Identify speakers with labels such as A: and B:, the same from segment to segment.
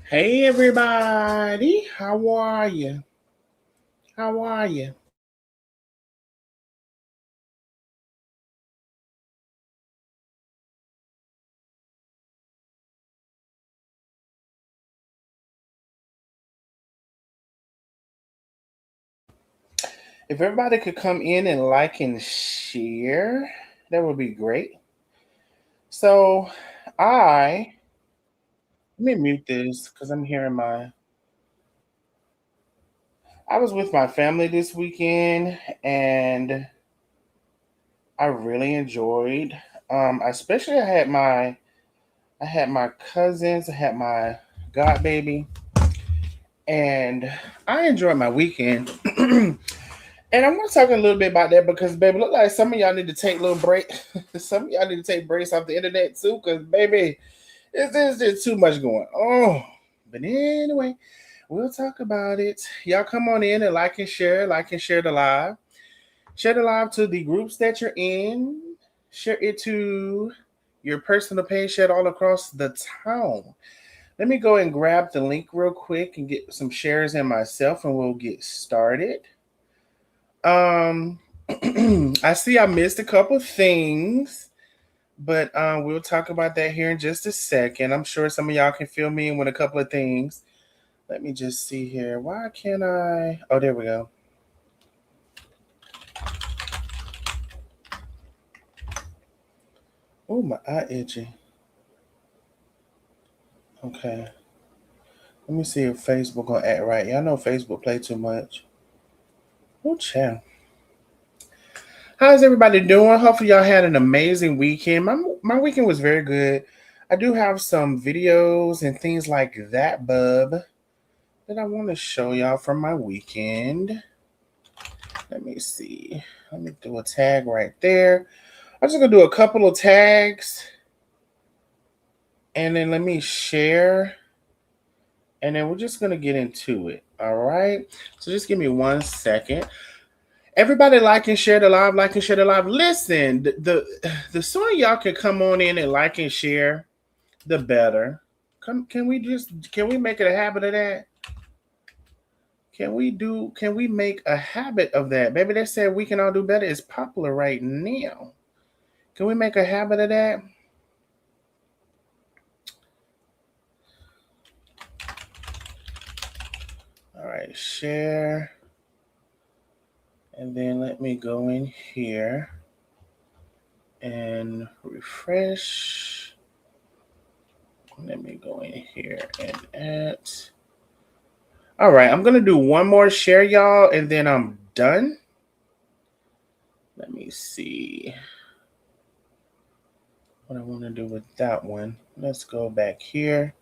A: Hey everybody, how are you? How are you? If everybody could come in and like and share, that would be great. So, I let me mute this because I'm hearing my. I was with my family this weekend, and I really enjoyed. Especially I had my cousins, I had my god baby, and I enjoyed my weekend. And I'm gonna talk a little bit about that because, baby, look like some of y'all need to take a little break. Some of y'all need to take breaks off the internet too, because, baby, there's just too much going on. But anyway, we'll talk about it. Y'all come on in and like and share the live. Share the live to the groups that you're in. Share it to your personal page. Share it all across the town. Let me go and grab the link real quick and get some shares in myself, and we'll get started. Um, I see I missed a couple things, but we'll talk about that here in just a second. I'm sure some of y'all can fill me in with a couple of things. Let me just see here. Why can't I? Oh, there we go. Oh, my eye itchy. Okay. Let me see if Facebook gonna act right. Y'all know Facebook play too much. Oh, child. How's everybody doing? Hopefully y'all had an amazing weekend. My weekend was very good. I do have some videos and things like that, bub, that I want to show y'all from my weekend. Let me see. Let me do a tag right there. I'm just gonna do a couple of tags and then let me share. And then we're just gonna get into it. All right. So just give me 1 second. Everybody like and share the live, like and share the live. Listen, the sooner y'all can come on in and like and share, the better. Can we make it a habit of that? Can we make a habit of that? Maybe they said we can all do better. It's popular right now. Can we make a habit of that? All right, share. And then let me go in here and refresh. Let me go in here and add. All right, I'm going to do one more share, y'all, and then I'm done. Let me see what I want to do with that one. Let's go back here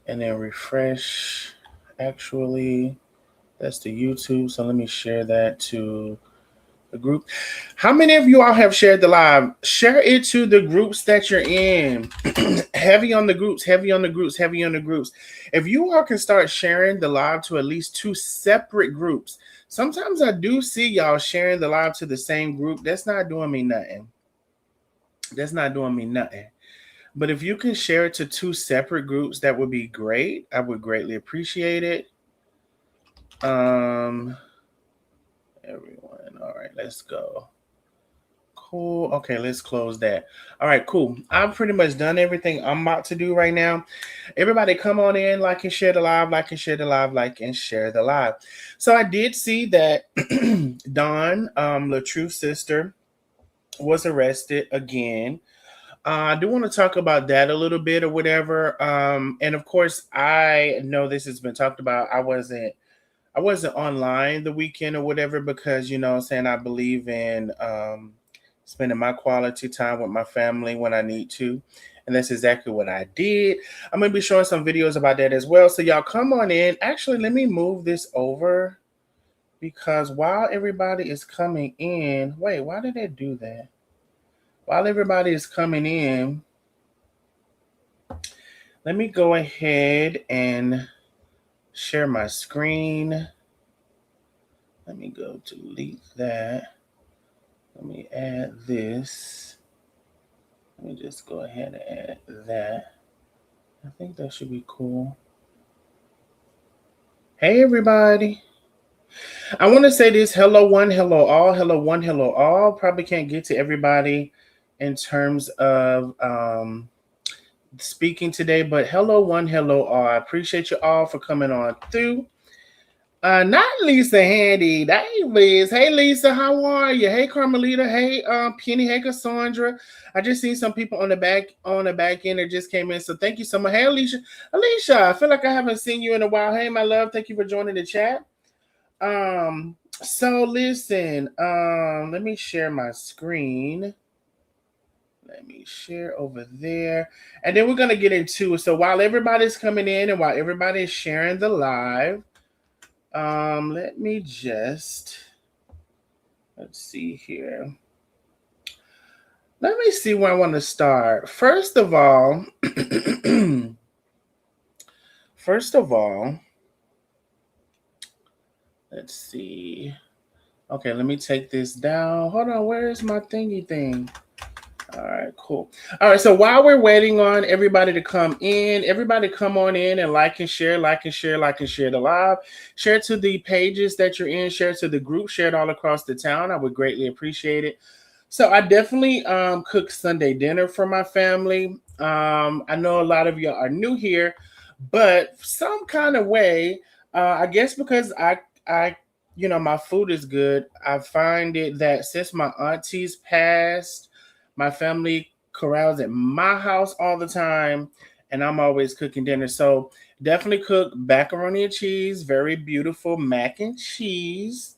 A: and then refresh. Actually, that's the YouTube. So let me share that to the group. How many of you all have shared the live? Share it to the groups that you're in. Heavy on the groups, heavy on the groups, heavy on the groups. If you all can start sharing the live to at least 2 separate groups. Sometimes I do see y'all sharing the live to the same group. That's not doing me nothing. That's not doing me nothing. But if you can share it to 2 separate groups, that would be great. I would greatly appreciate it. Um, everyone. All right, let's go. Cool. Okay, let's close that. All right, cool. I've pretty much done everything I'm about to do right now. Everybody come on in, like and share the live, like and share the live, like and share the live. So I did see that Dawn, LaTruth's sister, was arrested again. I do want to talk about that a little bit or whatever. And of course, I know this has been talked about. I wasn't online the weekend or whatever because you know what I'm saying I believe in spending my quality time with my family when I need to. And that's exactly what I did. I'm gonna be showing some videos about that as well. So y'all come on in. Actually, let me move this over because while everybody is coming in, wait, why did they do that? While everybody is coming in, let me go ahead and share my screen. Let me go delete that. Let me add this. Let me just go ahead and add that. I think that should be cool. Hey, everybody. I want to say this. Hello, one, hello, all. Hello, one, hello, all. Probably can't get to everybody in terms of speaking today, but hello, one, hello, all. I appreciate you all for coming on through. Not Lisa Handy. Hey Liz. Hey Lisa, how are you? Hey Carmelita. Hey Penny. Hey Cassandra. I just seen some people on the back end that just came in. So thank you so much. Hey Alicia. Alicia, I feel like I haven't seen you in a while. Hey my love, thank you for joining the chat. So listen, let me share my screen. Let me share over there. And then we're gonna get into it. So while everybody's coming in and while everybody's sharing the live. Let me just let's see here. Let me see where I want to start. First of all, let's see. Okay, let me take this down. Hold on, where is my thingy thing? All right, cool. All right, so while we're waiting on everybody to come in, everybody come on in and like and share, like and share, like and share the live. Share to the pages that you're in, share to the group, share it all across the town. I would greatly appreciate it. So I definitely cooked Sunday dinner for my family. I know a lot of you are new here, but some kind of way, I guess because I my food is good. I find it that since my aunties passed, my family corrals at my house all the time, and I'm always cooking dinner. So definitely cook macaroni and cheese, very beautiful mac and cheese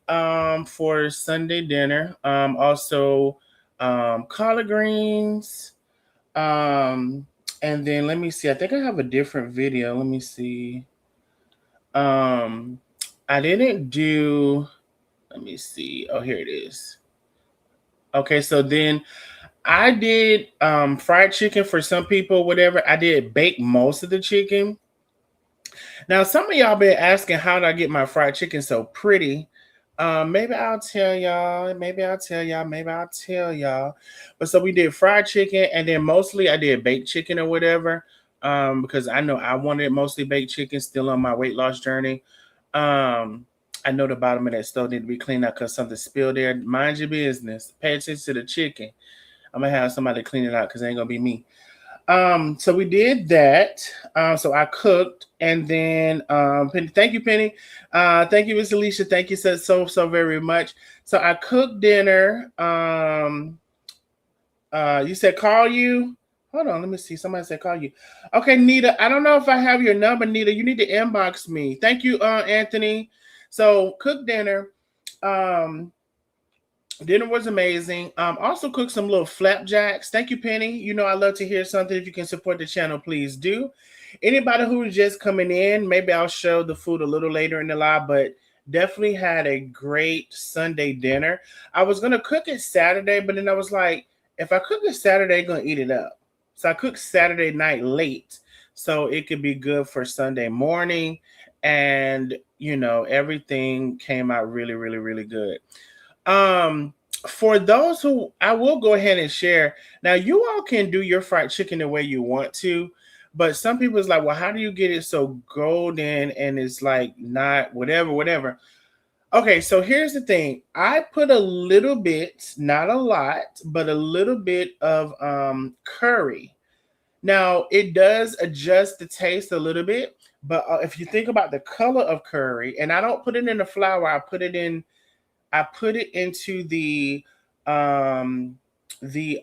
A: for Sunday dinner. Also collard greens. Um and then let me see. I think I have a different video. Let me see. Um I didn't do let me see. Oh, here it is. Okay, so then I did fried chicken for some people, whatever. I did bake most of the chicken. Now, some of y'all been asking how do I get my fried chicken so pretty. Maybe I'll tell y'all. Maybe I'll tell y'all. Maybe I'll tell y'all. But so we did fried chicken, and then mostly I did baked chicken or whatever. Because I know I wanted mostly baked chicken. Still on my weight loss journey. I know the bottom of that stove need to be cleaned out because something spilled there. Mind your business. Pay attention to the chicken. I'm gonna have somebody clean it out because it ain't gonna be me. So we did that. So I cooked, and then Penny, thank you, Penny. Thank you, Miss Alicia. Thank you so very much. So I cooked dinner. You said call you. Hold on, let me see. Somebody said call you. Okay, Nita. I don't know if I have your number, Nita. You need to inbox me. Thank you, Anthony. So cook dinner. Dinner was amazing. Also cooked some little flapjacks. Thank you, Penny. You know I love to hear something. If you can support the channel, please do. Anybody who is just coming in, maybe I'll show the food a little later in the live, but definitely had a great Sunday dinner. I was gonna cook it Saturday, but then I was like, if I cook it Saturday, I'm gonna eat it up. So I cooked Saturday night late, so it could be good for Sunday morning. And everything came out really, really, really good. For those who I will go ahead and share. Now, you all can do your fried chicken the way you want to, but some people is like, well, how do you get it so golden and it's like not whatever? Okay, so here's the thing. I put a little bit, not a lot, but a little bit of curry. Now, it does adjust the taste a little bit, but if you think about the color of curry, and I don't put it in the flour, I put it into um the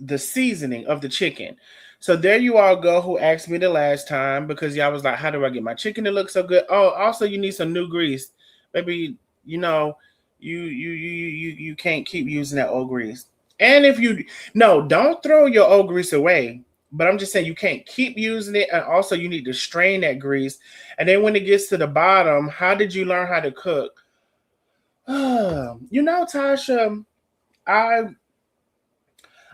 A: the seasoning of the chicken. So there you all go who asked me the last time because y'all was like, how do I get my chicken to look so good? Oh, also you need some new grease. Maybe you can't keep using that old grease. And if you no, don't throw your old grease away. But I'm just saying you can't keep using it. And also you need to strain that grease. And then when it gets to the bottom, how did you learn how to cook? Tasha, I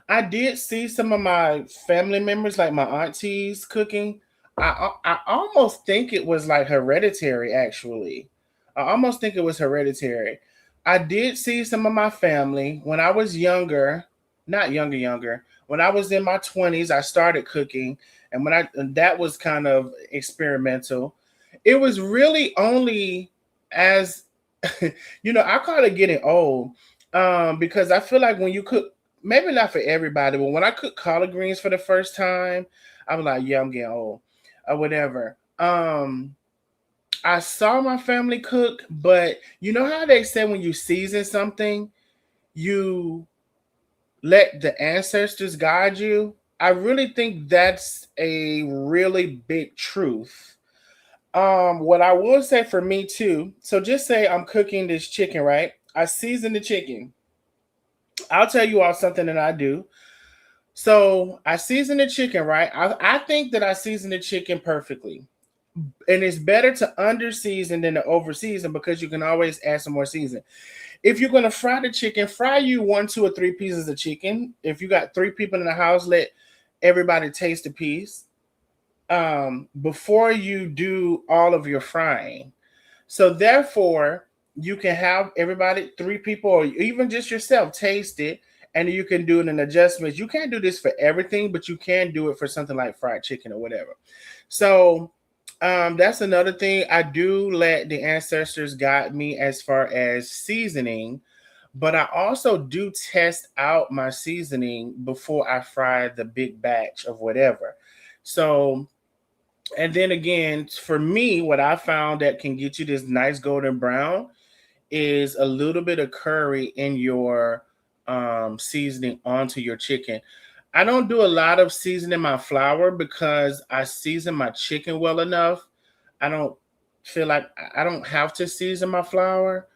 A: I did see some of my family members, like my aunties, cooking. I almost think it was like hereditary. Actually, I almost think it was hereditary. I did see some of my family when I was younger, not younger, when I was in my 20s, I started cooking, and that was kind of experimental. It was really only as I call it getting old, because I feel like when you cook, maybe not for everybody, but when I cook collard greens for the first time, I'm like, yeah, I'm getting old or whatever. I saw my family cook, but you know how they say when you season something, you let the ancestors guide you. I really think that's a really big truth. What I will say for me too, so just say I'm cooking this chicken, right? I season the chicken. I'll tell you all something that I do. So I season the chicken, right? I think that I season the chicken perfectly. And it's better to under season than to over season because you can always add some more season. If you're gonna fry the chicken, fry you one, two, or three pieces of chicken. If you got three people in the house, let everybody taste a piece before you do all of your frying. So therefore, you can have everybody, three people, or even just yourself, taste it, and you can do it in adjustments. You can't do this for everything, but you can do it for something like fried chicken or whatever. So that's another thing. I do let the ancestors guide me as far as seasoning, but I also do test out my seasoning before I fry the big batch of whatever. So, and then again, for me, what I found that can get you this nice golden brown is a little bit of curry in your seasoning onto your chicken. I don't do a lot of seasoning my flour because I season my chicken well enough. I don't feel like I don't have to season my flour,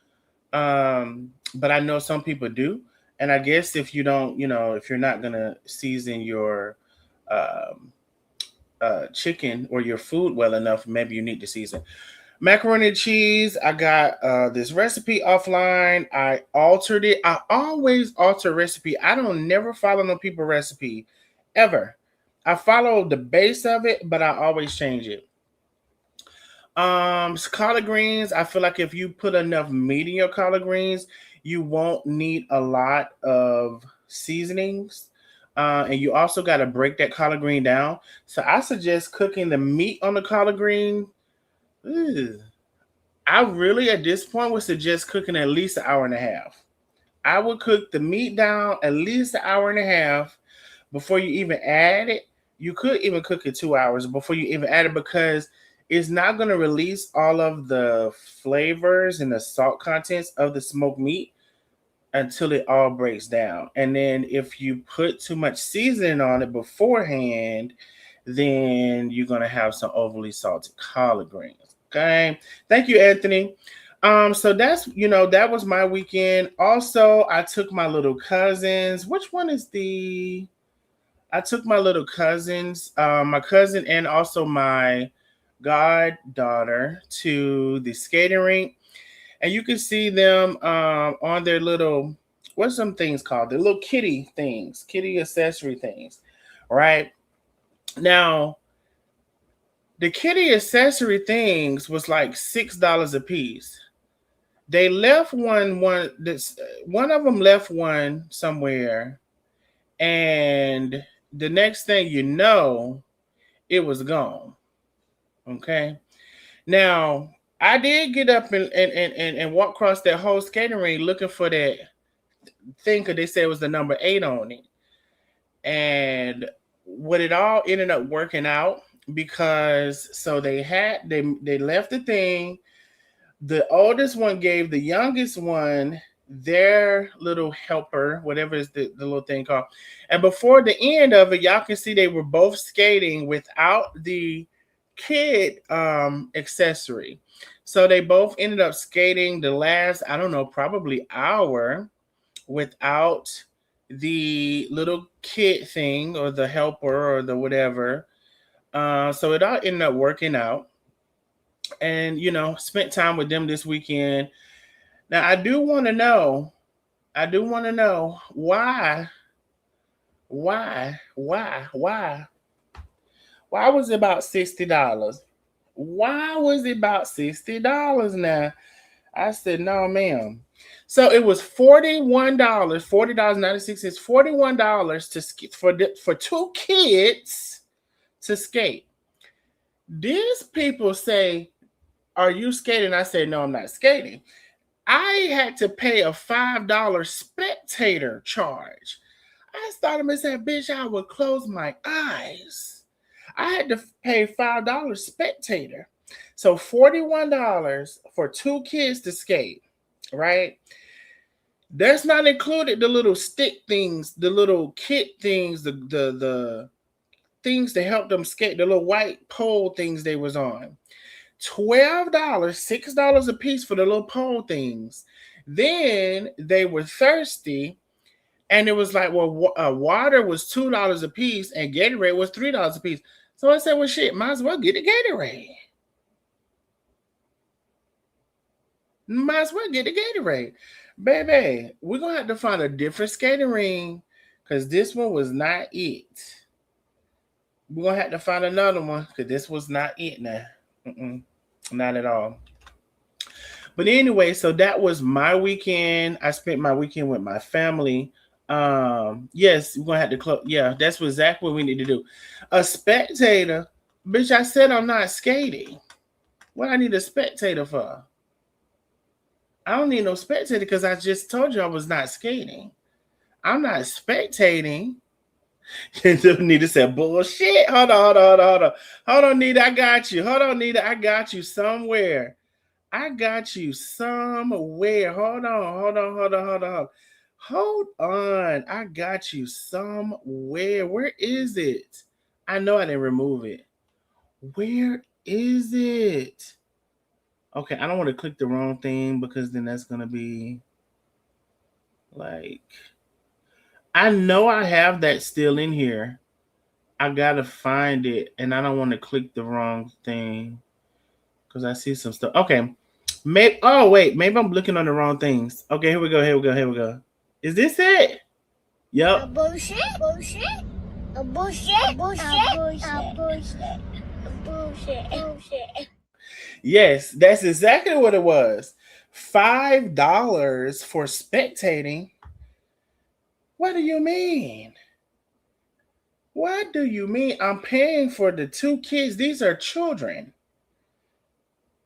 A: but I know some people do. And I guess if you don't, if you're not gonna season your um, chicken or your food well enough, maybe you need to season. Macaroni and cheese. I got this recipe offline. I altered it. I always alter recipe. I don't never follow no people recipe ever. I follow the base of it, but I always change it. Collard greens. I feel like if you put enough meat in your collard greens, you won't need a lot of seasonings. And you also got to break that collard green down. So I suggest cooking the meat on the collard green. Ugh. I really, at this point, would suggest cooking at least an hour and a half. I would cook the meat down at least an hour and a half before you even add it. You could even cook it 2 hours before you even add it because it's not going to release all of the flavors and the salt contents of the smoked meat until it all breaks down. And then if you put too much seasoning on it beforehand, then you're going to have some overly salted collard greens. Okay. Thank you, Anthony. So that's that was my weekend. Also, I took my little cousins. Which one is the I took my little cousins, my cousin and also my goddaughter to the skating rink, and you can see them on their little what's some things called? The little kitty things, kitty accessory things, right? Now, the kitty accessory things was like $6 a piece. They left one of them left one somewhere, and the next thing you know, it was gone. Okay. Now, I did get up and walk across that whole skating ring looking for that thing because they said it was the number 8 on it. And what it all ended up working out because so they left the thing. The oldest one gave the youngest one their little helper, whatever is the little thing called. And before the end of it, y'all can see they were both skating without the kid accessory. So they both ended up skating the last, I don't know, probably hour without the little kid thing or the helper or the whatever. So it all ended up working out. And spent time with them this weekend. Now I do want to know why was it about $60? Why was it about $60 now? I said, no, ma'am. So it was $41, $40.96, $41 for two kids to skate. These people say, "Are you skating?" I said, "No, I'm not skating." I had to pay a $5 spectator charge. I started and said, "Bitch, I would close my eyes." I had to pay $5 spectator. So $41 for two kids to skate, right? That's not included the little stick things, the little kit things, the things to help them skate, the little white pole things they was on. $12, $6 a piece for the little pole things. Then they were thirsty, and it was like, well, water was $2 a piece, and Gatorade was $3 a piece. So I said, well, shit, might as well get a Gatorade. Might as well get a Gatorade. Baby, we're going to have to find a different skating ring because this one was not it. We're going to have to find another one because this was not it now. Not at all. But anyway, so that was my weekend. I spent my weekend with my family. Yes, we're gonna have to close. Yeah, that's exactly what we need to do. A spectator, bitch. I said I'm not skating. What I need a spectator for? I don't need no spectator because I just told you I was not skating. I'm not spectating. Nita said, bullshit. Hold on. Hold on, Nita. I got you. Hold on, Nita. I got you somewhere. Hold on. Hold on. I got you somewhere. Where is it? I know I didn't remove it. Where is it? Okay, I don't want to click the wrong thing because then that's going to be like, I know I have that still in here. I got to find it, and I don't want to click the wrong thing because I see some stuff. Okay. Maybe I'm looking on the wrong things. Okay, here we go. Is this it? Yep. Bullshit. Yes, that's exactly what it was. $5 for spectating. What do you mean? What do you mean? I'm paying for the two kids. These are children.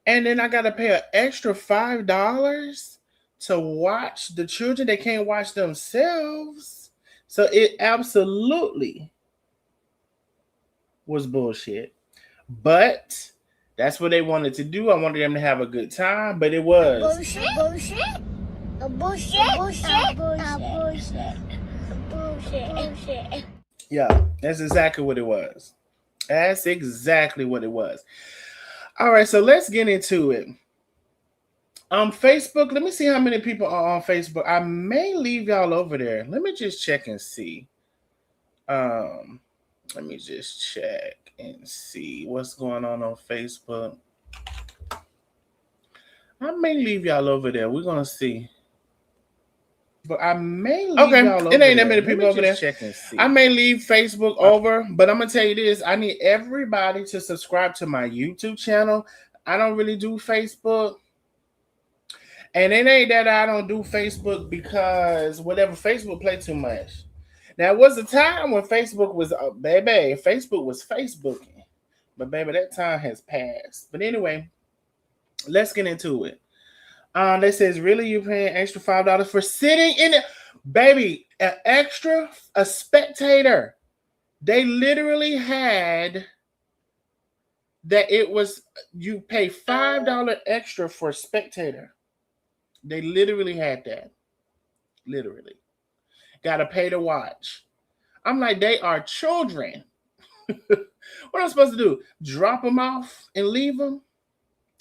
A: And then I got to pay an extra $5 to watch the children. They can't watch themselves. So it absolutely was bullshit. But that's what they wanted to do. I wanted them to have a good time, but it was bullshit. Yeah, that's exactly what it was. All right, so let's get into it. Facebook, let me see how many people are on Facebook. I may leave y'all over there. Let me just check and see. Let me just check and see what's going on Facebook. I may leave y'all over there. We're gonna see. But I may leave y'all over there. It ain't that many people over there. Check and see. I may leave Facebook over, but I'm gonna tell you this: I need everybody to subscribe to my YouTube channel. I don't really do Facebook. And it ain't that I don't do Facebook because whatever, Facebook play too much. Now, it was a time when Facebook was, Facebook was Facebooking. But, baby, that time has passed. But anyway, let's get into it. That says, really, you paying extra $5 for sitting in it? Baby, a spectator. They literally had that it was, you pay $5 extra for a spectator. They literally had that. Literally. Got to pay to watch. I'm like, they are children. What am I supposed to do? Drop them off and leave them?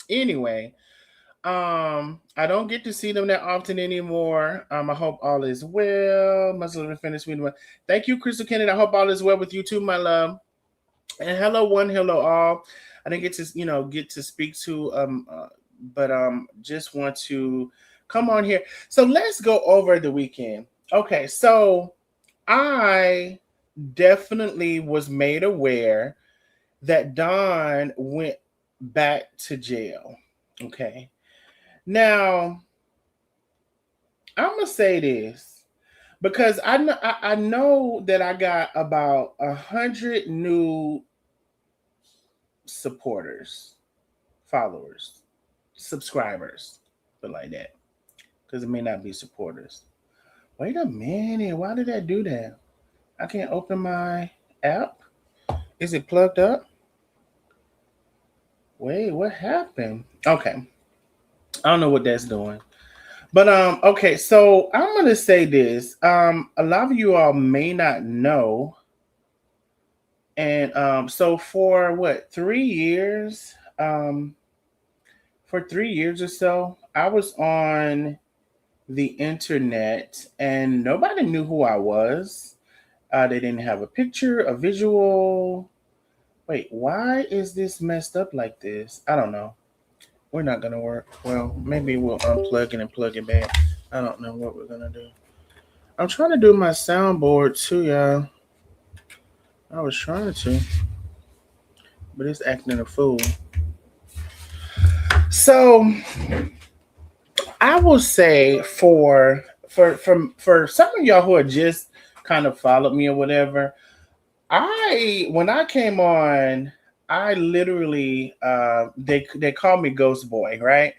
A: Anyway, I don't get to see them that often anymore. I hope all is well. Must have finished with one. Thank you, Crystal Kennedy. I hope all is well with you too, my love. And hello all. I didn't get to speak to but just want to come on here. So let's go over the weekend. Okay, so I definitely was made aware that Don went back to jail. Okay. Now, I'm gonna say this because I know that I got about 100 new supporters, followers, subscribers, but like that. Because it may not be supporters. Wait a minute, why did that do that? I can't open my app. Is it plugged up? Wait, what happened? Okay, I don't know what that's doing. But okay, so I'm gonna say this. A lot of you all may not know, and so for what 3 years, for 3 years or so, I was on the internet, and nobody knew who I was. They didn't have a picture, a visual. Wait, why is this messed up like this? I don't know. We're not gonna work. Well, maybe we'll unplug it and plug it back. I don't know what we're gonna do. I'm trying to do my soundboard too, y'all. I was trying to, but it's acting a fool. So I will say for some of y'all who are just kind of followed me or whatever, I when I came on, I literally they called me Ghost Boy, right?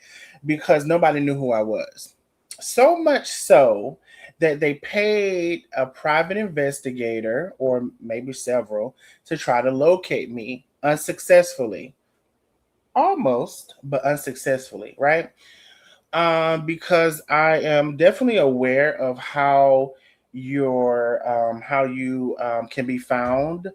A: Because nobody knew who I was. So much so that they paid a private investigator or maybe several to try to locate me unsuccessfully. Almost, but unsuccessfully, right? Because I am definitely aware of how you can be found,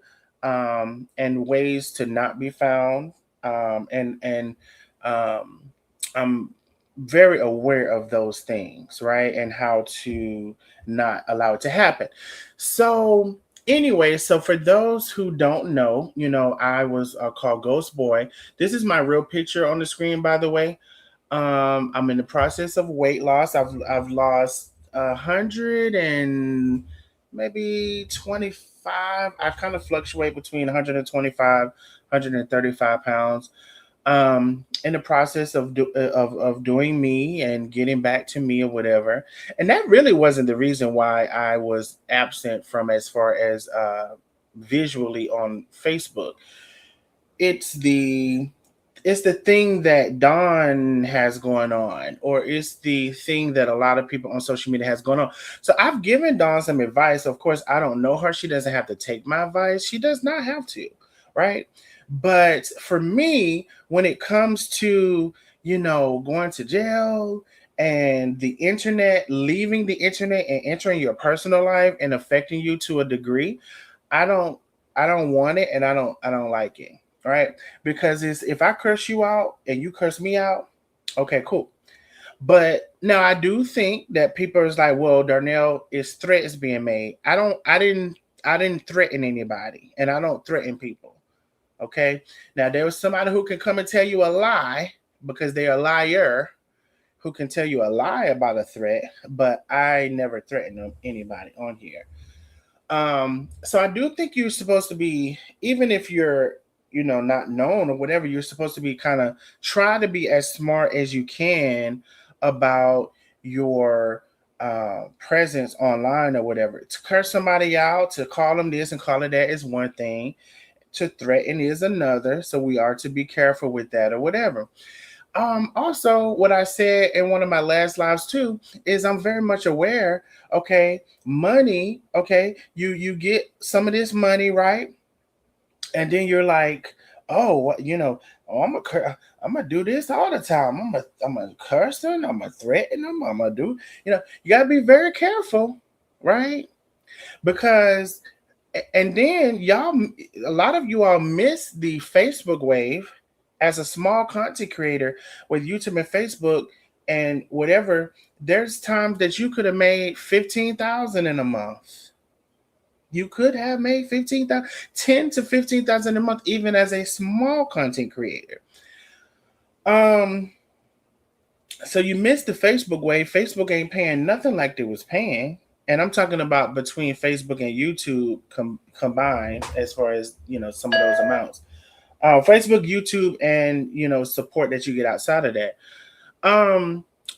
A: and ways to not be found, and um, I'm very aware of those things, right, and how to not allow it to happen. So anyway, so for those who don't know, I was called Ghost Boy. This is my real picture on the screen, by the way. I'm in the process of weight loss. I've lost 100 and maybe 25. I kind of fluctuate between 125, 135 pounds. In the process of doing me and getting back to me or whatever. And that really wasn't the reason why I was absent from as far as visually on Facebook. It's the thing that Dawn has going on, or it's the thing that a lot of people on social media has going on. So I've given Dawn some advice. Of course, I don't know her. She doesn't have to take my advice. She does not have to, right? But for me, when it comes to, going to jail and the internet, leaving the internet and entering your personal life and affecting you to a degree, I don't I don't want it, and I don't like it. Right? Because it's if I curse you out and you curse me out, okay, cool. But now I do think that people is like, well, Darnell, is threats being made. I didn't threaten anybody, and I don't threaten people. Okay. Now there was somebody who can come and tell you a lie because they're a liar, who can tell you a lie about a threat, but I never threatened anybody on here. So I do think you're supposed to be, even if you're, not known or whatever, you're supposed to be kind of try to be as smart as you can about your presence online or whatever. To curse somebody out, to call them this and call it that is one thing. To threaten is another. So we are to be careful with that or whatever. Also, what I said in one of my last lives too is I'm very much aware. Okay, money. Okay, you get some of this money, right, and then you're like, oh, oh, I'm gonna do this all the time. I'm gonna curse them. I'm gonna threaten them. I'm gonna do. You gotta be very careful, right? Because and then y'all, a lot of you all miss the Facebook wave as a small content creator with YouTube and Facebook and whatever. There's times that you could have made 15,000 in a month. You could have made 15,000, 10 to 15,000 a month, even as a small content creator. Um, so you missed the Facebook wave. Facebook ain't paying nothing like they was paying, and I'm talking about between Facebook and YouTube combined, as far as some of those amounts. Facebook, YouTube, and support that you get outside of that.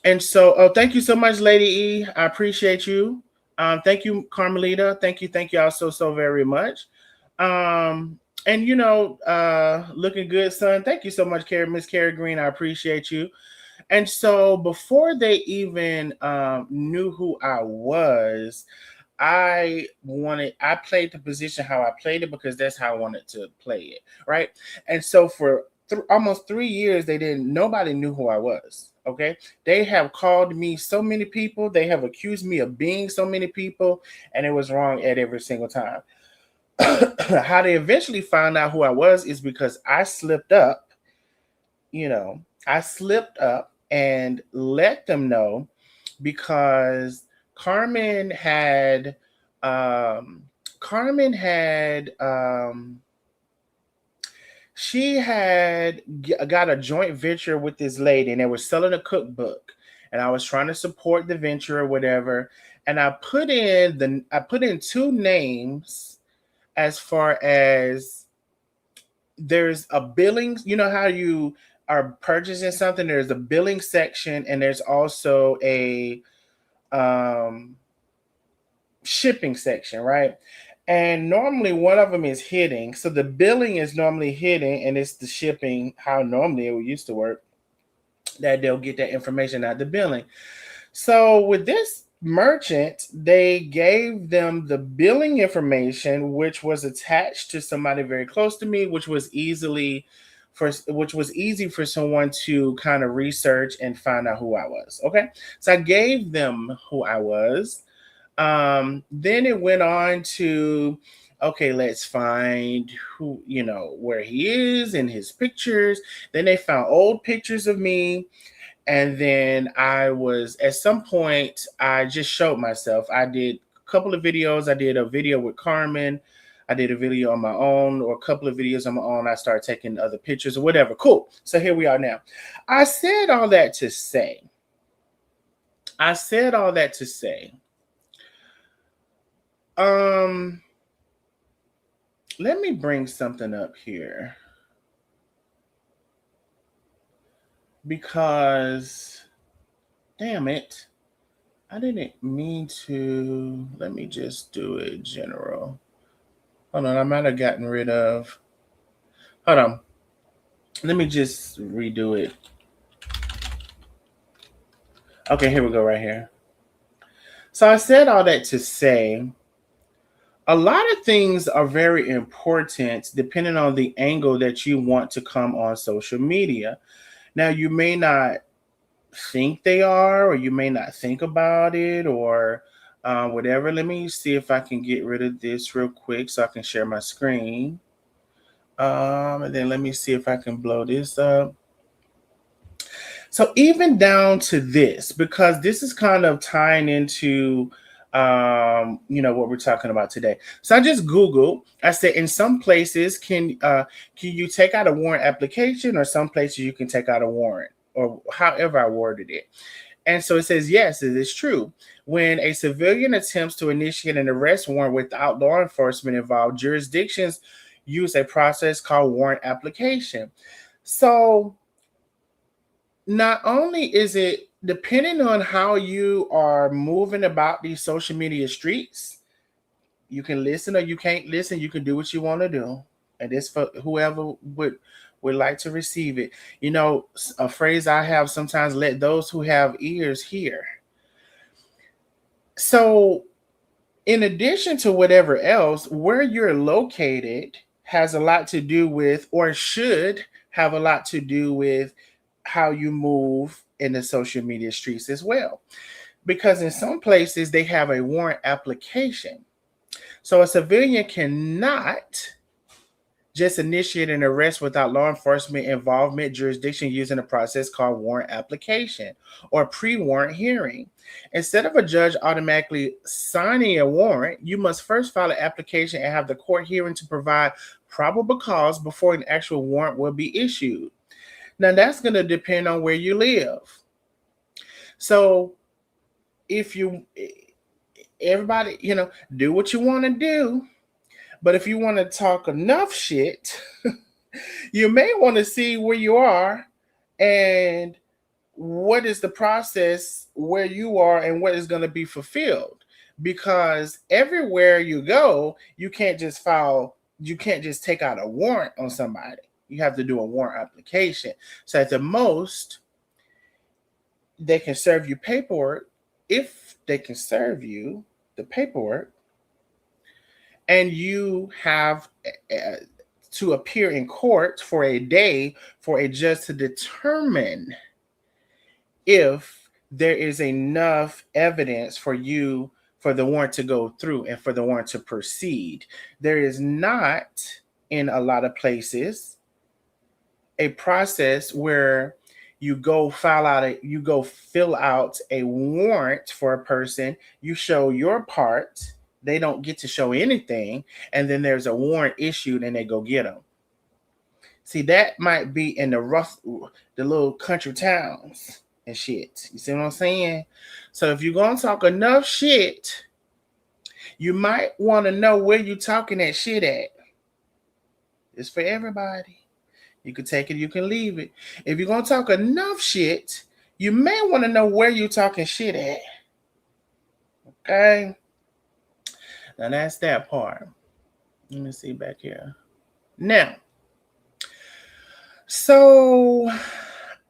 A: And so, oh, thank you so much, Lady E. I appreciate you. Thank you, Carmelita. Thank you all so very much. Um, and looking good, son. Thank you so much, Miss Carrie Green. I appreciate you. And so, before they even knew who I was, I played the position how I played it because that's how I wanted to play it, right? And so for almost 3 years, nobody knew who I was. Okay, they have called me so many people, they have accused me of being so many people, and it was wrong at every single time. How they eventually found out who I was is because I slipped up, I slipped up and let them know because Carmen had um Carmen had she had got a joint venture with this lady and they were selling a cookbook, and I was trying to support the venture or whatever, and I put in two names as far as there's a billing, how you are purchasing something, there's a billing section and there's also a um shipping section, right? And normally one of them is hitting. So the billing is normally hitting, and it's the shipping, how normally it used to work, that they'll get that information out the billing. So with this merchant, they gave them the billing information, which was attached to somebody very close to me, which was easy for someone to kind of research and find out who I was. Okay. So I gave them who I was. Then it went on to, okay, let's find who, where he is in his pictures. Then they found old pictures of me. And then at some point, I just showed myself. I did a couple of videos. I did a video with Carmen. I did a video on my own, or a couple of videos on my own. I started taking other pictures or whatever. Cool. So here we are now. I said all that to say, Um, let me bring something up here because, damn it, I didn't mean to. Let me just do it general. Hold on, I might have gotten rid of. Hold on, let me just redo it. Okay, here we go, right here. So I said all that to say a lot of things are very important depending on the angle that you want to come on social media. Now, you may not think they are, or you may not think about it, or whatever. Let me see if I can get rid of this real quick so I can share my screen. And then let me see if I can blow this up. So even down to this, because this is kind of tying into what we're talking about today. So I just Googled. I said, in some places, can you take out a warrant application, or some places you can take out a warrant, or however I worded it. And so it says, yes, it is true. When a civilian attempts to initiate an arrest warrant without law enforcement involved, jurisdictions use a process called warrant application. So not only is it depending on how you are moving about these social media streets, you can listen or you can't listen. You can do what you want to do, and this for whoever would like to receive it. A phrase I have sometimes: "Let those who have ears hear." So, in addition to whatever else, where you're located has a lot to do with, or should have a lot to do with, how you move in the social media streets as well. Because in some places they have a warrant application. So a civilian cannot just initiate an arrest without law enforcement involvement jurisdiction using a process called warrant application or pre-warrant hearing. Instead of a judge automatically signing a warrant, you must first file an application and have the court hearing to provide probable cause before an actual warrant will be issued. Now that's going to depend on where you live. So if everybody, do what you want to do. But if you want to talk enough shit, you may want to see where you are and what is the process where you are and what is going to be fulfilled, because everywhere you go you can't just take out a warrant on somebody. You have to do a warrant application. So at the most they can serve you paperwork, if they can serve you the paperwork, and you have to appear in court for a day for a judge to determine if there is enough evidence for the warrant to go through and for the warrant to proceed. There is not, in a lot of places, a process where you go fill out a warrant for a person, you show your part, they don't get to show anything, and then there's a warrant issued and they go get them. See, that might be in the little country towns and shit. You see what I'm saying? So if you're gonna talk enough shit, you might want to know where you're talking that shit at. It's for everybody. You can take it, you can leave it. If you're gonna talk enough shit, you may want to know where you're talking shit at. Okay? Now that's that part. Let me see back here. Now, so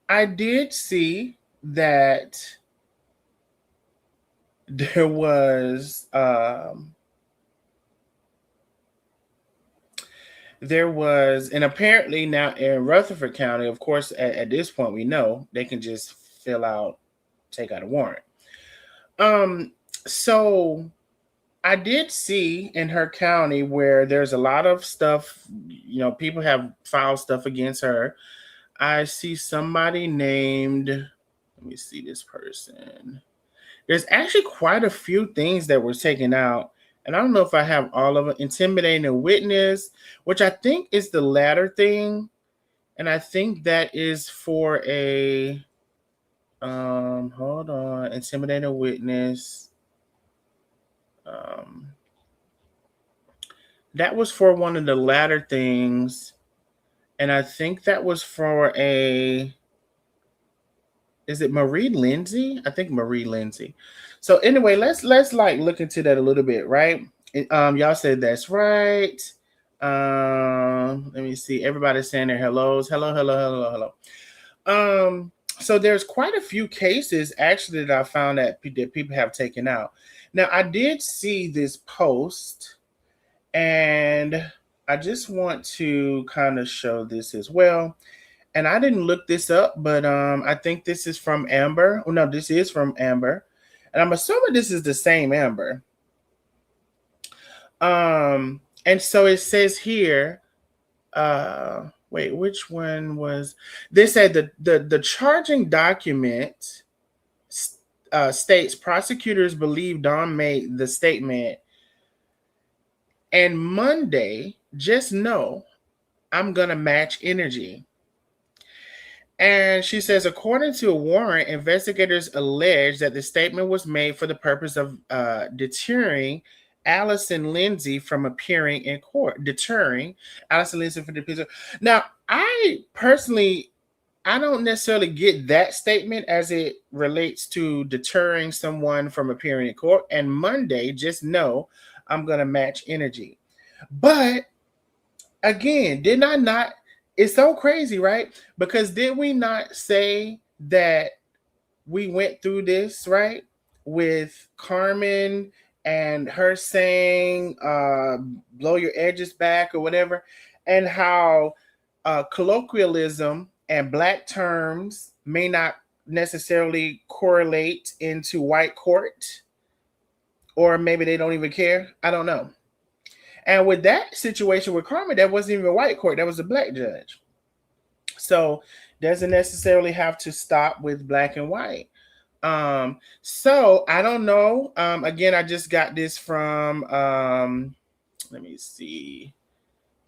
A: I did see that there was and apparently now in Rutherford County, of course, at this point we know they can just take out a warrant. So I did see in her county where there's a lot of stuff, people have filed stuff against her. I see somebody named, let me see this person. There's actually quite a few things that were taken out, and I don't know if I have all of it. Intimidating a witness, which I think is the latter thing, and I think that is for a hold on, intimidating a witness. That was for one of the latter things, and I think that was for is it Marie Lindsay? I think Marie Lindsay. So anyway, let's like look into that a little bit, right? Y'all said that's right. Let me see. Everybody's saying their hellos. Hello. So there's quite a few cases actually that I found that people have taken out. Now I did see this post, and I just want to kind of show this as well. And I didn't look this up, but I think this is from Amber. Oh, no, this is from Amber. And I'm assuming this is the same Amber. And so it says here, wait, which one was, they said the charging document states prosecutors believe Dawn made the statement, and Monday, just know I'm going to match energy. And she says, according to a warrant, investigators allege that the statement was made for the purpose of deterring Allison Lindsay from appearing in court. Deterring Allison Lindsay from the appearance. Now, I personally, I don't necessarily get that statement as it relates to deterring someone from appearing in court. And Monday, just know I'm going to match energy. But again, did I not? It's so crazy, right? Because did we not say that we went through this, right? With Carmen and her saying, blow your edges back or whatever, and how colloquialism and Black terms may not necessarily correlate into white court, or maybe they don't even care. I don't know. And with that situation with Carmen, that wasn't even a white court. That was a Black judge. So doesn't necessarily have to stop with Black and white. So I don't know. Again, I just got this from, let me see.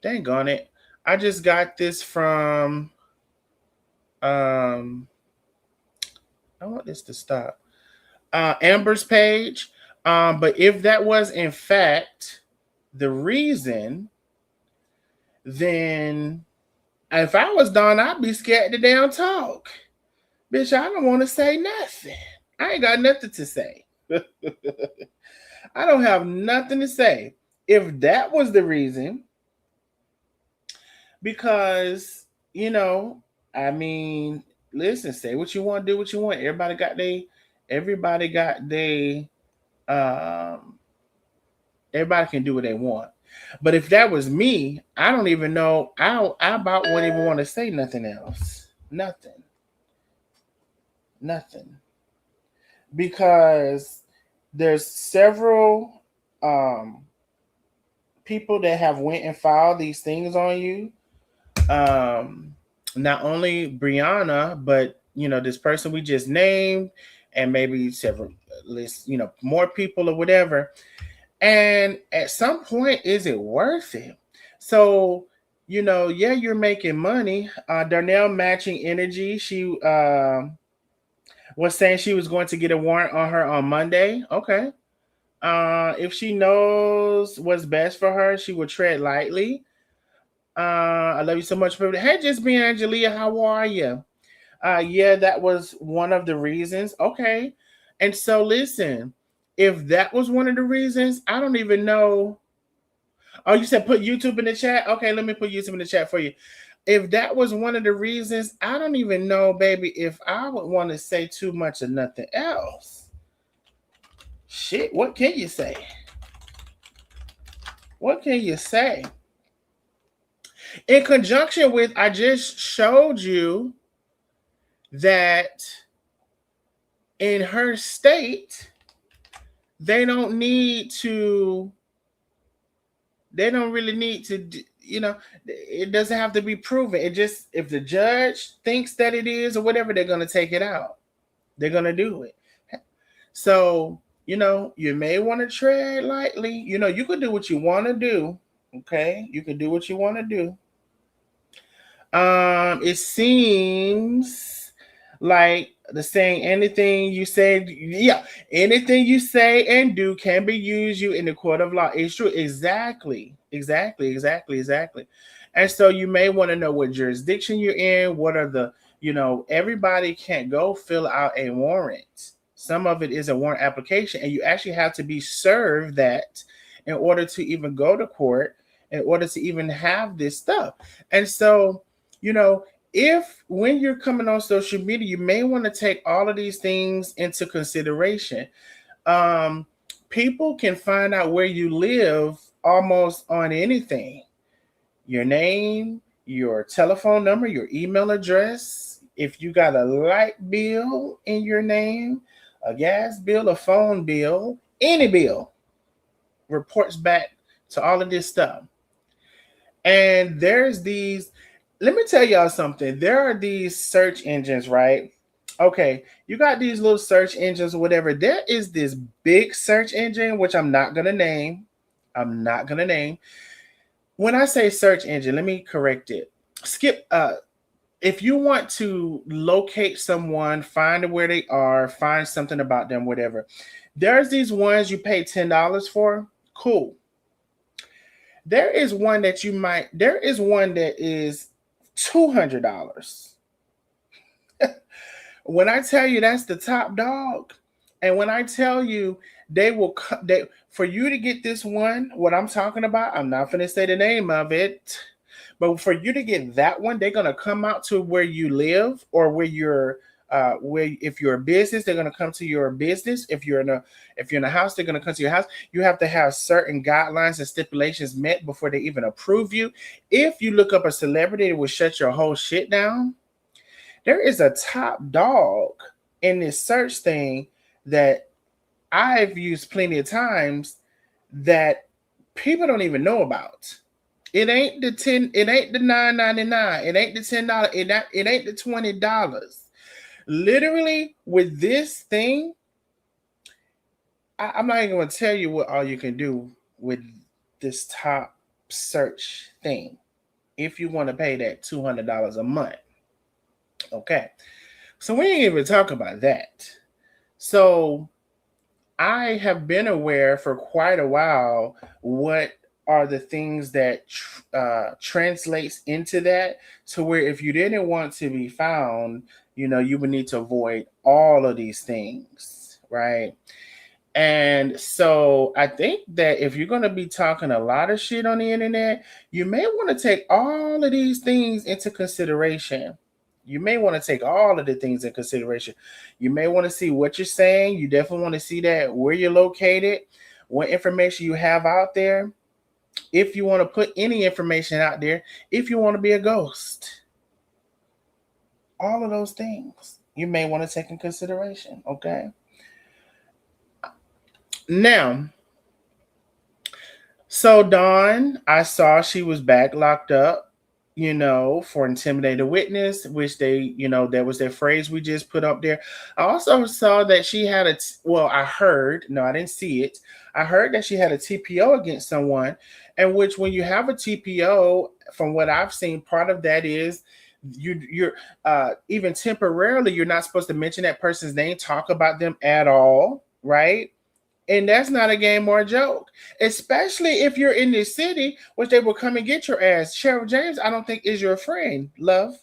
A: Dang on it. I just got this from, I want this to stop. Amber's page. But if that was in fact the reason, then if I was Dawn, I'd be scared to damn talk. Bitch, I don't want to say nothing. I ain't got nothing to say. I don't have nothing to say. If that was the reason, because, you know, I mean, listen, say what you want, do what you want. Everybody got they um everybody can do what they want. But if that was me, I don't even know. I about wouldn't even want to say nothing else. Nothing. Nothing. Because there's several um people that have went and filed these things on you. Um Not only Brianna, but this person we just named, and maybe several list, more people or whatever. And at some point, is it worth it? So, yeah, you're making money. Darnell Matching Energy, she was saying she was going to get a warrant on her on Monday. Okay. If she knows what's best for her, she will tread lightly. I love you so much for hey, just being Angelia. How are you? Yeah, that was one of the reasons. Okay. And so listen, if that was one of the reasons, I don't even know. Oh, you said put YouTube in the chat? Okay, let me put YouTube in the chat for you. If that was one of the reasons, I don't even know, baby, if I would want to say too much of nothing else. Shit, what can you say? What can you say? In conjunction with, I just showed you that in her state, they don't really need to, it doesn't have to be proven. It just, if the judge thinks that it is or whatever, they're going to take it out. They're going to do it. So, you may want to tread lightly. You could do what you want to do. Okay. You can do what you want to do. It seems like the saying, anything you say, anything you say and do can be used you in the court of law. It's true. Exactly. And so you may want to know what jurisdiction you're in. What are the, everybody can't go fill out a warrant. Some of it is a warrant application, and you actually have to be served that in order to even go to court, in order to even have this stuff. And so, if when you're coming on social media, you may want to take all of these things into consideration. People can find out where you live almost on anything. Your name, your telephone number, your email address. If you got a light bill in your name, a gas bill, a phone bill, any bill reports back to all of this stuff. And there's these, let me tell y'all something. There are these search engines, right? Okay, you got these little search engines or whatever. There is this big search engine, which I'm not going to name. When I say search engine, let me correct it. If you want to locate someone, find where they are, find something about them, whatever. There's these ones you pay $10 for. Cool. There is one that is $200. When I tell you that's the top dog, and when I tell you for you to get this one, what I'm talking about, I'm not going to say the name of it, but for you to get that one, they're going to come out to where you live, or where if you're a business, they're going to come to your business. If you're in a house, they're going to come to your house. You have to have certain guidelines and stipulations met before they even approve you. If you look up a celebrity, it will shut your whole shit down. There is a top dog in this search thing that I've used plenty of times that people don't even know about. It ain't the $10, it ain't the $9.99, it ain't the $10, it ain't the $20. Literally, with this thing, I'm not even going to tell you what all you can do with this top search thing if you want to pay that $200 a month. Okay, so we ain't even talk about that. So I have been aware for quite a while what are the things that translates into that, to where if you didn't want to be found, you would need to avoid all of these things, right? And so I think that if you're going to be talking a lot of shit on the internet, you may want to take all of these things into consideration. You may want to take all of the things in consideration. You may want to see what you're saying. You definitely want to see that where you're located, what information you have out there, if you want to put any information out there, if you want to be a ghost. All of those things you may want to take in consideration, okay? Now, so Dawn, I saw she was back locked up, for intimidated witness, which that was their phrase we just put up there. I also saw that she had well, I heard, no, I didn't see it. I heard that she had a TPO against someone, and which when you have a TPO, from what I've seen, part of that is you're even temporarily, you're not supposed to mention that person's name, talk about them at all, right? And that's not a game or a joke, especially if you're in this city, which they will come and get your ass. Sheriff James, I don't think is your friend, love.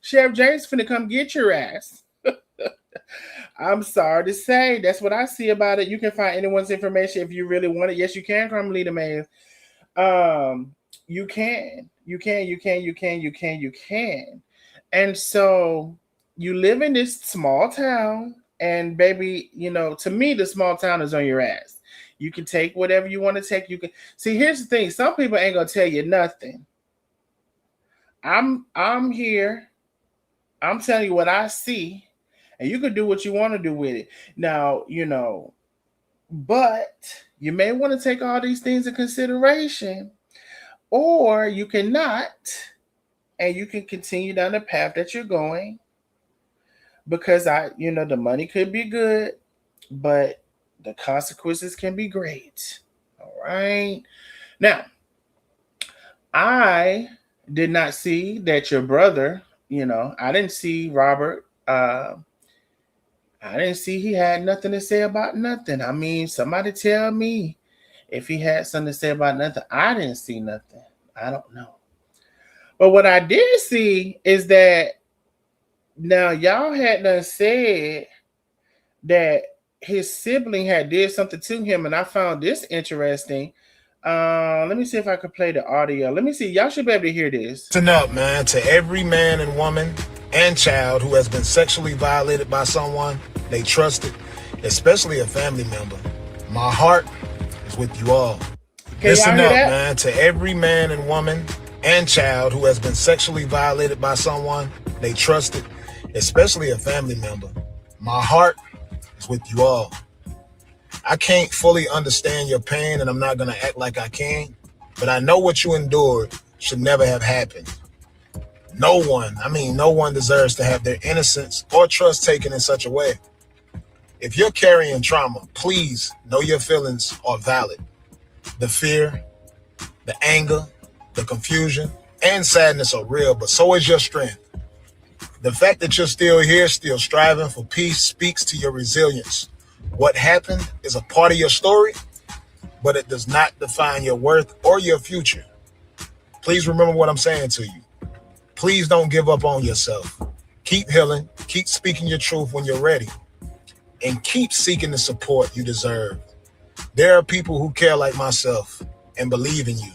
A: Sheriff James finna come get your ass. I'm sorry to say, that's what I see about it. You can find anyone's information if you really want it. Yes, you can, Carmelita Man. You can. And so you live in this small town, and baby, to me, the small town is on your ass. You can take whatever you want to take. You can see. Here's the thing: some people ain't gonna tell you nothing. I'm here. I'm telling you what I see, and you can do what you want to do with it. Now, but you may want to take all these things in consideration, or you cannot, and you can continue down the path that you're going, because the money could be good, but the consequences can be great. All right. Now, I did not see that your brother, I didn't see Robert. I didn't see he had nothing to say about nothing. I mean, somebody tell me if he had something to say about nothing. I didn't see nothing. I don't know. But what I did see is that now y'all had done said that his sibling had did something to him, and I found this interesting. Let me see if I could play the audio. Let me see. Y'all should be able to hear this.
B: Listen up, man, to every man and woman and child who has been sexually violated by someone they trusted, especially a family member. My heart is with you all. Listen up, man, to every man and woman and child who has been sexually violated by someone they trusted, especially a family member. My heart is with you all. I can't fully understand your pain, and I'm not going to act like I can, but I know what you endured should never have happened. No one deserves to have their innocence or trust taken in such a way. If you're carrying trauma, please know your feelings are valid. The fear, the anger, the confusion, and sadness are real, but so is your strength. The fact that you're still here, still striving for peace, speaks to your resilience. What happened is a part of your story, but it does not define your worth or your future. Please remember what I'm saying to you. Please don't give up on yourself. Keep healing, keep speaking your truth when you're ready, and keep seeking the support you deserve. There are people who care like myself and believe in you.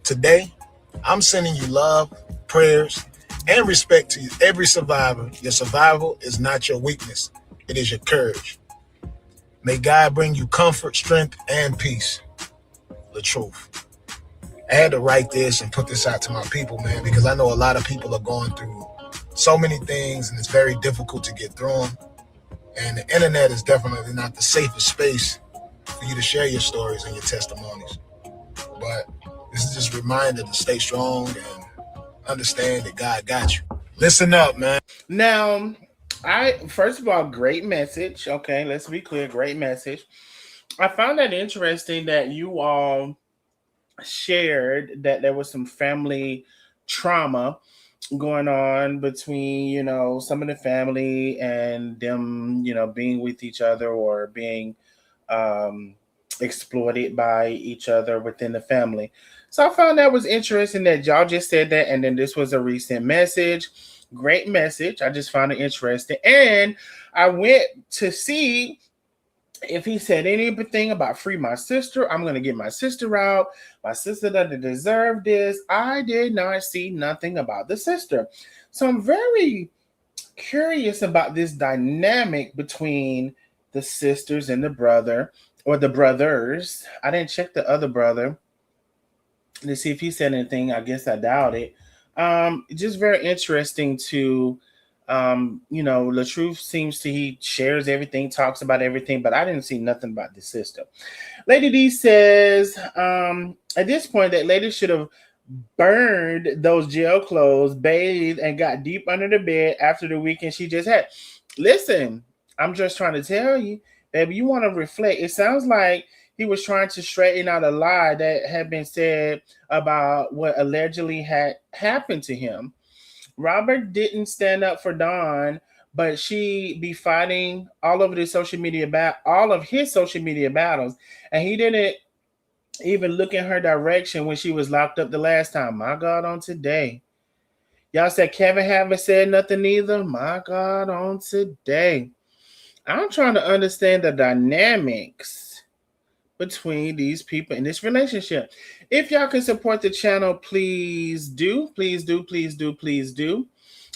B: Today, I'm sending you love, prayers, and respect to every survivor. Your survival is not your weakness. It is your courage. May God bring you comfort, strength, and peace. LaTruth. I had to write this and put this out to my people, man, because I know a lot of people are going through so many things, and it's very difficult to get through them. And the internet is definitely not the safest space for you to share your stories and your testimonies. But this is just a reminder to stay strong and understand that God got you. Listen up, man.
A: Now, first of all, great message. Okay, let's be clear, great message. I found that interesting that you all shared that there was some family trauma going on between, some of the family and them, being with each other, or being exploited by each other within the family. So I found that was interesting that y'all just said that, and then this was a recent message. Great message. I just found it interesting. And I went to see if he said anything about free my sister. I'm gonna get my sister out. My sister doesn't deserve this. I did not see nothing about the sister. So I'm very curious about this dynamic between the sisters and the brother, or the brothers. I didn't check the other brother to see if he said anything. I guess I doubt it. Just very interesting to, LaTruth seems to, he shares everything, talks about everything, but I didn't see nothing about the sister. Lady D says, at this point, that lady should have burned those jail clothes, bathed, and got deep under the bed after the weekend she just had. Listen, I'm just trying to tell you, baby, you want to reflect. It sounds like he was trying to straighten out a lie that had been said about what allegedly had happened to him. Robert didn't stand up for Dawn, but she be fighting all over the social media all of his social media battles, and he didn't even look in her direction when she was locked up the last time. My God, on today. Y'all said Kevin haven't said nothing either. My God, on today. I'm trying to understand the dynamics between these people in this relationship. If y'all can support the channel, please do. Please do. Please do. Please do.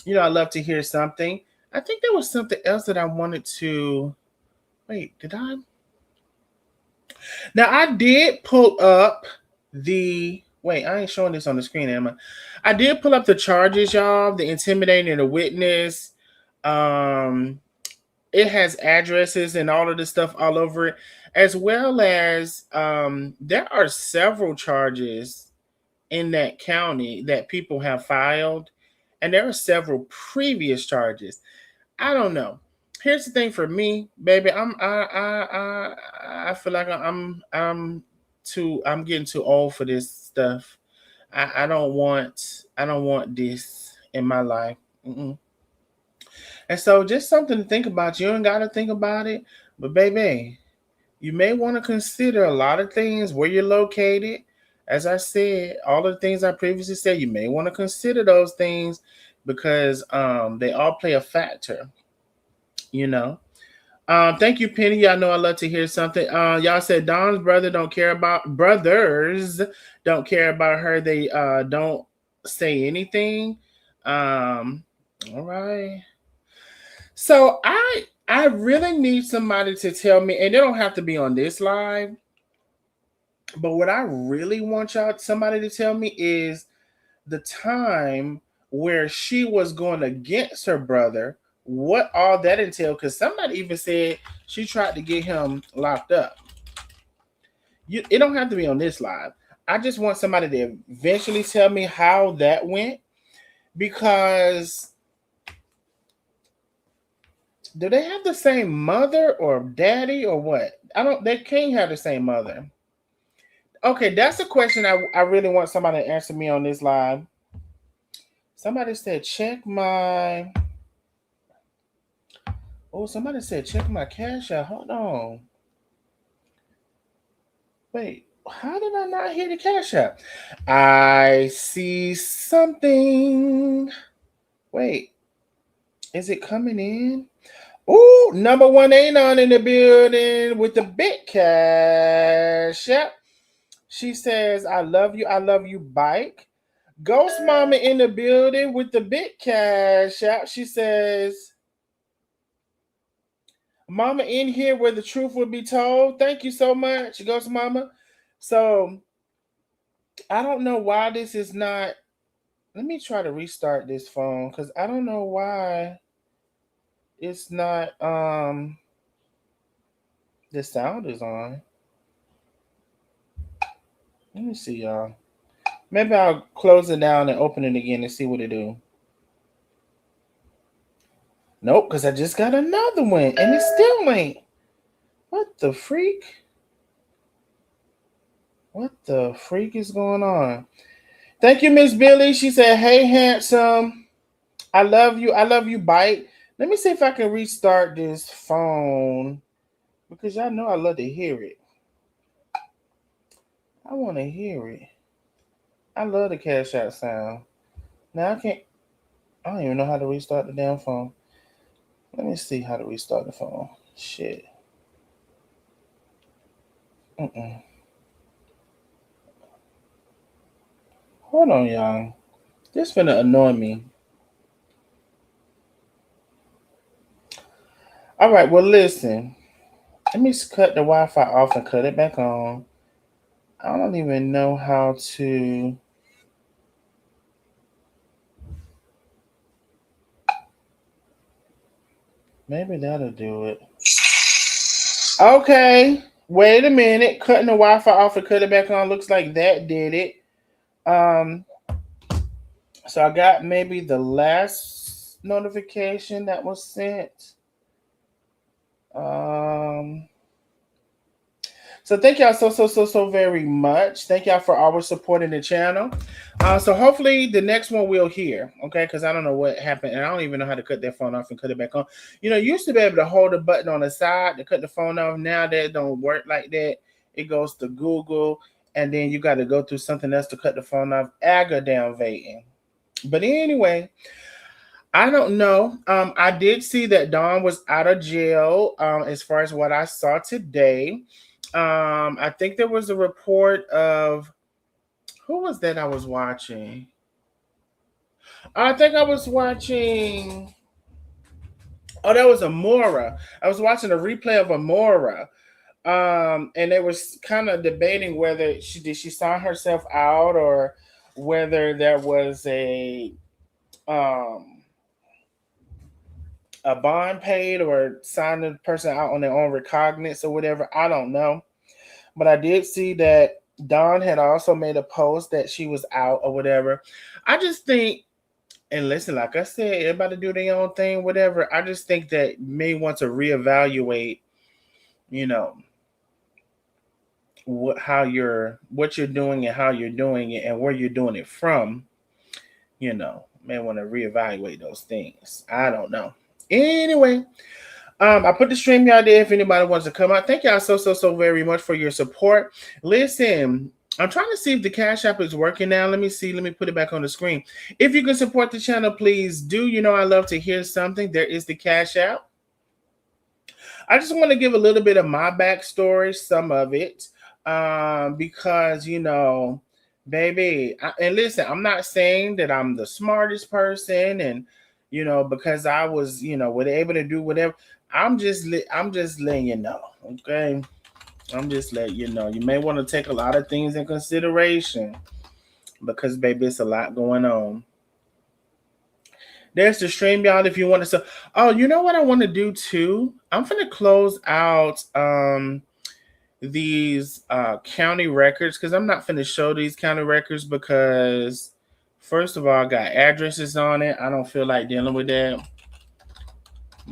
A: I love to hear something. I think there was something else that I wanted to. Wait, did I? Now I did pull up the. Wait, I ain't showing this on the screen, am I? I did pull up the charges, y'all. The intimidating a witness. Um, it has addresses and all of this stuff all over it, as well as there are several charges in that county that people have filed, and there are several previous charges. I don't know. Here's the thing for me, baby. I feel like I'm getting too old for this stuff. I don't want this in my life. Mm-mm. And so just something to think about. You ain't gotta think about it, but baby, you may want to consider a lot of things, where you're located. As I said, all of the things I previously said, you may want to consider those things because they all play a factor, you know. Thank you, Penny. Y'all know I love to hear something. Y'all said Dawn's brothers don't care about her. They don't say anything. All right. So I really need somebody to tell me, and they don't have to be on this live, but what I really want somebody to tell me is the time where she was going against her brother, what all that entailed. Because somebody even said she tried to get him locked up. It don't have to be on this live. I just want somebody to eventually tell me how that went, because do they have the same mother or daddy or what? They can't have the same mother. Okay, that's a question I really want somebody to answer me on this live. Somebody said check my. Oh, somebody said check my cash out. Hold on. Wait, how did I not hear the cash out? I see something. Wait, is it coming in? Oh, number one Anon in the building with the big cash. Yep. She says, I love you, bike. Ghost Mama in the building with the big cash out. She says, Mama in here where the truth will be told. Thank you so much, Ghost Mama. So I don't know why this is not. Let me try to restart this phone because I don't know why it's not. The sound is on. Let me see, y'all. Maybe I'll close it down and open it again and see what it do. Nope, because I just got another one and it still ain't. What the freak? What the freak is going on? Thank you, Miss Billy. She said, hey, handsome. I love you. I love you, bite. Let me see if I can restart this phone because y'all know I love to hear it. I want to hear it. I love the cash out sound. Now I can't. I don't even know how to restart the damn phone. Let me see how to restart the phone. Shit. Mm-mm. Hold on, y'all. This finna annoy me. All right. Well, listen. Let me cut the Wi-Fi off and cut it back on. I don't even know how to. Maybe that'll do it. Okay. Wait a minute. Cutting the Wi-Fi off and cut it back on. Looks like that did it. Um. So I got maybe the last notification that was sent. Um. So thank y'all so very much. Thank y'all for always supporting the channel. So hopefully the next one we'll hear, okay? Because I don't know what happened, and I don't even know how to cut that phone off and cut it back on. You know, you used to be able to hold a button on the side to cut the phone off. Now that don't work like that. It goes to Google, and then you got to go through something else to cut the phone off. Aggravating. But anyway, I don't know. I did see that Dawn was out of jail. As far as what I saw today, I think there was a report of who was that I was watching. I think I was watching. Oh, that was Amora. I was watching a replay of Amora. And they was kind of debating whether she sign herself out or whether there was um a bond paid or sign the person out on their own recognizance or whatever. I don't know. But I did see that Dawn had also made a post that she was out or whatever. I just think, and listen, like I said, everybody do their own thing, whatever. I just think that may want to reevaluate, you know, what you're doing and how you're doing it and where you're doing it from. You know, may want to reevaluate those things. I don't know. Anyway, I put the stream out there if anybody wants to come out. Thank y'all so very much for your support. Listen, I'm trying to see if the Cash App is working now. Let me see. Let me put it back on the screen. If you can support the channel, please do. You know I love to hear something. There is the Cash App. I just want to give a little bit of my backstory, some of it, because baby. And listen, I'm not saying that I'm the smartest person, and because I was, was able to do whatever. I'm just letting you know, okay? I'm just letting you know. You may want to take a lot of things in consideration because, baby, it's a lot going on. There's the stream, y'all. If you want to, oh, you know what I want to do too? I'm gonna close out these county records because I'm not gonna show these county records because, first of all, I got addresses on it. I don't feel like dealing with that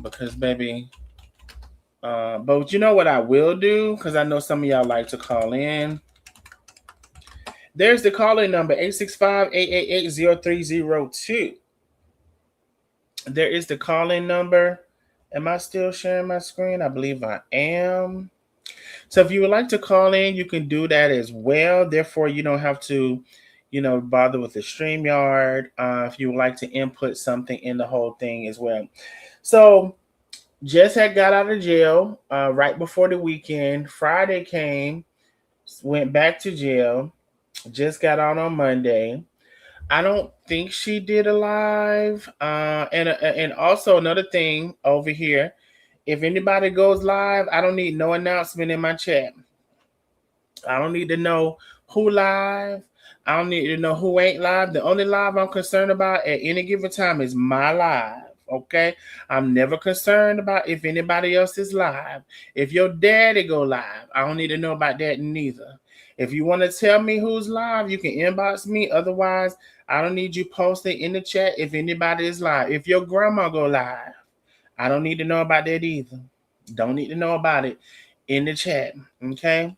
A: because, baby. But you know what I will do? Because I know some of y'all like to call in. There's the call-in number, 865-888-0302. There is the call-in number. Am I still sharing my screen? I believe I am. So if you would like to call in, you can do that as well. Therefore, you don't have to, bother with the StreamYard. If you would like to input something in the whole thing as well. So Jess had got out of jail right before the weekend. Friday came, went back to jail. Just got out on Monday. I don't think she did a live. And also another thing over here, if anybody goes live, I don't need no announcement in my chat. I don't need to know who live. I don't need to know who ain't live. The only live I'm concerned about at any given time is my live. Okay, I'm never concerned about if anybody else is live. If your daddy go live, I don't need to know about that neither. If you want to tell me who's live, you can inbox me. Otherwise, I don't need you posting in the chat if anybody is live. If your grandma go live, I don't need to know about that either. Don't need to know about it in the chat. Okay.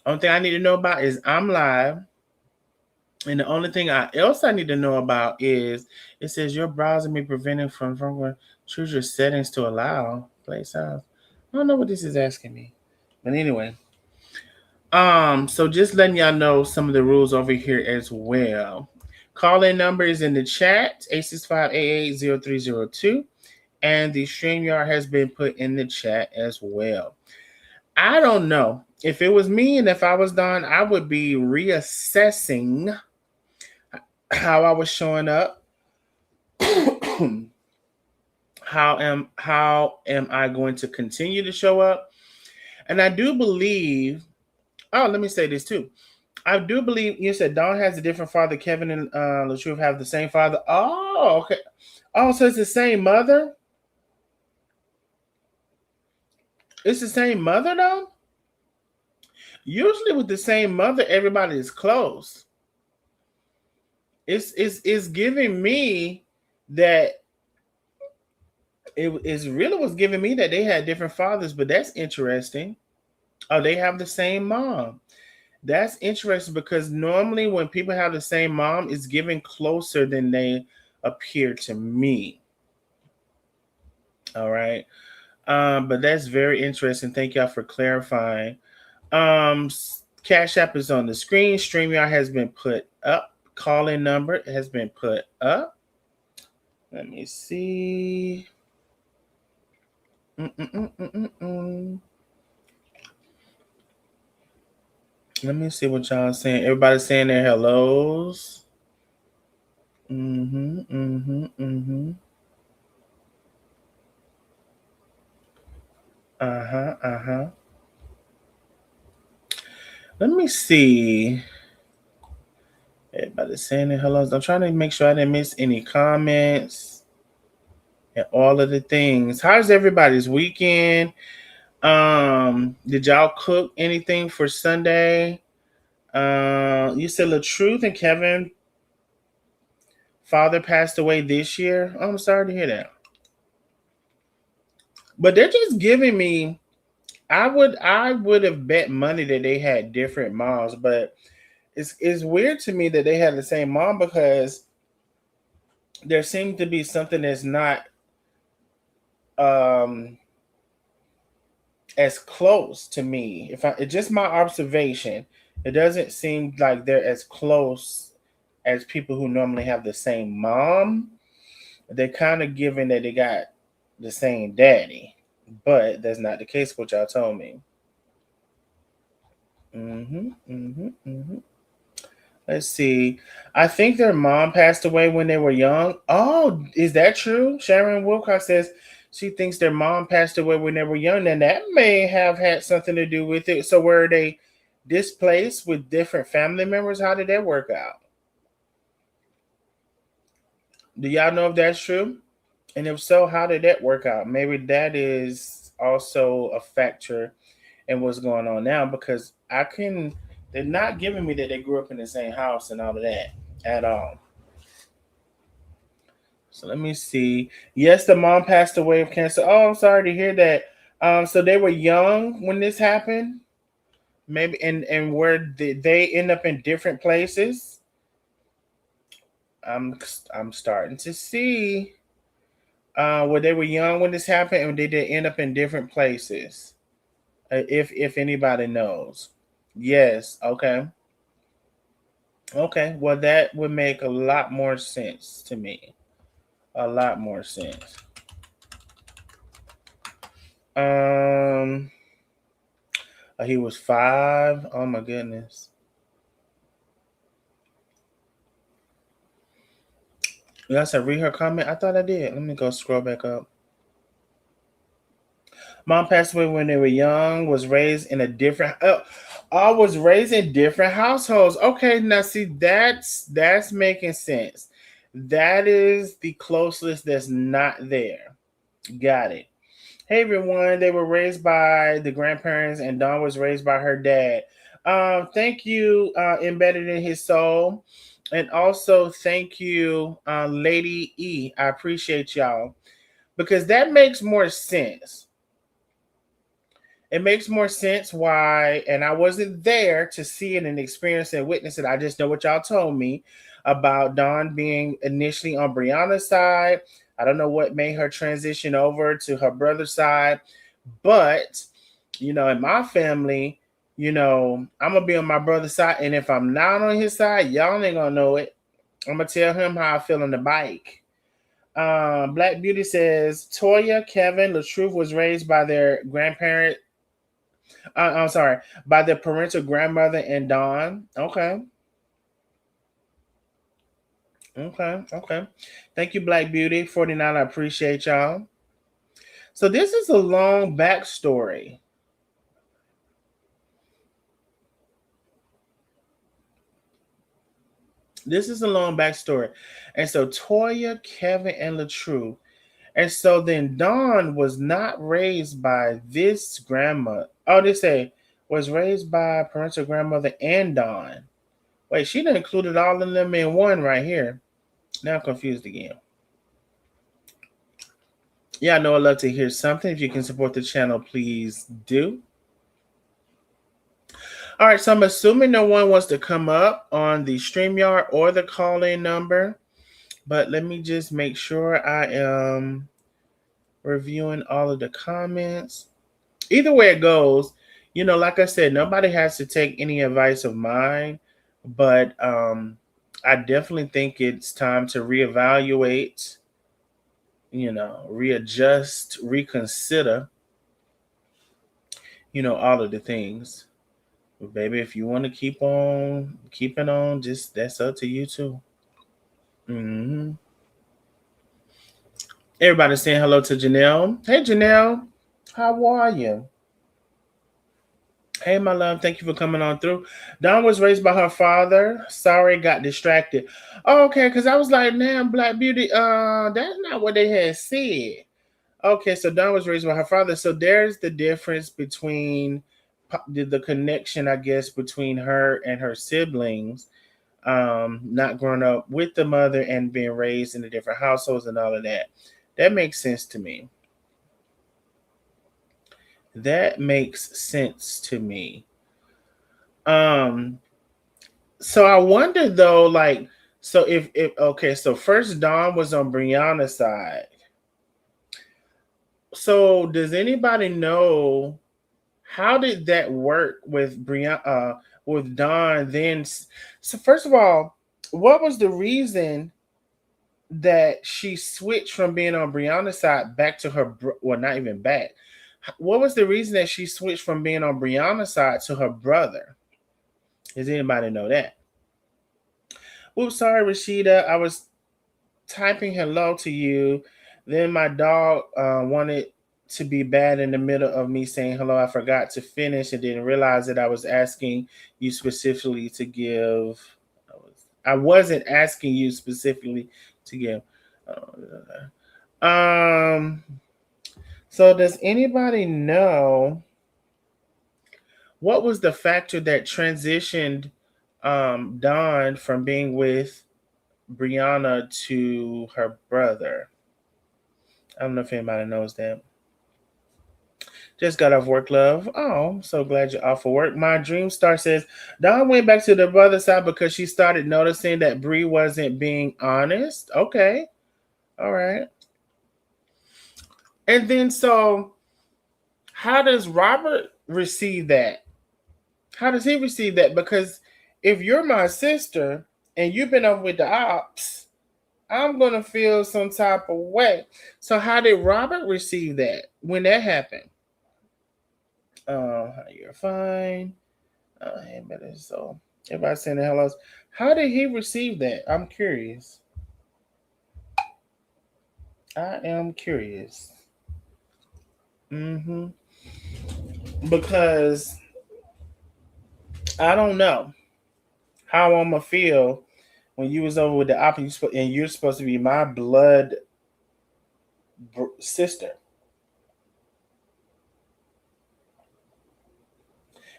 A: Only thing I need to know about is I'm live. And the only thing else I need to know about is it says your browser may prevent it from choose your settings to allow play sounds. I don't know what this is asking me. But anyway, So just letting y'all know some of the rules over here as well. Call-in number is in the chat, 865-88-0302. And the StreamYard has been put in the chat as well. I don't know. If it was me and if I was Don, I would be reassessing how I was showing up. how am I going to continue to show up? And I do believe, oh, let me say this too. I do believe you said Don has a different father. Kevin and LaTruth have the same father. Oh, okay. Oh, so it's the same mother? It's the same mother though? Usually with the same mother, everybody is close. It's giving me that it really was giving me that they had different fathers, but that's interesting. Oh, they have the same mom. That's interesting because normally when people have the same mom, it's giving closer than they appear to me. All right. But that's very interesting. Thank y'all for clarifying. Um, Cash App is on the screen. StreamYard has been put up. Call-in number has been put up. Let me see. Mm-mm-mm-mm-mm. Let me see what y'all saying. Everybody's saying their hellos. Mm-hmm. Mm-hmm. Mm-hmm. Uh-huh. Uh-huh. Let me see. Everybody's saying their hellos. I'm trying to make sure I didn't miss any comments and all of the things. How's everybody's weekend? Did y'all cook anything for Sunday? You said LaTruth and Kevin father passed away this year. Oh, I'm sorry to hear that. But they're just giving me. I would have bet money that they had different moms, but it's weird to me that they had the same mom because there seems to be something that's not um as close to me. If I it's just my observation, it doesn't seem like they're as close as people who normally have the same mom. They're kind of given that they got the same daddy, but that's not the case. What y'all told me. Mm-hmm. Mm-hmm. Mm-hmm. Let's see. I think their mom passed away when they were young. Oh, is that true? Sharon Wilcox says she thinks their mom passed away when they were young, and that may have had something to do with it. So were they displaced with different family members? How did that work out? Do y'all know if that's true? And if so, how did that work out? Maybe that is also a factor in what's going on now because they're not giving me that they grew up in the same house and all of that at all. So let me see. Yes, the mom passed away of cancer. Oh, I'm sorry to hear that. So they were young when this happened. Maybe and where did they end up in different places? I'm I'm starting to see where they were young when this happened, and they did end up in different places. If anybody knows, yes, okay, okay. Well, that would make a lot more sense to me. A lot more sense. Um, he was 5. Oh my goodness. You guys said read her comment. I thought I did. Let me go scroll back up. Mom passed away when they were young. Was raised in a different. I was raised in different households. Okay, now see that's making sense. That is the closest that's not there. Got it. Hey everyone, they were raised by the grandparents, and Dawn was raised by her dad. Thank you, embedded in his soul, and also thank you, Lady E. I appreciate y'all because that makes more sense. It makes more sense why, and I wasn't there to see it and experience and witness it. I just know what y'all told me about Dawn being initially on Brianna's side. I don't know what made her transition over to her brother's side, but in my family, I'm gonna be on my brother's side, and if I'm not on his side, y'all ain't gonna know it. I'm gonna tell him how I feel on the bike. Black Beauty says Toya, Kevin, LaTruth was raised by their grandparent. I'm sorry, by their parental grandmother and Dawn. Okay, okay. Thank you, Black Beauty 49. I appreciate y'all. So this is a long backstory. This is a long backstory, and so Toya, Kevin, and LaTruth. And so then Dawn was not raised by this grandma. Oh, they say was raised by parental grandmother and Dawn. Wait, she done included all of them in one right here. Now I'm confused again. Yeah, I know I'd love to hear something. If you can support the channel, please do. All right, so I'm assuming no one wants to come up on the StreamYard or the call-in number. But let me just make sure I am reviewing all of the comments. Either way it goes, like I said, nobody has to take any advice of mine, but I definitely think it's time to reevaluate, readjust, reconsider, all of the things. But baby, if you want to keep on keeping on, just that's up to you too. hmm Everybody's saying hello to Janelle. Hey Janelle, how are you? Hey, my love. Thank you for coming on through. Dawn was raised by her father. Sorry, got distracted. Oh, okay, because I was like, damn, Black Beauty. That's not what they had said. Okay, so Dawn was raised by her father. So there's the difference between the connection, I guess, between her and her siblings. Not growing up with the mother and being raised in the different households and all of that. That makes sense to me. That makes sense to me. Um, So I wonder though, like, so if okay, so first Dawn was on Brianna's side. So does anybody know how did that work with Brianna with Dawn then? So first of all, what was the reason that she switched from being on Brianna's side back to her well, not even back. What was the reason that she switched from being on Brianna's side to her brother? Does anybody know that? Oops, sorry, Rashida. I was typing hello to you. Then my dog wanted to be bad in the middle of me saying hello. I forgot to finish and didn't realize that I was asking you specifically to give. I wasn't asking you specifically to give. Um. So does anybody know what was the factor that transitioned Dawn from being with Brianna to her brother? I don't know if anybody knows that. Just got off work, love. Oh, I'm so glad you're off of work. My dream star says Dawn went back to the brother side because she started noticing that Bree wasn't being honest. Okay. All right. And then so how does Robert receive that? How does he receive that? Because if you're my sister and you've been up with the ops, I'm gonna feel some type of way. So how did Robert receive that when that happened? You're fine. Hey, better so everybody saying hellos. How did he receive that? I'm curious. I am curious. Mm-hmm. Because I don't know how I'm gonna feel when you was over with the op and you're supposed to be my blood sister.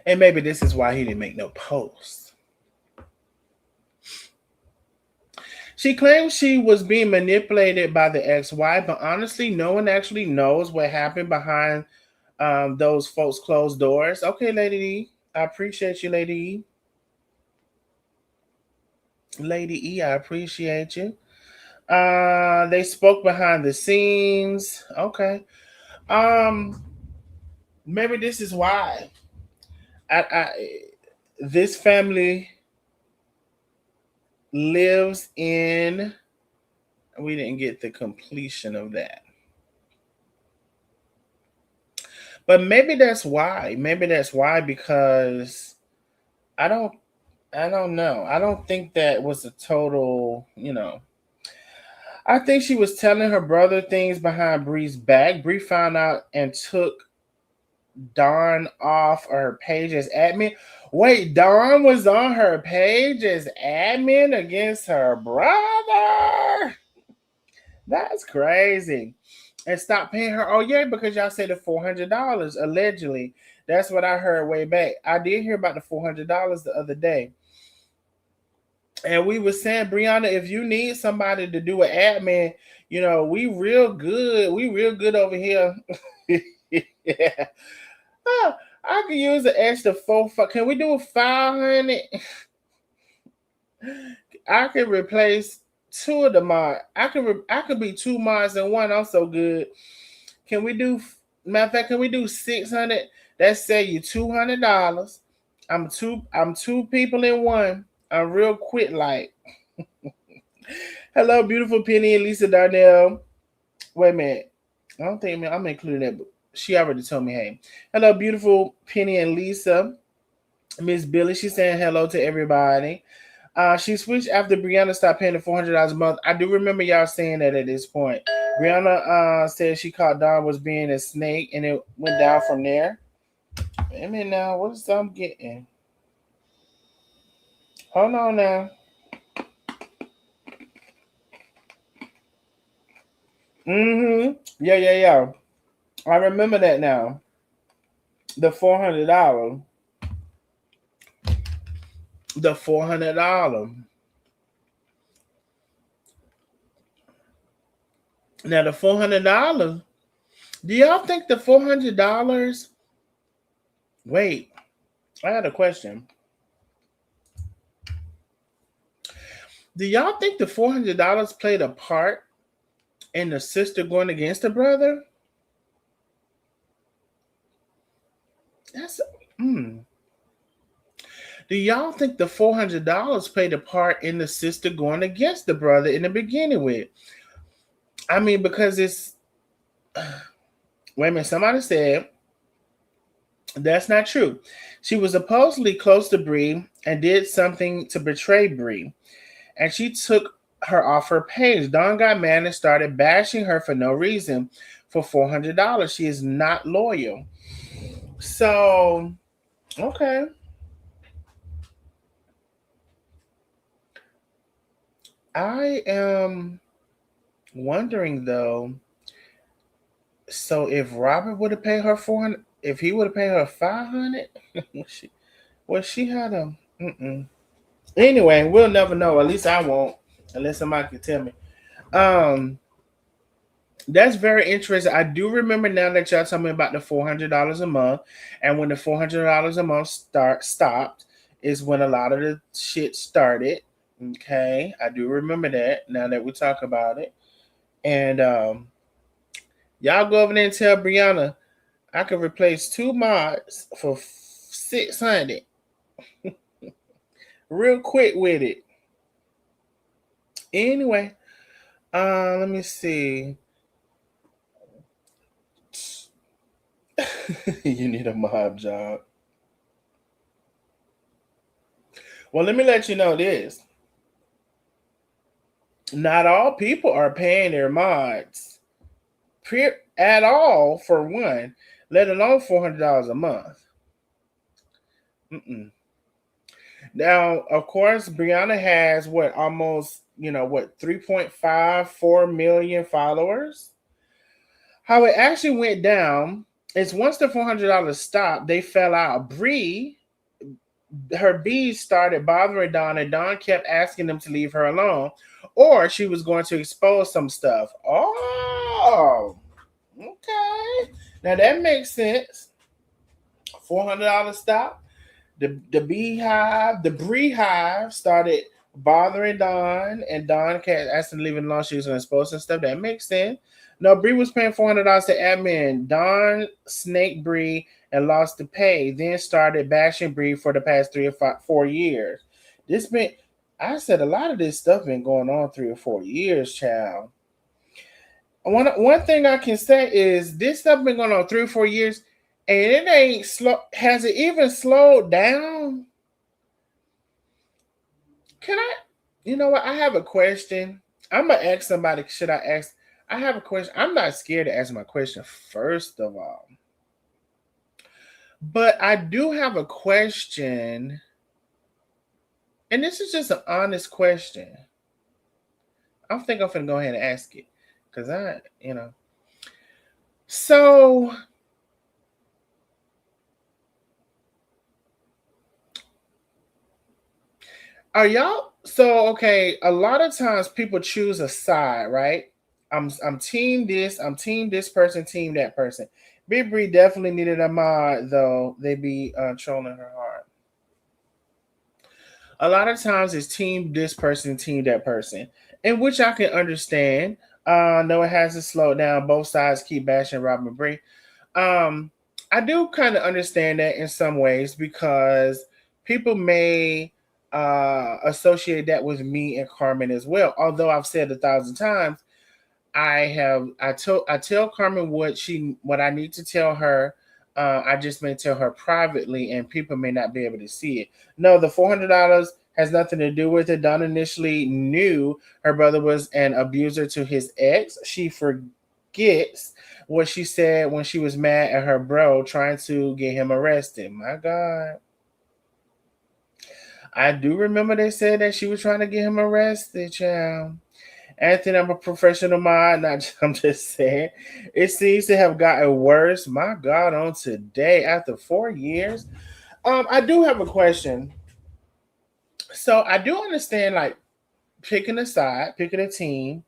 A: And maybe this is why he didn't make no posts. She claims she was being manipulated by the ex-wife, but honestly, no one actually knows what happened behind those folks' closed doors. Okay, Lady E, I appreciate you, Lady E. Lady E, I appreciate you. They spoke behind the scenes. Okay. Um, maybe this is why. I this family lives in. We didn't get the completion of that, but maybe that's why. Maybe that's why because I don't. I don't know. I don't think that was a total. I think she was telling her brother things behind Bree's back. Bree found out and took Dawn off her page as admin. Wait, Dawn was on her page as admin against her brother. That's crazy. And stop paying her. Oh yeah, because y'all said the $400 allegedly. That's what I heard way back. I did hear about the $400 the other day. And we were saying, Brianna, if you need somebody to do an admin, we real good. We real good over here. Yeah. Oh, I could use an extra four. Can we do 500? I could replace two of the mod. I could be two mods in one. I'm so good. Can we do? Matter of fact, can we do 600? That say you $200. I'm two people in one. I'm real quick like. Hello, beautiful Penny and Lisa Darnell. Wait a minute. I don't think I'm including that, but she already told me, hey. Hello, beautiful Penny and Lisa. Miss Billy, she's saying hello to everybody. She switched after Brianna stopped paying the $400 a month. I do remember y'all saying that at this point. Brianna said she caught Don was being a snake and it went down from there. Wait a minute now, what is I'm getting? Hold on now. Yeah. I remember that now. The $400. The $400. Now the $400. Do y'all think the $400? Wait, I had a question. Do y'all think the $400 played a part in the sister going against the brother? That's Do y'all think the $400 played a part in the sister going against the brother in the beginning with? I mean, because it's wait a minute, somebody said that's not true. She was supposedly close to Bree and did something to betray Bree, and she took her off her page. Dawn got mad and started bashing her for no reason for $400. She is not loyal. So, okay. I am wondering though. So if Robert would have paid her 400, if he would have paid her 500, she had a. Anyway, we'll never know. At least I won't, unless somebody can tell me. Um, that's very interesting. I do remember now that y'all told me about the $400 a month, and when the $400 a month stopped, is when a lot of the shit started. Okay, I do remember that. Now that we talk about it, and y'all go over there and tell Brianna I could replace two mods for 600 real quick with it. Anyway, let me see. You need a mob job. Well, let me let you know this. Not all people are paying their mods at all for one, let alone $400 a month. Mm-mm. Now, of course, Brianna has almost 3.54 million followers. How it actually went down is once the $400 stopped, they fell out. Bree, her bees started bothering Dawn, and Dawn kept asking them to leave her alone, or she was going to expose some stuff. Oh, okay. Now that makes sense. $400 stop. The Bree Hive started bothering Dawn, and Dawn can't ask them to leave it alone. She was gonna expose and stuff. That makes sense. No, Bree was paying $400 to admin. Dawn snaked Bree and lost the pay. Then started bashing Bree for the past 3 or 4 years. This been, I said a lot of this stuff been going on 3 or 4 years, child. One thing I can say is this stuff been going on 3 or 4 years, and it ain't slow. Has it even slowed down? Can I? You know what? I have a question. I'm gonna ask somebody. Should I ask? I have a question. I'm not scared to ask my question first of all, but I do have a question, and this is just an honest question. I think I'm gonna go ahead and ask it because So, are y'all so okay? A lot of times people choose a side, right? I'm team this, I'm team this person, team that person. Big Bree definitely needed a mod though. They be trolling her hard. A lot of times it's team this person, team that person, in which I can understand. No, it hasn't slowed down. Both sides keep bashing Robin Bree. Um, I do kind of understand that in some ways because people may associate that with me and Carmen as well. Although I've said 1,000 times, I tell Carmen what I need to tell her. I just may tell her privately, and people may not be able to see it. No, the $400 has nothing to do with it. Dawn initially knew her brother was an abuser to his ex. She forgets what she said when she was mad at her bro trying to get him arrested. My God. I do remember they said that she was trying to get him arrested, child. Anthony, I'm a professional mind. Not, I'm just saying. It seems to have gotten worse. My God, on today, after 4 years. I do have a question. So I do understand like picking a side, picking a team,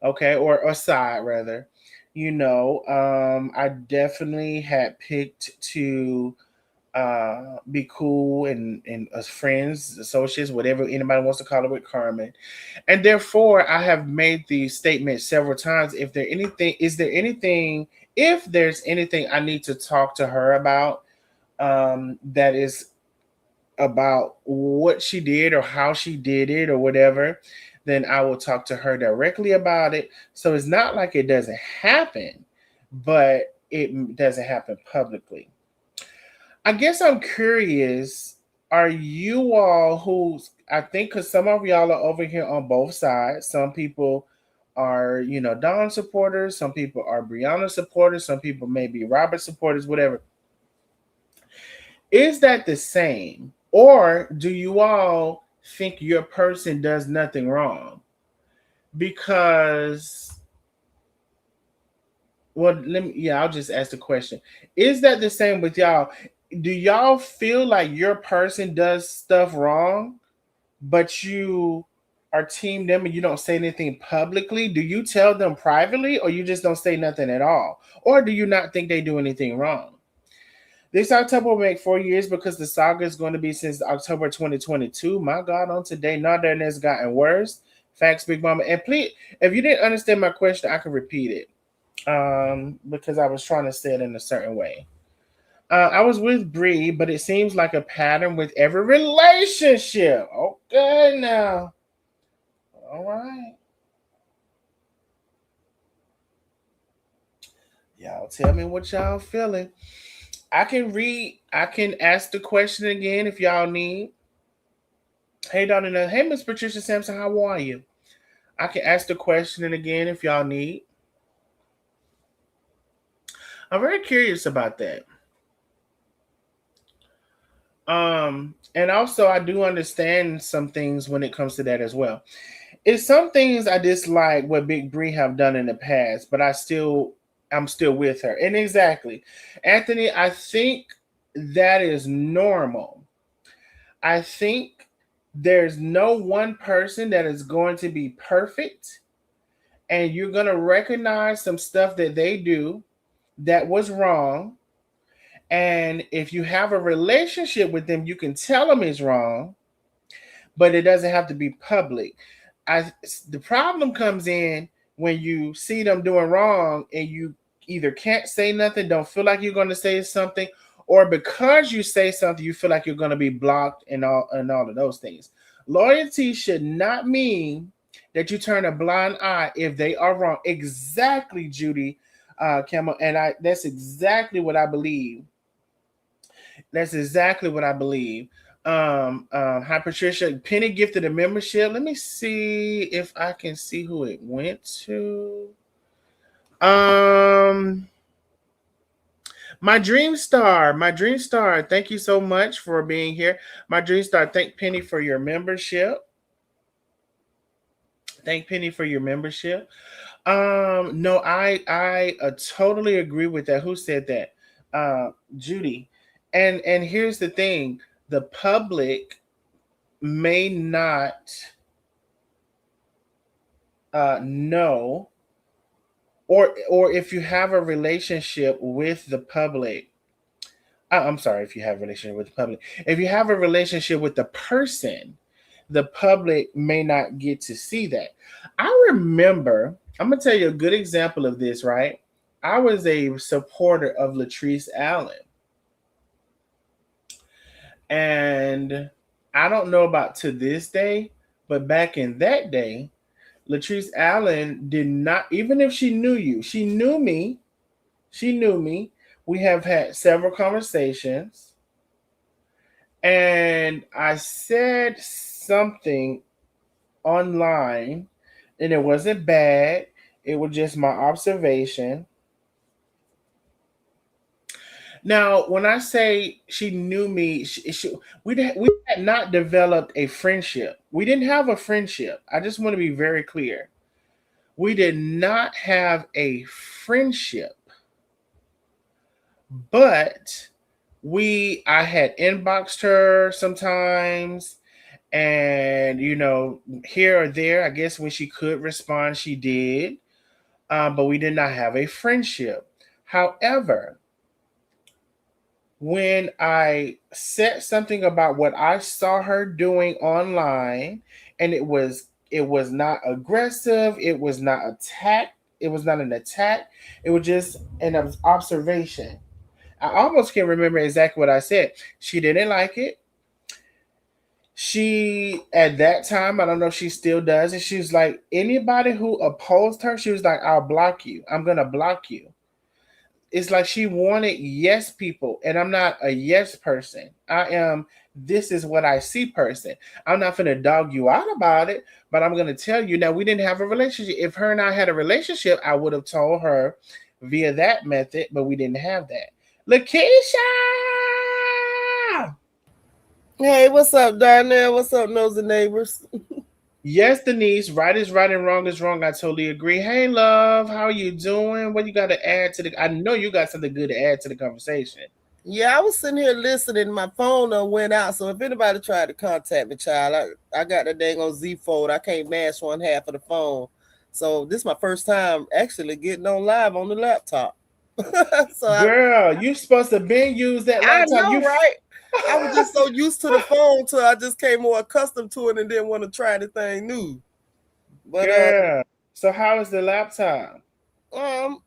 A: okay, or a side rather. I definitely had picked to be cool and as friends, associates, whatever anybody wants to call it with Carmen. And therefore I have made the statement several times. If there's anything I need to talk to her about, that is about what she did or how she did it or whatever, then I will talk to her directly about it. So it's not like it doesn't happen, but it doesn't happen publicly. I guess I'm curious. Are you all I think because some of y'all are over here on both sides. Some people are, Dawn supporters. Some people are Brianna supporters. Some people may be Robert supporters, whatever. Is that the same? Or do you all think your person does nothing wrong? Because, well, I'll just ask the question. Is that the same with y'all? Do y'all feel like your person does stuff wrong, but you are team them and you don't say anything publicly? Do you tell them privately or you just don't say nothing at all? Or do you not think they do anything wrong? This October will make 4 years because the saga is going to be since October 2022. My God, on today, not that it's gotten worse. Facts, Big Mama. And please, if you didn't understand my question, I can repeat it because I was trying to say it in a certain way. I was with Bree, but it seems like a pattern with every relationship. Okay, now. All right. Y'all tell me what y'all feeling. I can ask the question again if y'all need. Hey, Donna. Hey, Miss Patricia Sampson, how are you? I can ask the question again if y'all need. I'm very curious about that. And also I do understand some things when it comes to that as well. It's some things I dislike what Big Bree have done in the past, but I'm still with her. And exactly. Anthony, I think that is normal. I think there's no one person that is going to be perfect, and you're going to recognize some stuff that they do that was wrong. And if you have a relationship with them, you can tell them it's wrong. but it doesn't have to be public. I the problem comes in when you see them doing wrong and you either can't say nothing, don't feel like you're going to say something, or because you say something, you feel like you're going to be blocked and all of those things. Loyalty should not mean that you turn a blind eye if they are wrong. Exactly, Judy, Campbell, and I. That's exactly what I believe. That's exactly what I believe. Hi Patricia. Penny gifted a membership. Let me see if I can see who it went to. Um, my dream star. My dream star. Thank you so much for being here. My dream star. Thank Penny for your membership. Thank Penny for your membership. No, I totally agree with that. Who said that? Judy. And here's the thing: the public may not know, or if you have a relationship with the public. I'm sorry, if you have a relationship with the public. If you have a relationship with the person, the public may not get to see that. I remember, I'm gonna tell you a good example of this, right? I was a supporter of LaTruth's Allen. And I don't know about to this day, but back in that day, LaTruth's Allen did not, even if she knew you, she knew me. She knew me. We have had several conversations. And I said something online, and it wasn't bad. It was just my observation. Now, when I say she knew me, we had not developed a friendship. We didn't have a friendship. I just want to be very clear. We did not have a friendship, but I had inboxed her sometimes, and here or there, I guess when she could respond, she did. But we did not have a friendship. However, when I said something about what I saw her doing online, and it was not aggressive, it was not attack, it was not an attack, it was just an observation. I almost can't remember exactly what I said. She didn't like it. She at that time, I don't know if she still does it. She was like, anybody who opposed her, she was like, I'll block you. I'm gonna block you. It's like she wanted yes people, and I'm not a yes person. I am this is what I see person. I'm not gonna dog you out about it, but I'm gonna tell you now we didn't have a relationship. If her and I had a relationship, I would have told her via that method, but we didn't have that. Lakeisha!
C: Hey, what's up, Darnell? What's up, Nosy Neighbors?
A: Yes, Denise, right is right and wrong is wrong. I totally agree. Hey, love, how are you doing? What you got to add to the? I know you got something good to add to the conversation.
C: Yeah, I was sitting here listening. My phone went out, so if anybody tried to contact me, child, I got the dang on Z Fold. I can't mash one half of the phone. So this is my first time actually getting on live on the laptop. so
A: Girl, you supposed to been use that
C: I
A: laptop.
C: know, right? I was just so used to the phone till I just came more accustomed to it and didn't want to try anything new. But
A: Girl, so how is the laptop?
C: um,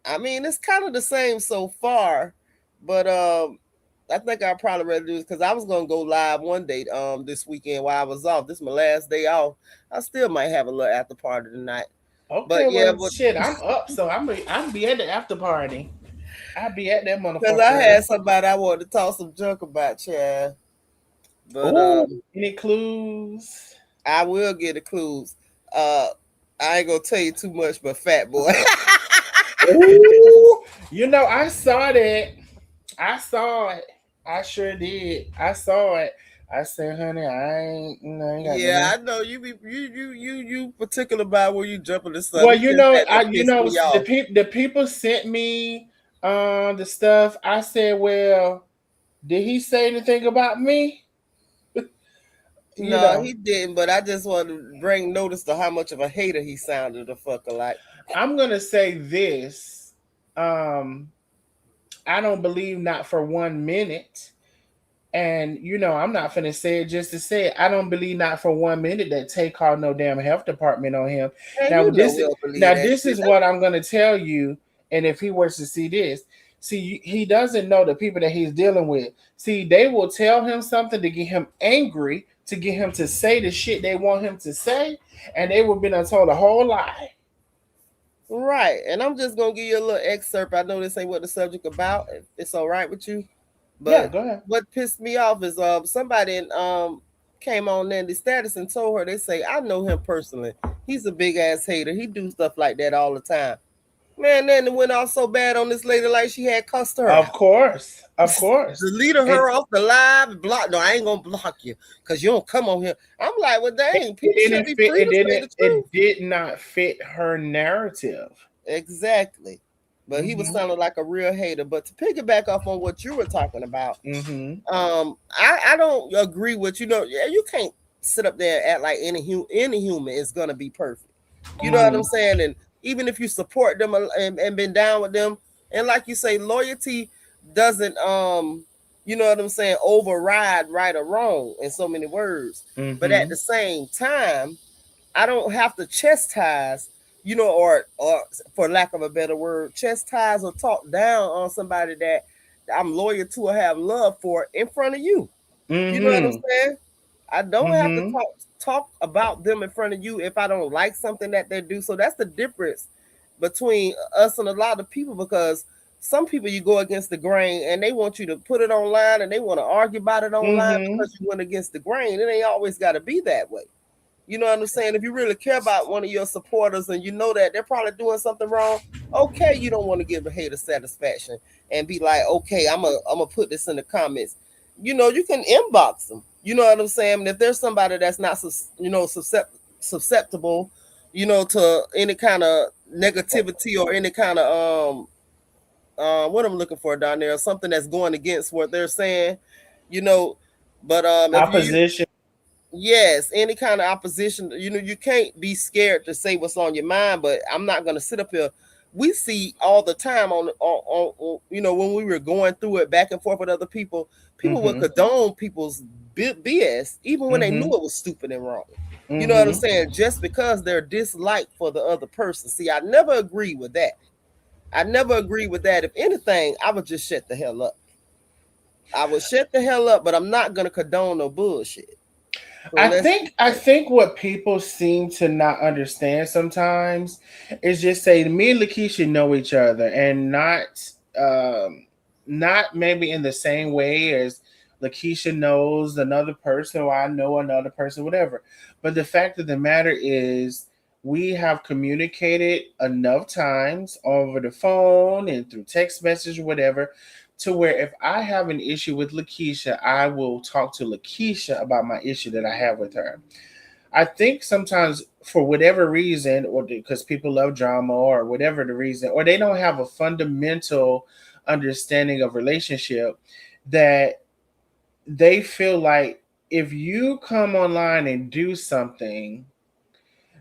C: I mean, it's kind of the same so far, but I think I'll probably rather do it because I was gonna go live one day this weekend while I was off. This is my last day off. I still might have a little after party tonight.
A: Okay,
C: But yeah,
A: well, shit, I'm up, so I'm be at the after party. I'll be at that
C: because I
A: motherfucker.
C: had somebody I wanted to talk some junk about, Chad. But
A: Ooh, any clues?
C: I will get the clues. Uh, I ain't gonna tell you too much, but fat boy.
A: Ooh, I saw that. I saw it. I sure did. I saw it. I said, honey, I ain't got
C: Yeah,
A: nothing.
C: I know you be you particular about where you jumping and stuff.
A: Well,
C: It's just that
A: I
C: that pissed me
A: the
C: off.
A: people sent me the stuff. I said, well, did he say anything about me? You
C: No,
A: know,
C: he didn't. But I just want to bring notice to how much of a hater he sounded. The fucker like.
A: I'm gonna say this. Um, I don't believe not for 1 minute. And I'm not finna say it just to say it. I don't believe not for 1 minute that Tay called no damn health department on him.
C: And
A: Now
C: you know
A: this
C: we'll believe
A: now
C: that
A: this
C: shit.
A: is what I'm gonna tell you. And if he was to see this, see, he doesn't know the people that he's dealing with. See, they will tell him something to get him angry, to get him to say the shit they want him to say, and they will be done told a whole lie.
C: Right. And I'm just gonna give you a little excerpt. I know this ain't what the subject about. If it's all right with you.
A: Yeah,
C: But
A: go ahead.
C: what pissed me off is somebody came on Nandy's status and told her, they say, I know him personally. He's a big ass hater. He do stuff like that all the time. Man, then it went off so bad on this lady like she had cussed her
A: Of
C: out.
A: course, of course.
C: Deleted
A: And
C: her off the live and blocked. No, I ain't gonna block you because you don't come on here. I'm like, well, dang,
A: it
C: people should
A: didn't
C: be
A: fit.
C: free to say the
A: It
C: truth.
A: did not fit her narrative.
C: Exactly. But he was
A: Mm-hmm.
C: sounding like a real hater. But to piggyback off on what you were talking about,
A: Mm-hmm.
C: I don't agree with yeah, you can't sit up there and act like any human is gonna be perfect. You know what I'm
A: Mm-hmm.
C: saying? And even if you support them and been down with them, and like you say, loyalty doesn't you know what I'm saying, override right or wrong in so many words. But at
A: Mm-hmm.
C: the same time, I don't have to chastise, or for lack of a better word, chastise or talk down on somebody that I'm loyal to or have love for in front of you. You know what I'm
A: Mm-hmm.
C: saying? I don't have to
A: Mm-hmm.
C: talk about them in front of you if I don't like something that they do. So that's the difference between us and a lot of people, because some people you go against the grain and they want you to put it online and they want to argue about it online
A: Mm-hmm.
C: because you went against the grain. It ain't always got to be that way. You know what I'm saying? If you really care about one of your supporters and you know that they're probably doing something wrong, okay, you don't want to give a hater satisfaction and be like, okay, I'm gonna put this in the comments. You can inbox them. You know what I'm saying? And if there's somebody that's not, susceptible, to any kind of negativity or any kind of what I'm looking for down there, something that's going against what they're saying, you know. But if you
A: Opposition.
C: Yes, any kind of opposition, you can't be scared to say what's on your mind. But I'm not gonna sit up here. We see all the time when we were going through it back and forth with other people, people would
A: Mm-hmm.
C: condone people's BS even when they knew
A: Mm-hmm.
C: it was stupid and wrong. You know what I'm
A: Mm-hmm.
C: saying? Just because they're dislike for the other person. See, I never agree with that. I never agree with that. If anything, I would just shut the hell up. I would shut the hell up, but I'm not gonna condone no bullshit. So
A: I
C: let's
A: think I think what people seem to not understand sometimes is just say me and Lakeisha know each other, and um not maybe in the same way as Lakeisha knows another person or I know another person, whatever. But the fact of the matter is we have communicated enough times over the phone and through text message or whatever to where if I have an issue with Lakeisha, I will talk to Lakeisha about my issue that I have with her. I think sometimes for whatever reason, or because people love drama or whatever the reason, or they don't have a fundamental understanding of relationship, that they feel like if you come online and do something,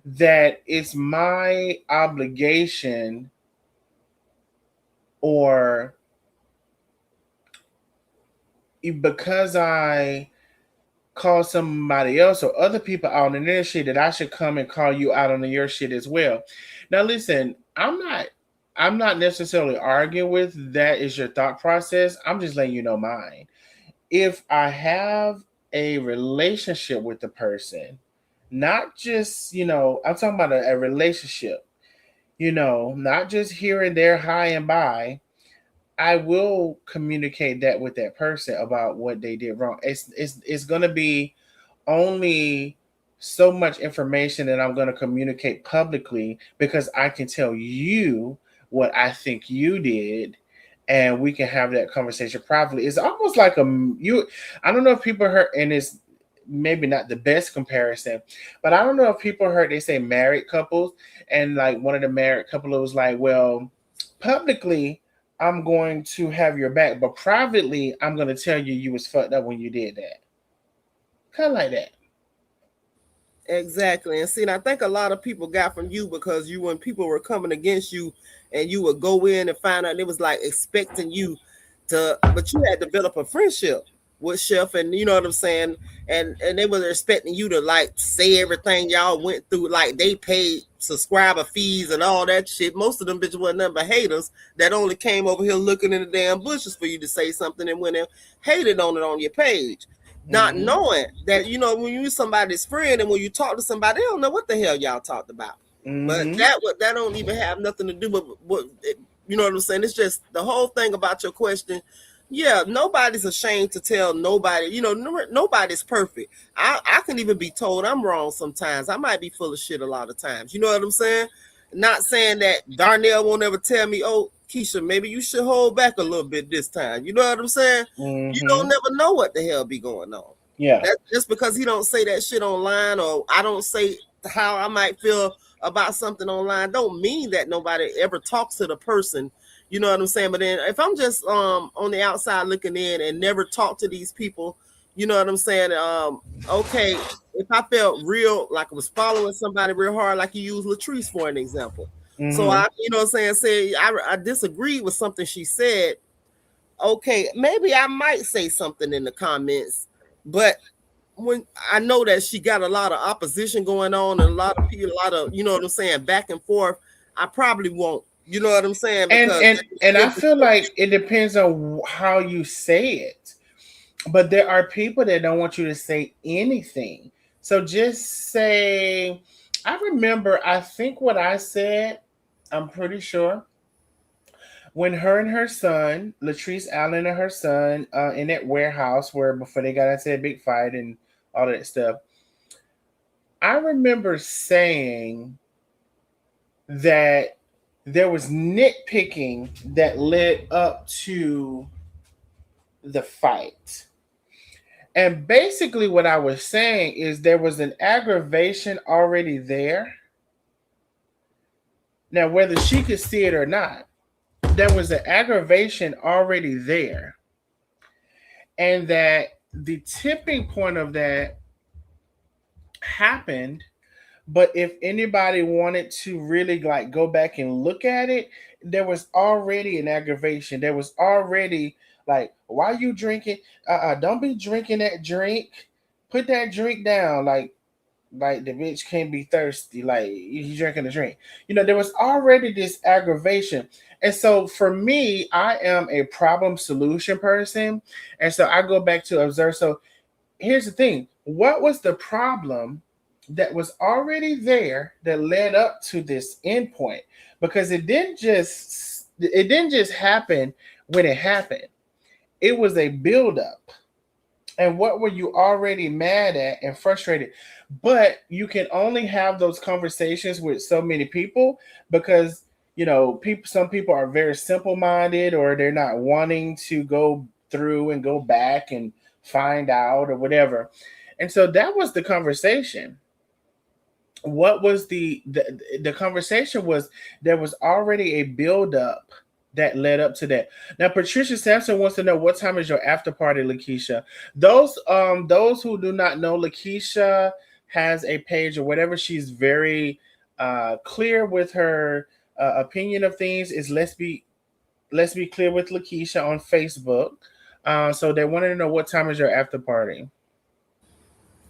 A: that it's my obligation or because I call somebody else or other people out on their shit that I should come and call you out on your shit as well. Now listen, I'm not necessarily arguing with that is your thought process. I'm just letting you know mine. If I have a relationship with the person, not just, I'm talking about a relationship, not just here and there, high and by, I will communicate that with that person about what they did wrong. It's gonna be only so much information that I'm going to communicate publicly because I can tell you what I think you did and we can have that conversation privately. It's almost like I don't know if people heard, and it's maybe not the best comparison, but I don't know if people heard they say married couples, and like one of the married couple was like, well, publicly I'm going to have your back, but privately I'm going to tell you you was fucked up when you did that. Kind of like that.
C: Exactly. And see, and I think a lot of people got from you because when people were coming against you and you would go in and find out, it was like expecting you to, but you had developed a friendship with Chef, and you know what I'm saying, and they were expecting you to like say everything y'all went through, like they paid subscriber fees and all that shit. Most of them bitches wasn't nothing but haters that only came over here looking in the damn bushes for you to say something and went and hated on it on your page. Not
A: Mm-hmm.
C: knowing that, you know, when you somebody's friend and when you talk to somebody, they don't know what the hell y'all talked about. But
A: Mm-hmm.
C: that don't even have nothing to do with what, you know what I'm saying. It's just the whole thing about your question. Yeah, nobody's ashamed to tell nobody. You know, nobody's perfect. I can even be told I'm wrong sometimes. I might be full of shit a lot of times. You know what I'm saying? Not saying that Darnell won't ever tell me, oh, Keisha, maybe you should hold back a little bit this time. You know what I'm saying? You don't
A: Mm-hmm.
C: never know what the hell be going on.
A: Yeah.
C: That just because he don't say that shit online, or I don't say how I might feel about something online, don't mean that nobody ever talks to the person. You know what I'm saying? But then if I'm just on the outside looking in and never talk to these people, you know what I'm saying? Okay, if I felt real like I was following somebody real hard, like you use LaTruth's for an example. So
A: Mm-hmm.
C: I, you know what I'm saying, say I disagreed with something she said. Okay, maybe I might say something in the comments, but when I know that she got a lot of opposition going on and a lot of people, a lot of, you know what I'm saying, back and forth, I probably won't. You know what I'm saying?
A: And
C: Because
A: and and I feel like it depends on how you say it. But there are people that don't want you to say anything. So just say, I remember, I think what I said, I'm pretty sure, when her and her son, Latrice Allen and her son, in that warehouse where before they got into a big fight and all that stuff, I remember saying that there was nitpicking that led up to the fight. And basically, what I was saying is there was an aggravation already there. Now, whether she could see it or not, there was an aggravation already there. And that the tipping point of that happened. But if anybody wanted to really like go back and look at it, there was already an aggravation. There was already like, why you drinking? Don't be drinking that drink. Put that drink down. Like the bitch can't be thirsty. Like he's drinking a drink. You know, there was already this aggravation. And so for me, I am a problem solution person. And so I go back to observe. So here's the thing. What was the problem that was already there that led up to this endpoint? Because it didn't just happen when it happened. It was a buildup. And what were you already mad at and frustrated? But you can only have those conversations with so many people because people. Some people are very simple minded, or they're not wanting to go through and go back and find out or whatever. And so that was the conversation. What was the conversation was there was already a buildup that led up to that. Now Patricia Sampson wants to know what time is your after party, Lakeisha. Those who do not know, Lakeisha has a page or whatever. She's very clear with her opinion of things. Is let's be clear with Lakeisha on Facebook. So they wanted to know what time is your after party.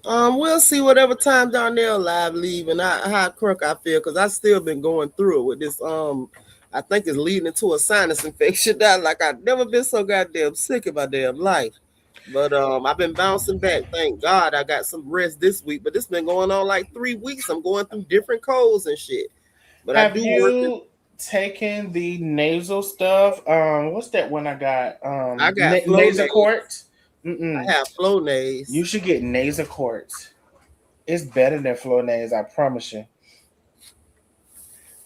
C: we'll see whatever time Darnell live leave and how crunk I feel, because I still been going through it with this. I think it's leading to a sinus infection. That like I've never been so goddamn sick in my damn life. But I've been bouncing back. Thank God I got some rest this week. But this been going on like 3 weeks. I'm going through different colds and shit. But I
A: Have
C: do work.
A: you taken the nasal stuff? What's that one I got?
C: I got flow
A: Nasal
C: nays.
A: quartz.
C: I have flow nays.
A: You should get nasal quartz. It's better than Flonase, I promise you.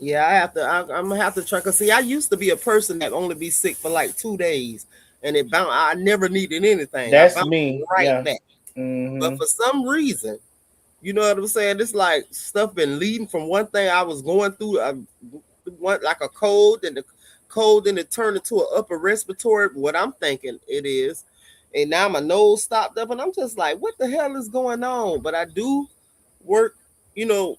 C: Yeah, I have to. I'm gonna have to try. Cause see, I used to be a person that only be sick for like 2 days, and it bound. I never needed anything. I
A: That's
C: bounced
A: me.
C: right
A: Yeah.
C: back. But
A: Mm-hmm.
C: for some reason, you know what I'm saying? It's like stuff been leading from one thing I was going through. One like a cold, and the cold, and it turned into an upper respiratory. What I'm thinking it is, and now my nose stopped up, and I'm just like, what the hell is going on? But I do work, you know,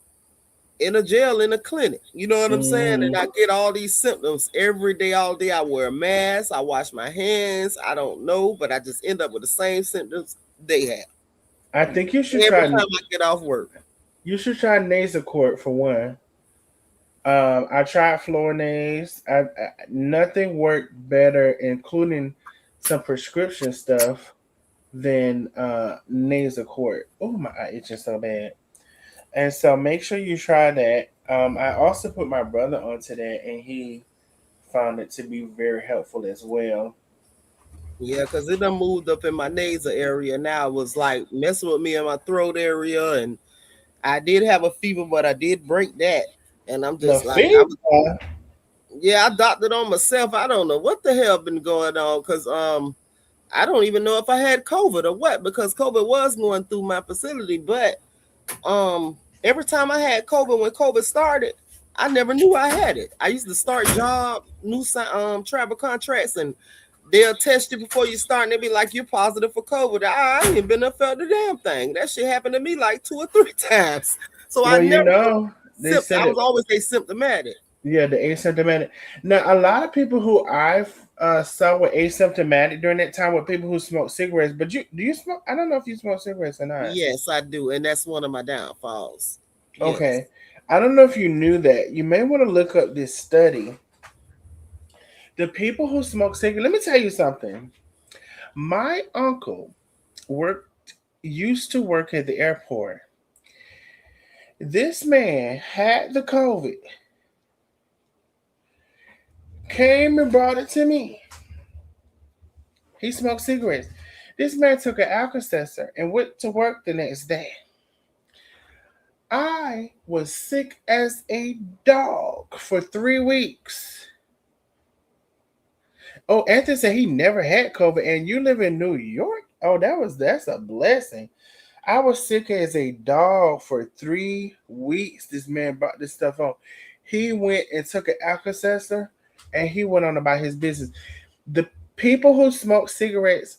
C: in a jail, in a clinic. You know what I'm saying? And
A: Mhm.
C: I get all these symptoms every day, all day. I wear a mask, I wash my hands. I don't know, but I just end up with the same symptoms they have
A: I think you should
C: every
A: try.
C: time I get off work.
A: You should try Nasacort for one. I tried Flonase. Nothing worked better, including some prescription stuff, than Nasacort. Oh, my eye itching so bad. And so make sure you try that. I also put my brother onto that, and he found it to be very helpful as well.
C: Yeah, because it done moved up in my nasal area now. It was like messing with me in my throat area. And I did have a fever, but I did break that. And I'm
A: The
C: just like,
A: fever.
C: yeah, I doctored on myself. I don't know what the hell been going on because I don't even know if I had COVID or what, because COVID was going through my facility. But every time I had COVID, when COVID started, I never knew I had it. I used to start job, new travel contracts, and they'll test you before you start, and they be like, "You're positive for COVID." I ain't been up felt the damn thing. That shit happened to me like 2 or 3 times. So I
A: Well, you
C: never
A: know, they
C: I
A: said
C: was
A: it.
C: always asymptomatic.
A: Yeah, the asymptomatic. Now, a lot of people who I've saw were asymptomatic during that time were people who smoke cigarettes. But you do you smoke? I don't know if you smoke cigarettes or not.
C: Yes, I do, and that's one of my downfalls. Yes.
A: Okay, I don't know if you knew that. You may want to look up this study. The people who smoke cigarettes. Let me tell you something. My uncle worked used to work at the airport. This man had the COVID, came and brought it to me. He smoked cigarettes. This man took an Alka-Seltzer and went to work the next day. I was sick as a dog for 3 weeks. Oh, Anthony said he never had COVID, and you live in New York. Oh, that's a blessing. I was sick as a dog for 3 weeks. This man brought this stuff on. He went and took an Alka-Seltzer, and he went on about his business. The people who smoke cigarettes,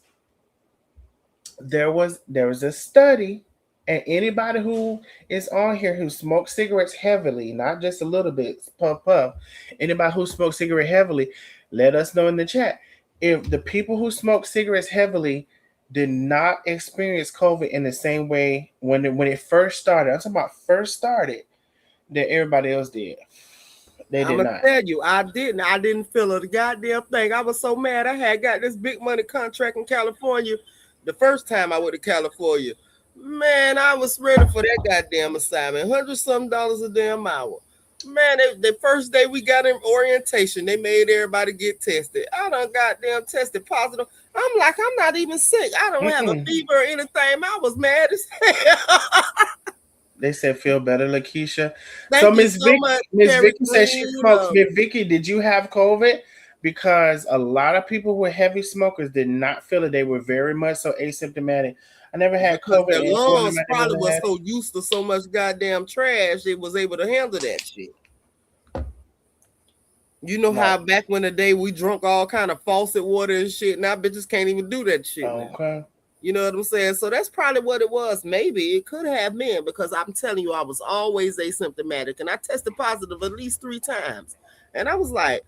A: there was a study, and anybody who is on here who smokes cigarettes heavily, not just a little bit, puff puff, anybody who smokes cigarette heavily, let us know in the chat if the people who smoke cigarettes heavily did not experience COVID in the same way when it first started. I'm talking about first started that everybody else did. They
C: I'm
A: did
C: gonna
A: not.
C: tell you, I didn't. I didn't feel a goddamn thing. I was so mad. I had got this big money contract in California. The first time I went to California, man, I was ready for that goddamn assignment. $100 a damn hour. Man, the first day we got in orientation, they made everybody get tested. I done goddamn tested positive. I'm like, I'm not even sick. I don't have a
A: Mm-mm.
C: fever or anything. I was mad as hell.
A: They said feel better, Lakeisha. So
C: Thank you so much,
A: Miss
C: Terry
A: Vicky said she
C: Green.
A: smokes. Miss Vicky, did you have COVID? Because a lot of people who were heavy smokers did not feel it. They were very much so asymptomatic. I never had
C: Because
A: COVID,
C: their
A: and one of
C: lungs
A: my neighbors
C: probably was
A: had it.
C: so used to so much goddamn trash, it was able to handle that shit. You know
A: Right.
C: how back when the day we drunk all kind of faucet water and shit. Now bitches can't even do that shit now.
A: Okay.
C: You know what I'm saying? So that's probably what it was. Maybe it could have been, because I'm telling you, I was always asymptomatic, and I tested positive at least 3 times. And I was like,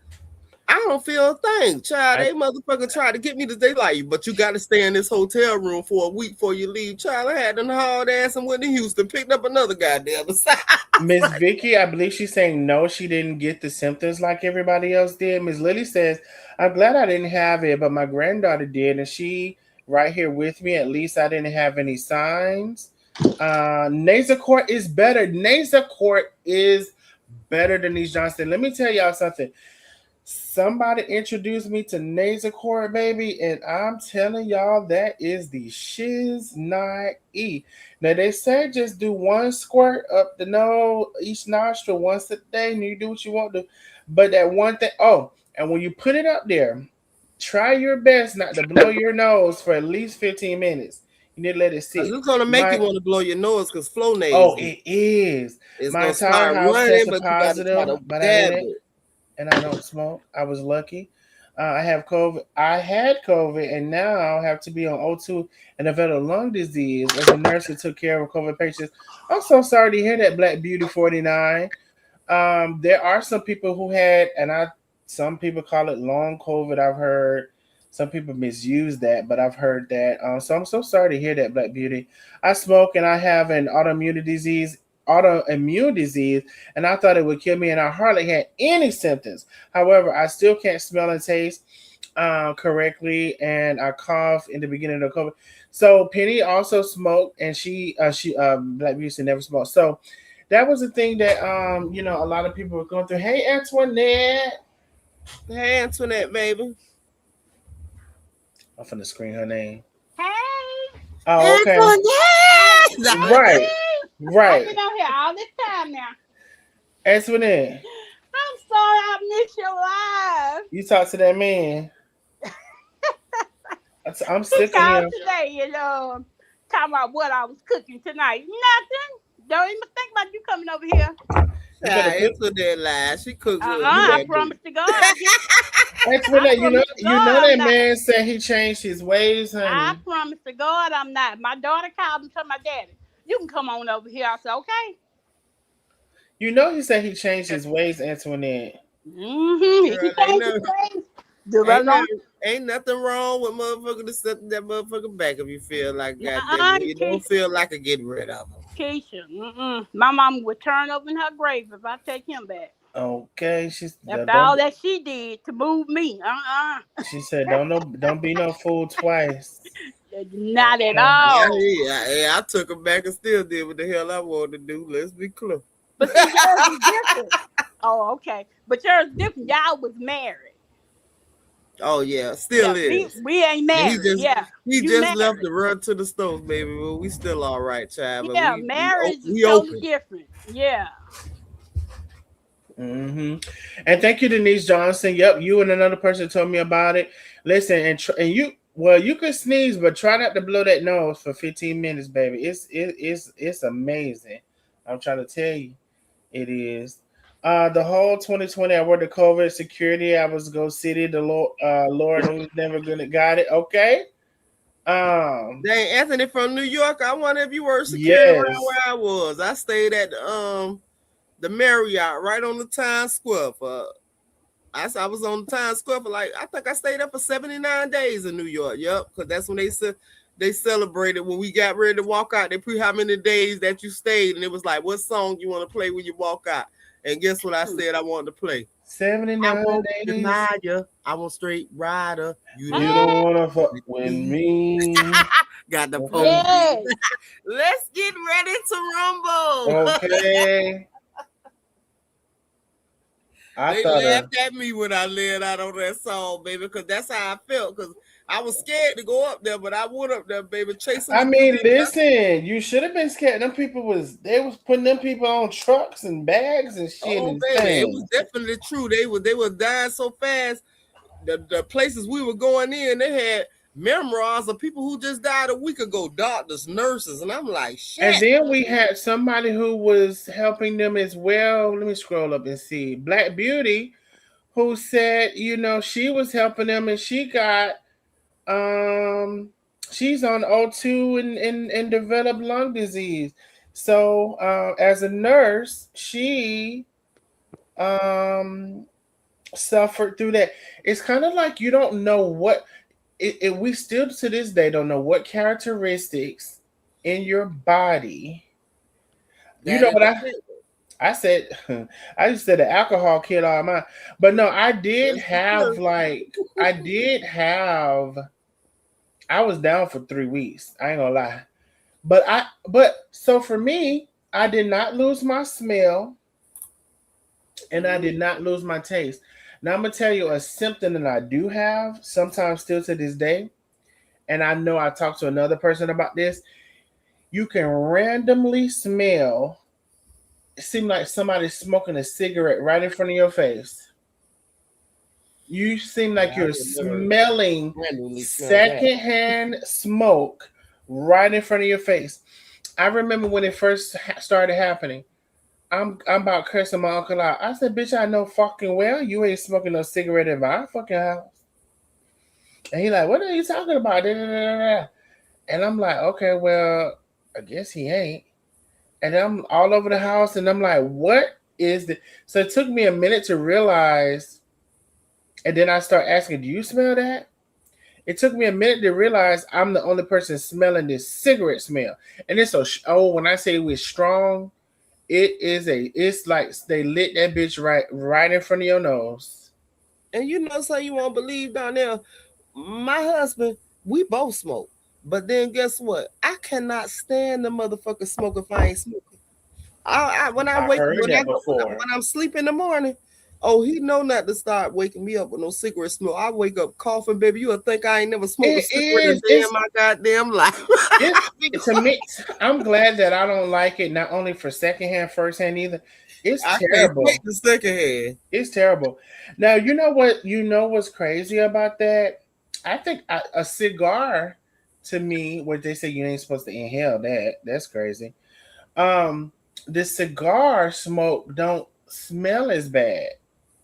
C: I don't feel a thing. Child,
A: I
C: they motherfucker tried to get me to day like, but you got to stay in this hotel room for a week before you leave. Child, I had an hard ass and went to Houston, picked up another goddamn assignment.
A: Miss Vicky, I believe she's saying no, she didn't get the symptoms like everybody else did. Miss Lily says, I'm glad I didn't have it, but my granddaughter did, and she right here with me. At least I didn't have any signs. Nasacort is better. Nasacort is better than these Johnson. Let me tell y'all something. Somebody introduced me to Nasacort, baby, and I'm telling y'all that is the shiz not e. Now they say just do one squirt up the nose, each nostril once a day, and you do what you want to. But that one thing, oh, and when you put it up there, try your best not to blow your nose for at least 15 minutes. You need to let it
C: Cause
A: sit.
C: it's gonna make you
A: My
C: want to blow your nose, because
A: Oh,
C: Flonase
A: it is.
C: is
A: My
C: gonna
A: entire
C: start
A: house
C: running,
A: tested
C: but you got to try
A: positive,
C: to
A: but I
C: dab
A: didn't,
C: it.
A: and I don't smoke. I was lucky. I have COVID. I had COVID, and now I have to be on O2 and develop lung disease. As a nurse who took care of COVID patients, I'm so sorry to hear that, Black Beauty 49. There are some people who had, some people call it long COVID. I've heard some people misuse that, but I've heard that. So I'm so sorry to hear that, Black Beauty. I smoke and I have an autoimmune disease, and I thought it would kill me, and I hardly had any symptoms. However, I still can't smell and taste correctly, and I cough in the beginning of COVID. So Penny also smoked, and she Black Beauty never smoked. So that was the thing that a lot of people were going through. Hey, Antoinette.
C: Hey, Antoinette, baby.
A: I'm finna screen her name.
D: Hey,
A: Oh, okay.
C: Antoinette.
A: Right,
D: I've
A: right.
D: been on here all this time now.
A: Antoinette,
D: I'm sorry I missed your live.
A: you talk to that man. I'm
D: He
A: sick of
D: called
A: him.
D: today, talking about what I was cooking tonight. Nothing. Don't even think about you coming over here.
A: You better put
C: Antoinette lied. She cooked good.
D: I promise to God. I
A: Antoinette.
D: promise to
A: You
D: God
A: know
D: I'm
A: that
D: not.
A: man said he changed his ways,
D: I
A: honey.
D: promise to God I'm not. My daughter called and told my daddy, you can come on over here. I said, okay.
A: You know he said he changed his ways, Antoinette.
D: Mm-hmm. He
C: Girl,
D: can change his ways. Do it
C: ain't,
D: alone.
C: ain't nothing wrong with motherfucker to set that motherfucker back if you feel like goddamn
D: Uh-uh,
C: you don't feel like a getting rid of him.
D: Keisha. My mom would turn over in her grave if I take him back.
A: Okay, she's
D: After all
A: don't.
D: that she did to move me.
A: She said, don't be no fool twice."
D: Not at
A: Okay.
C: Yeah,
D: all.
C: I took him back and still did what the hell I wanted to do. Let's be clear.
D: But see, yours is different. Oh, okay. But yours is different. Y'all was married.
C: Oh yeah,
D: Yeah,
C: still is.
D: we ain't
C: And
D: married. Yeah,
C: he
D: you
C: just left
D: married.
C: to run to the stove, baby. But we still all right, child. But
D: Yeah, marriage is
C: we
D: totally
C: open.
D: different. Yeah.
A: And thank you, Denise Johnson. Yep, you and another person told me about it. Listen, and you, well, you could sneeze, but try not to blow that nose for 15 minutes, baby. It's amazing. I'm trying to tell you, it is. The whole 2020, I worked the COVID security. I was Go City. The Lord who's never gonna got it. Okay.
C: Dang, Anthony from New York. I wonder if you were security around
A: Yes.
C: where I was. I stayed at the Marriott right on the Times Square for. I was on the Times Square for I think I stayed up for 79 days in New York. Yep, because that's when they celebrated when we got ready to walk out. They put how many days that you stayed, and it was like, what song you want to play when you walk out? And guess what I said I wanted to play? I
A: 79
C: won't
A: days.
C: deny you. I want straight rider. You
A: You
C: don't
A: don't
D: Hey,
A: wanna fuck
C: with
A: with
C: me.
A: me.
C: Got the
A: Okay.
C: police.
D: yes.
C: Let's get ready to rumble.
A: Okay. I
C: They
A: thought
C: laughed at me when I laid out on that song, baby, because that's how I felt. Because I was scared to go up there, but I went up there, baby. Chasing
A: I
C: was
A: mean,
C: good.
A: listen, you should have been scared. They was putting them people on trucks and bags and shit
C: Oh,
A: and
C: baby, it was
A: things.
C: definitely true. They were dying so fast. The places we were going in, they had memoirs of people who just died a week ago, doctors, nurses, and I'm like,
A: And
C: shit.
A: then we had somebody who was helping them as well. Let me scroll up and see. Black Beauty, who said, she was helping them and she got um she's on O2 and developed lung disease. So as a nurse, she um suffered through that. It's kind of like you don't know what we still to this day don't know what characteristics in your body. You
C: That
A: know
C: is
A: what
C: the
A: I
C: thing.
A: I said? I just said the alcohol killed all mine, but no,
C: That's the truth.
A: I was down for 3 weeks. I ain't gonna lie, but so for me, I did not lose my smell and I did not lose my taste. Now I'm gonna tell you a symptom that I do have sometimes still to this day, and I know I talked to another person about this. You can randomly smell. It seems like somebody's smoking a cigarette right in front of your face. You seem like
C: Yeah, I
A: you're
C: would never
A: smelling
C: randomly smell that.
A: secondhand smoke right in front of your face. I remember when it first started happening. I'm about cursing my uncle out. I said, "Bitch, I know fucking well you ain't smoking no cigarette in my fucking house." And he like, what are you talking about? Da, da, da, da. And I'm like, okay, well, I guess he ain't. And I'm all over the house, and I'm like, what is the? So it took me a minute to realize, and then I start asking, do you smell that? It took me a minute to realize I'm the only person smelling this cigarette smell, and it's so when I say it's strong, it's like they lit that bitch right in front of your nose.
C: And you know, so you won't believe down there, my husband, we both smoke. But then guess what? I cannot stand the motherfucker smoke if I ain't smoking. When I
A: I
C: wake
A: heard
C: when I
A: that
C: go
A: before.
C: when I'm sleeping in the morning, oh, he know not to start waking me up with no cigarette smoke. I wake up coughing, baby. You'll think I ain't never smoked a
A: It
C: cigarette in
A: is.
C: a day in my goddamn life.
A: It's to me. I'm glad that I don't like it. Not only for secondhand, firsthand either. It's
C: I can't take
A: terrible.
C: the second hand.
A: It's terrible. Now you know what. You know what's crazy about that? I think a cigar, to me, what they say you ain't supposed to inhale that. That's crazy. Um, the cigar smoke don't smell as bad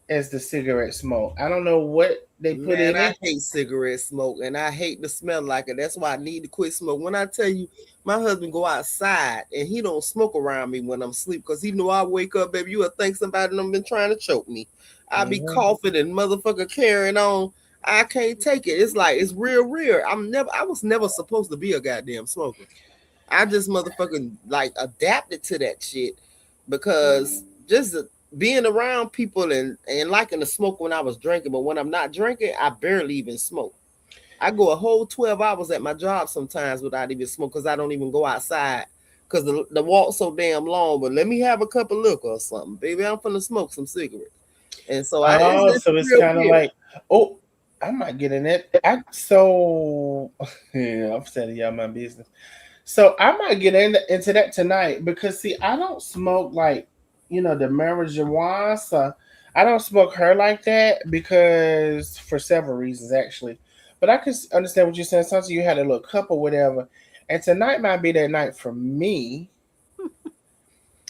A: as the cigarette smoke. I don't know what they put
C: Man,
A: in
C: I
A: it.
C: hate cigarette smoke and I hate the smell like it. That's why I need to quit smoke. When I tell you, my husband go outside and he don't smoke around me when I'm asleep because he know I wake up, baby. You would think somebody done been trying to choke me. I be
A: Mhm.
C: coughing and motherfucker carrying on. I can't take it. It's like it's real. I was never supposed to be a goddamn smoker. I just motherfucking like adapted to that shit because just being around people and liking to smoke when I was drinking, but when I'm not drinking, I barely even smoke. I go a whole 12 hours at my job sometimes without even smoke because I don't even go outside because the walk's so damn long. But let me have a cup of liquor or something, baby. I'm finna smoke some cigarettes, and so
A: Oh,
C: it's
A: so it's
C: real
A: kind of
C: weird.
A: like, oh, I might get in it. So yeah, I'm telling y'all my business. So I might get into that tonight because see, I don't smoke like the marijuana. So I don't smoke her like that because for several reasons actually. But I can understand what you're saying. Sometimes you had a little cup or whatever, and tonight might be that night for me.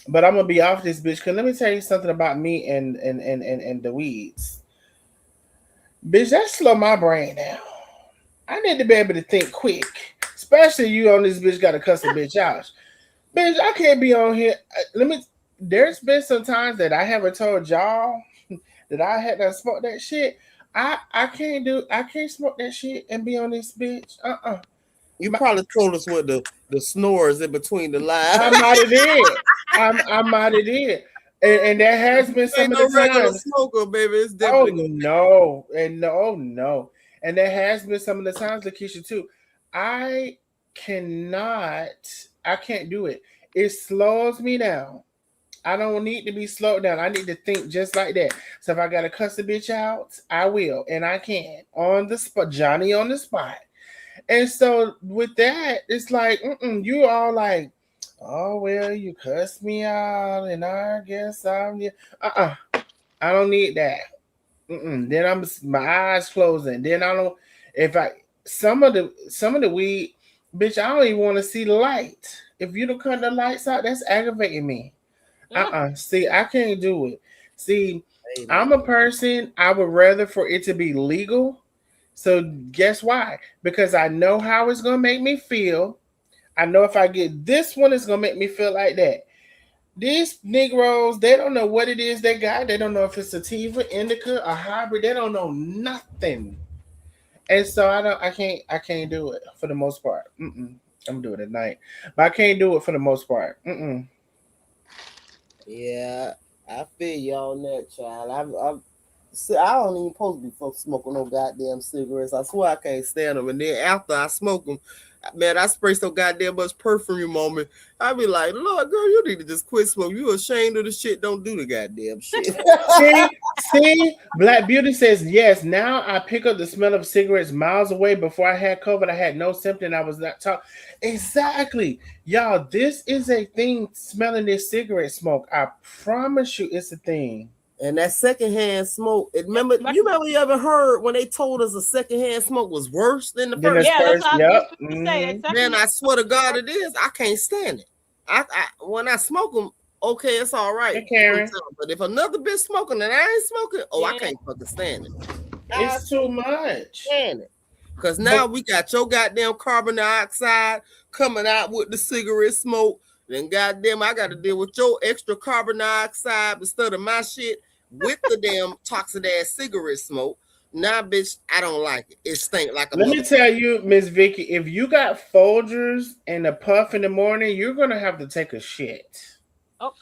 A: But I'm gonna be off this bitch. Cause let me tell you something about me and the weeds. Bitch, that slow my brain down. I need to be able to think quick. Especially you on this bitch gotta cuss a bitch out. Bitch, I can't be on here. There's been some times that I haven't told y'all that I had to smoke that shit. I can't smoke that shit and be on this bitch.
C: You probably told us what the snores in between the lines.
A: I might have did. I might have did. And that has been
C: Ain't
A: some of
C: no
A: the
C: regular
A: times.
C: smoker, baby. It's
A: Oh
C: definitely gonna
A: no, and no, oh, no, and there has been some of the times, Lakeisha, too. I cannot, I can't do it. It slows me down. I don't need to be slowed down. I need to think just like that. So if I gotta cuss a bitch out, I will, and I can on the spot, Johnny on the spot. And so with that, it's like, you all like, oh well, you cussed me out, and I guess I'm, I don't need that. Then I'm my eyes closing. Then I don't. If I some of the weed, bitch, I don't even want to see the light. If you don't cut the lights out, that's aggravating me. See, I can't do it. See,
C: hey
A: I'm a
C: man.
A: person. I would rather for it to be legal. So guess why? Because I know how it's gonna make me feel. I know if I get this one, it's gonna make me feel like that. These Negroes, they don't know what it is they got. They don't know if it's sativa, indica, a hybrid. They don't know nothing. And so I can't do it for the most part. I'm gonna do it at night, but I can't do it for the most part.
C: Yeah, I feel y'all on that, child. See, I don't even supposed to be folks smoking no goddamn cigarettes. I swear I can't stand them. And then after I smoke them, man, I spray so goddamn much perfume on me. I be like, Lord, girl, you need to just quit smoking. You ashamed of the shit. Don't do the goddamn shit.
A: See, Black Beauty says yes. Now I pick up the smell of cigarettes miles away. Before I had COVID, I had no symptom. I was not talking. Exactly, y'all. This is a thing. Smelling this cigarette smoke. I promise you, it's a thing.
C: And that secondhand smoke,
D: Yep.
C: remember you ever heard when they told us the secondhand smoke was worse than the
A: Then the
C: first?
D: Yeah, that's
A: first,
D: what I was
A: yep.
D: just going to say. That
C: Man,
D: second
C: I swear to God, it is. I can't stand it. I when I smoke them, okay, it's all right.
A: Hey, Karen.
C: But if another bitch smoking and I ain't smoking, oh, I
D: yeah.
C: can't fucking stand it. I
A: It's too much.
C: stand it. Because now we got your goddamn carbon dioxide coming out with the cigarette smoke. Then goddamn, I got to deal with your extra carbon dioxide instead of my shit with the damn toxic ass cigarette smoke. Nah, bitch, I don't like it. It stink like a
A: Let me tell you, Miss Vicky, if you got Folgers and a puff in the morning, you're gonna have to take a shit.
D: Oh.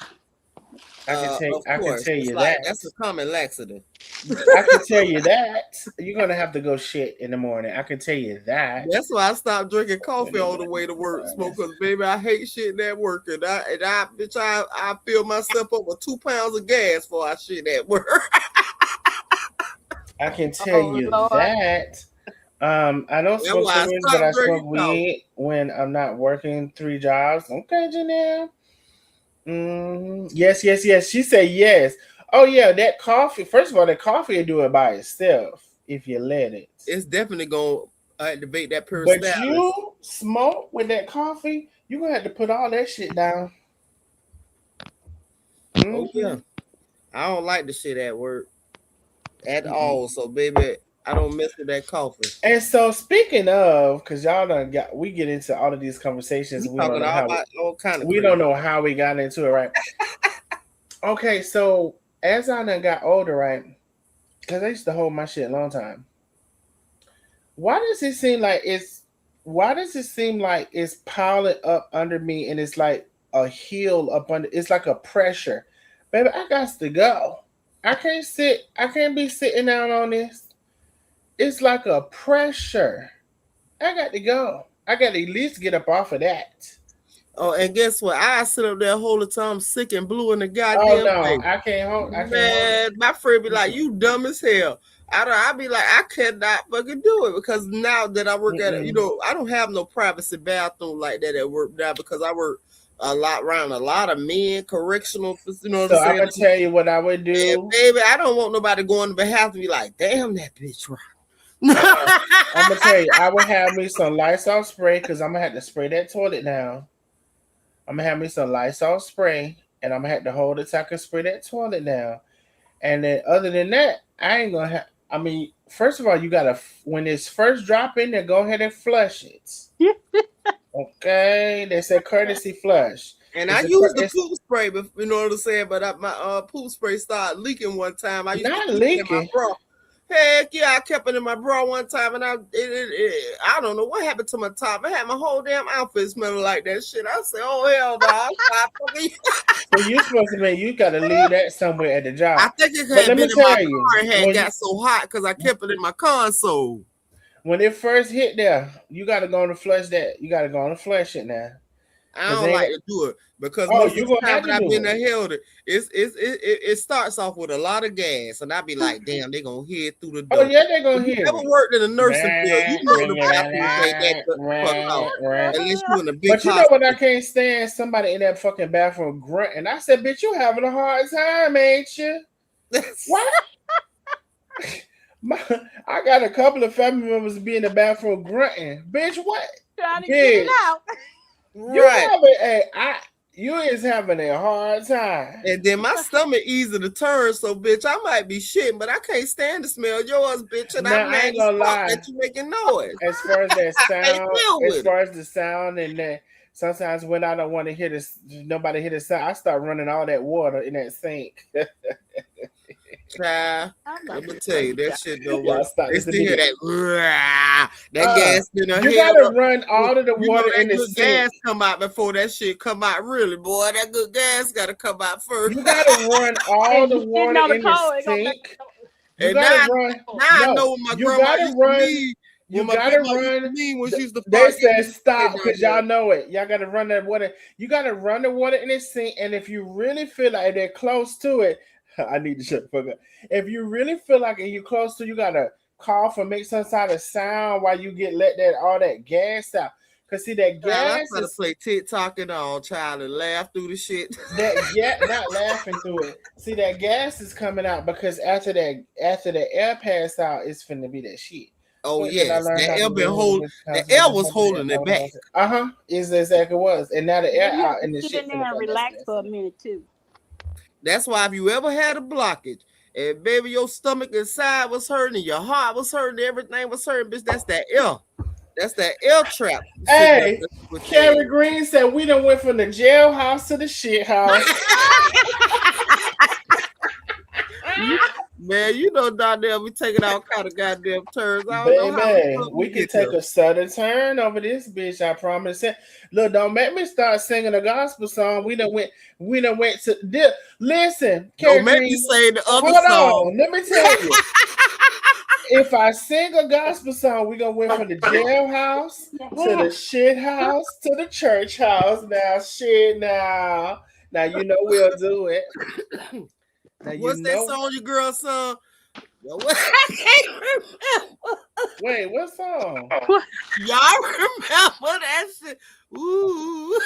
A: I can tell you
C: like,
A: that.
C: that's a common laxative.
A: I can tell you that. You're gonna have to go shit in the morning. I can tell you that.
C: That's why I stopped drinking coffee all the way to work, smoke. Because baby, I hate shit at work, and I fill myself up with 2 pounds of gas before I shit at work.
A: I can tell you
D: Lord.
A: that. I don't smoke cigarettes, but I smoke weed when I'm not working 3 jobs. Okay, Janelle. Yes. She said yes. Oh yeah, that coffee. First of all, that coffee will do it by itself if you let it.
C: It's definitely gonna activate that peristalsis.
A: But you smoke with that coffee, you're gonna have to put all that shit down.
C: Oh yeah, I don't like the shit at work at all. So baby, I don't mess with that coffee.
A: And so speaking of, because y'all we get into all of these conversations. We don't know how we got into it, right? Okay, so as I done got older, right? Because I used to hold my shit a long time. Why does it seem like it's piling up under me and it's like a heel up under? It's like a pressure, baby. I got to go. I can't be sitting down on this. It's like a pressure. I got to go. I got to at least get up off of that.
C: Oh, and guess what? I sit up there whole the time sick and blue in the goddamn thing.
A: I can't hold.
C: My friend be like, "You dumb as hell." I be like, I cannot fucking do it because now that I work at it, I don't have no privacy bathroom like that at work now because I work around a lot of men, correctional.
A: So I'm gonna tell you what I would do,
C: and baby. I don't want nobody going to behalf and be like, "Damn, that bitch right."
A: I'm gonna tell you, I would have me some Lysol spray because I'm gonna have to spray that toilet now. I'm gonna have me some Lysol spray, and I'm gonna have to hold it so I can spray that toilet now. And then, other than that, I ain't gonna have. I mean, first of all, you gotta when it's first drop in there, go ahead and flush it. Okay, they said courtesy flush.
C: And I use the poop spray, you know what I'm saying? But my poop spray started leaking one time. I used
A: not
C: to
A: leaking.
C: In my bra. Heck yeah, I kept it in my bra one time, and I don't know what happened to my top. I had my whole damn outfit smelling like that shit. I said, "Oh hell no!"
A: So you supposed to you gotta leave that somewhere at the job.
C: I think it had been in my car and had got so hot because I kept it in my console.
A: When it first hit there, you gotta go and flush that. You gotta go and flush it now.
C: I don't like to do it because most of the time when I've been there held it starts off with a lot of gas, and I be like, damn, they gonna hear it through the door.
A: Oh yeah, they gonna hear.
C: Never worked in a nursing field, you know the bathroom ain't that unless you in a big.
A: But you know what I can't stand? Somebody in that fucking bathroom grunt, and I said, "Bitch, you having a hard time, ain't you?" What? I got a couple of family members be in the bathroom grunting. Bitch, what?
D: Trying to get it out.
A: You is having a hard time.
C: And then my stomach easy to turn, so bitch, I might be shitting, but I can't stand to smell yours, bitch. And I'm
A: I ain't gonna lie
C: that you making noise.
A: As far as that sound, the sound, and that sometimes when I don't want to hear this, nobody hear the sound, I start running all that water in that sink.
C: Child, let me tell you, that shit don't work. They still hear that gas in her head.
A: You gotta run all of the water in the sink.
C: Gas come out before that shit come out. Really, boy, that good gas gotta come out first.
A: You gotta run all the water in the sink.
C: You gotta run. Now I know what my grandma used to mean.
A: You gotta run. They said stop because y'all know it. Y'all gotta run that water. You gotta run the water in the sink, and if you really feel like they're close to it. I need to shut the fuck up. If you really feel like you're close to, you gotta cough or make some sort of sound while you let all that gas out. Cause see that gas.
C: I try to play TikTok and all, child, and laugh through the shit.
A: Not laughing through it. See that gas is coming out because after the air pass out, it's finna be that shit.
C: Oh yes, the air been holding. The air was holding it back.
A: Is exactly was, and now the air out and the shit.
D: Sit in there and relax for a minute too.
C: That's why if you ever had a blockage And baby, your stomach inside was hurting, your heart was hurting, everything was hurting, bitch. That's that L. That's that L trap.
A: Hey, Carrie Green said we done went from the jailhouse to the shit house.
C: Man, you know down there we taking all kind of goddamn turns. I don't know
A: Baby, we can take a sudden turn over this bitch. I promise it. Look, don't make me start singing a gospel song. We done went to listen.
C: Don't make me say the other
A: hold
C: song.
A: on, let me tell you. If I sing a gospel song, we gonna went from the jailhouse to the shit house to the church house. Now, shit, now you know we'll do it. Now,
C: what's that song your girl sung?
A: I can't remember. Wait, what song?
C: Y'all remember that shit? Ooh.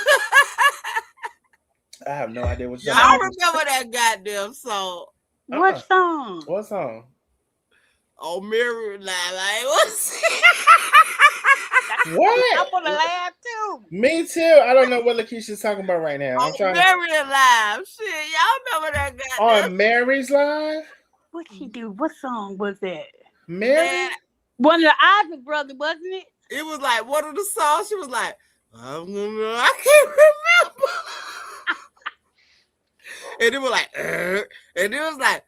A: I have no idea what
C: y'all remember that goddamn song.
D: What song?
A: What song?
C: Oh, Mary like what's
A: what?
D: I want to laugh too.
A: Me too. I don't know what Lakeisha's talking about right now. I'm trying
C: Mary Live. Shit, y'all remember that goddamn
A: on Mary's Live?
D: What she do? What song was that?
A: Mary?
D: One of the Isley brothers, wasn't it?
C: It was like one of the songs. She was like, I can't remember. And it was like, and it was like,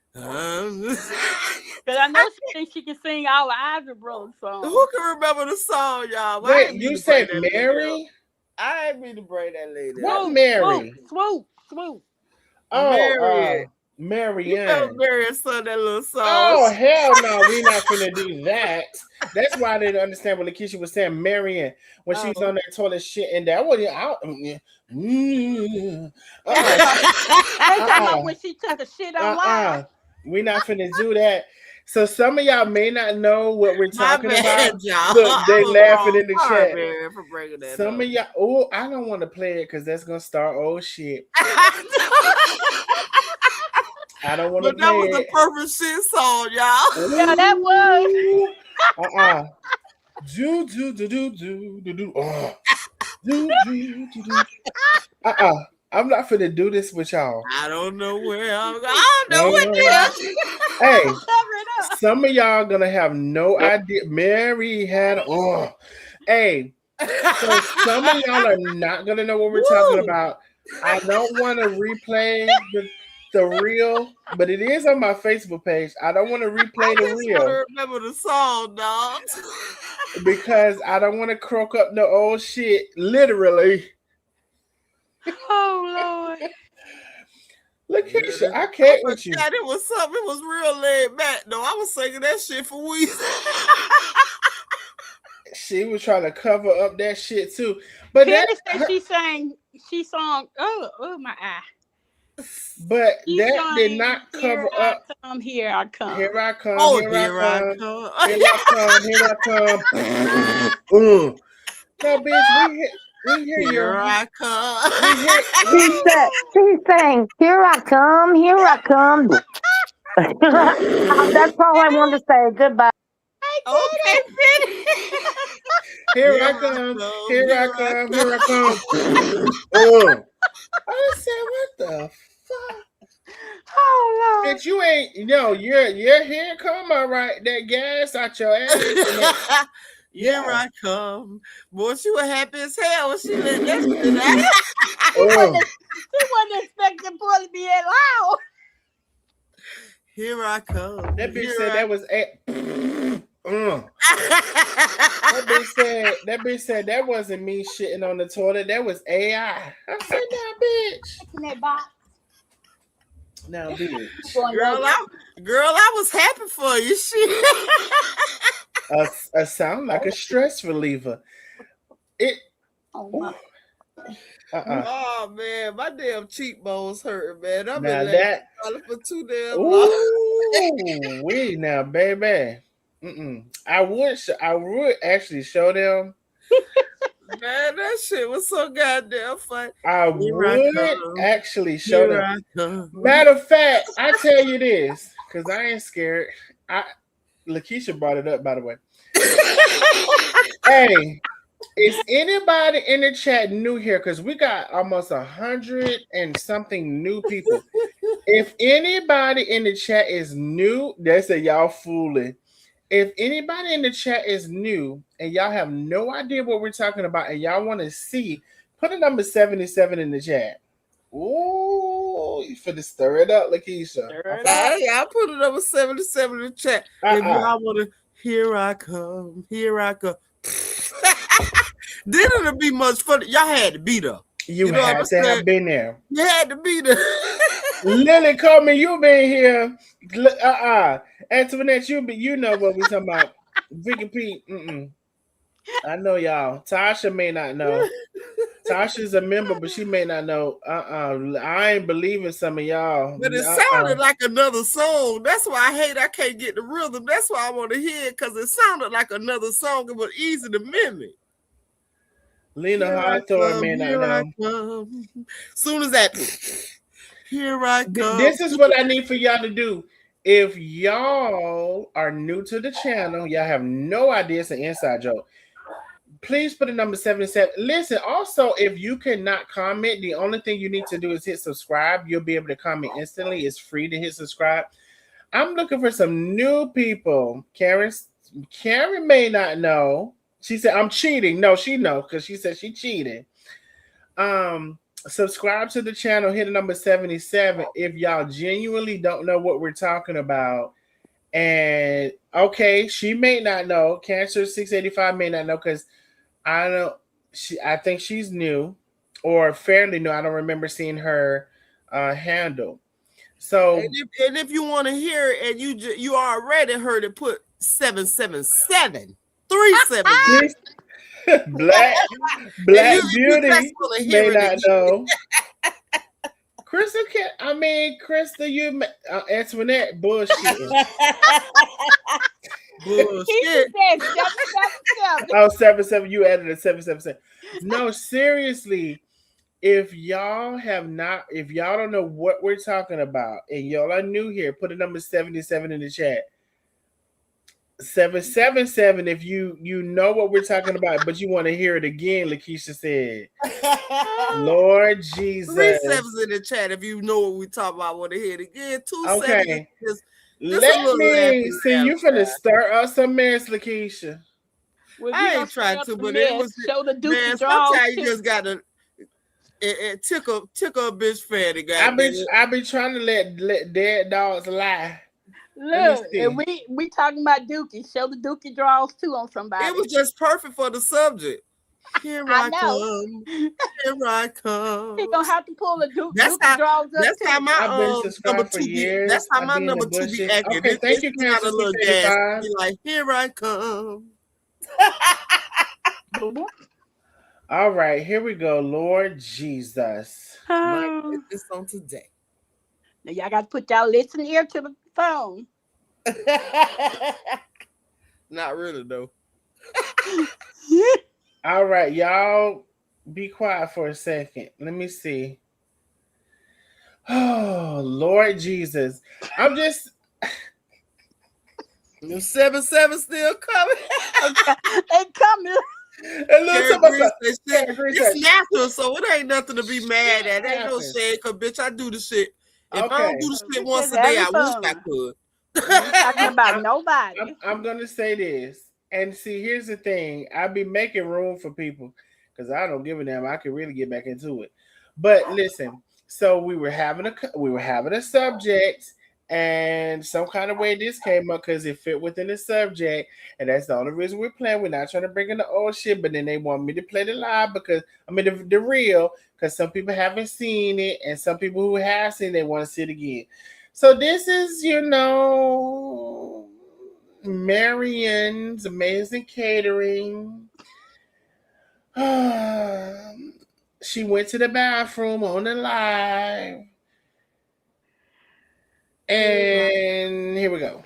D: because I know she thinks she can sing all the Isley Brothers songs.
C: Who can remember the song, y'all?
A: Wait, you said Mary?
C: I ain't mean to bring that lady.
A: What Mary?
D: Swoop.
A: Oh, Marianne.
C: Marianne sung that little song.
A: Oh, hell no, we're not gonna do that. That's why I didn't understand what Lakeisha was saying. Marianne, when she was on that toilet shit, and that wasn't out.
D: When she took a shit on live.
A: We're not finna do that. So some of y'all may not know what we're talking about.
C: Y'all.
A: Look, they laughing in the chat.
C: For bringing that
A: some of y'all, oh, I don't want to play it because that's gonna start old shit. I don't want to play it. But
C: that was the perfect shit song, y'all.
D: Yeah, that was.
A: I'm not finna do this with y'all.
C: I don't know where I'm going. I don't know what this.
A: Hey, some of y'all gonna have no idea. Mary had hey, so some of y'all are not gonna know what we're talking about. I don't want to replay the reel, but it is on my Facebook page. I don't want to replay the reel.
C: I remember the song, dog.
A: Because I don't want to croak up no old shit, literally.
D: Oh Lord.
A: Lakeisha, I can't with you.
C: It was something. It was real laid back. No, I was singing that shit for weeks.
A: She was trying to cover up that shit too. But
D: she sung oh my eye.
A: But that did not cover up.
D: Here I come.
A: Here I come.
C: Oh,
A: here I come. Here I come. No, bitch, we hear you.
C: Here I come.
E: She sang, here I come, here I come. That's all I wanted to say. Goodbye.
C: Okay,
A: here I come. Here I come. Here I come. I said, what the fuck?
D: Oh Lord.
A: Bitch, you ain't, your hair come all right. That gas out your ass.
C: Here I come. Boy, she was happy as hell when she let that shit out.
D: She wasn't expecting for it to be that loud.
C: Here I come.
A: That bitch said that was that bitch said that wasn't me shitting on the toilet. That was AI. I said, nah, bitch.
D: In that box.
A: Now, bitch.
C: Girl, I was happy for you.
A: A sound like a stress reliever.
C: Oh man, my damn cheekbones hurting, man. I've
A: been
C: laughing for too damn long.
A: Wait now, baby. I would actually show them.
C: Man, that shit was so goddamn fun.
A: I would actually show them. Matter of fact, I tell you this, because I ain't scared. Lakeisha brought it up, by the way. Hey, Is anybody in the chat new here? Because we got almost 100 and something new people. If anybody in the chat is new, they say y'all fooling. If anybody in the chat is new and y'all have no idea what we're talking about and y'all want to see, put a number 77 in the chat. Ooh, you finna stir it up, Lakeisha.
C: I put it over 77 in the chat. If y'all want to, here I come. Then it'll be much fun. Y'all had to be there.
A: You know had to have been there.
C: You had to be there.
A: Lily Coleman, you been here. Antoinette, you know what we talking about. Vicky Pete, I know y'all. Tasha may not know. Tasha's a member, but she may not know. I ain't believing some of y'all.
C: But it sounded like another song. That's why I can't get the rhythm. That's why I want to hear it, because it sounded like another song. It was easy to mimic.
A: Lena Hawthorne may not know.
C: Soon as that, here I come.
A: This is what I need for y'all to do. If y'all are new to the channel, y'all have no idea it's an inside joke. Please put a number 77. Listen, also, if you cannot comment, the only thing you need to do is hit subscribe. You'll be able to comment instantly. It's free to hit subscribe. I'm looking for some new people. Karen may not know. She said, I'm cheating. No, she knows because she said she cheated. Subscribe to the channel. Hit the number 77 if y'all genuinely don't know what we're talking about. And, okay, she may not know. Cancer 685 may not know because I don't. I think she's new or fairly new. I don't remember seeing her handle. So,
C: and if you want to hear it, and you already heard it, put 777 37.
A: Black Beauty may not know. Crystal Crystal, you Antoinette bullshit.
D: Bullshit.
A: Oh, 77. You added a 777. No, seriously. If y'all don't know what we're talking about and y'all are new here, put a number 77 in the chat. 777 if you know what we're talking about, but you want to hear it again, Lakeisha said. Lord Jesus.
C: 3 sevens in the chat if you know what we talk about, want to hear it again. 2
A: okay.
C: sevens.
A: Let me see. You finna stir up some mess, Lakeisha.
D: Well,
C: I ain't trying to, but it was
D: show the
C: man. Sometimes you just gotta tickle a bitch fatty.
A: I be trying to let dead dogs lie.
D: Look, and we talking about Dookie. Show the Dookie draws too on somebody.
C: It was just perfect for the subject. Here I
D: know.
C: Come. Here I come.
D: He gonna have to pull the Dookie draws up.
C: That's
D: too.
C: how my
A: I've been subscribed for years.
C: That's how my number 2 be acting.
A: Okay, thank you,
C: Cancer 685. Be like, here I come.
A: All right, here we go. Lord Jesus.
C: This on today.
D: Now y'all got to put y'all listening ear to the phone.
C: Not really though.
A: All right, y'all be quiet for a second. Let me see. Oh, Lord Jesus. I'm just
C: the 77 still coming.
D: They coming.
C: It's natural, so it ain't nothing to be mad at. Ain't no shade, cause bitch, I do the shit. If I don't do the shit once a day, I wish I could.
D: Talking about nobody.
A: I'm gonna say this, and see, here's the thing: I be making room for people because I don't give a damn. I can really get back into it. But listen, so we were having a subject. And some kind of way this came up because it fit within the subject. And that's the only reason we're playing. We're not trying to bring in the old shit, but then they want me to play the live because, the real, because some people haven't seen it. And some people who have seen it, they want to see it again. So this is, Marion's Amazing Catering. She went to the bathroom on the live. And here we go.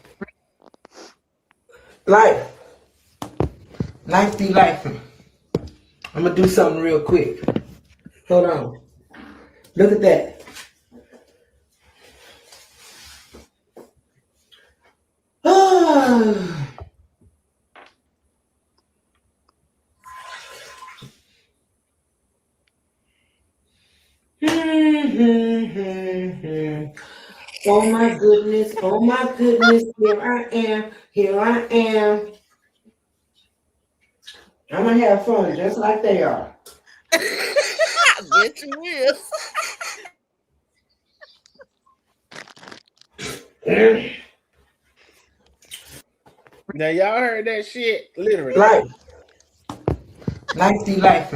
F: Life be life. I'm gonna do something real quick. Hold on. Look at that. Oh my goodness, oh my goodness, here I am, here I am. I'm gonna have fun just like they are.
C: I bet you will.
A: Now y'all heard that shit, literally.
F: Life, life be life.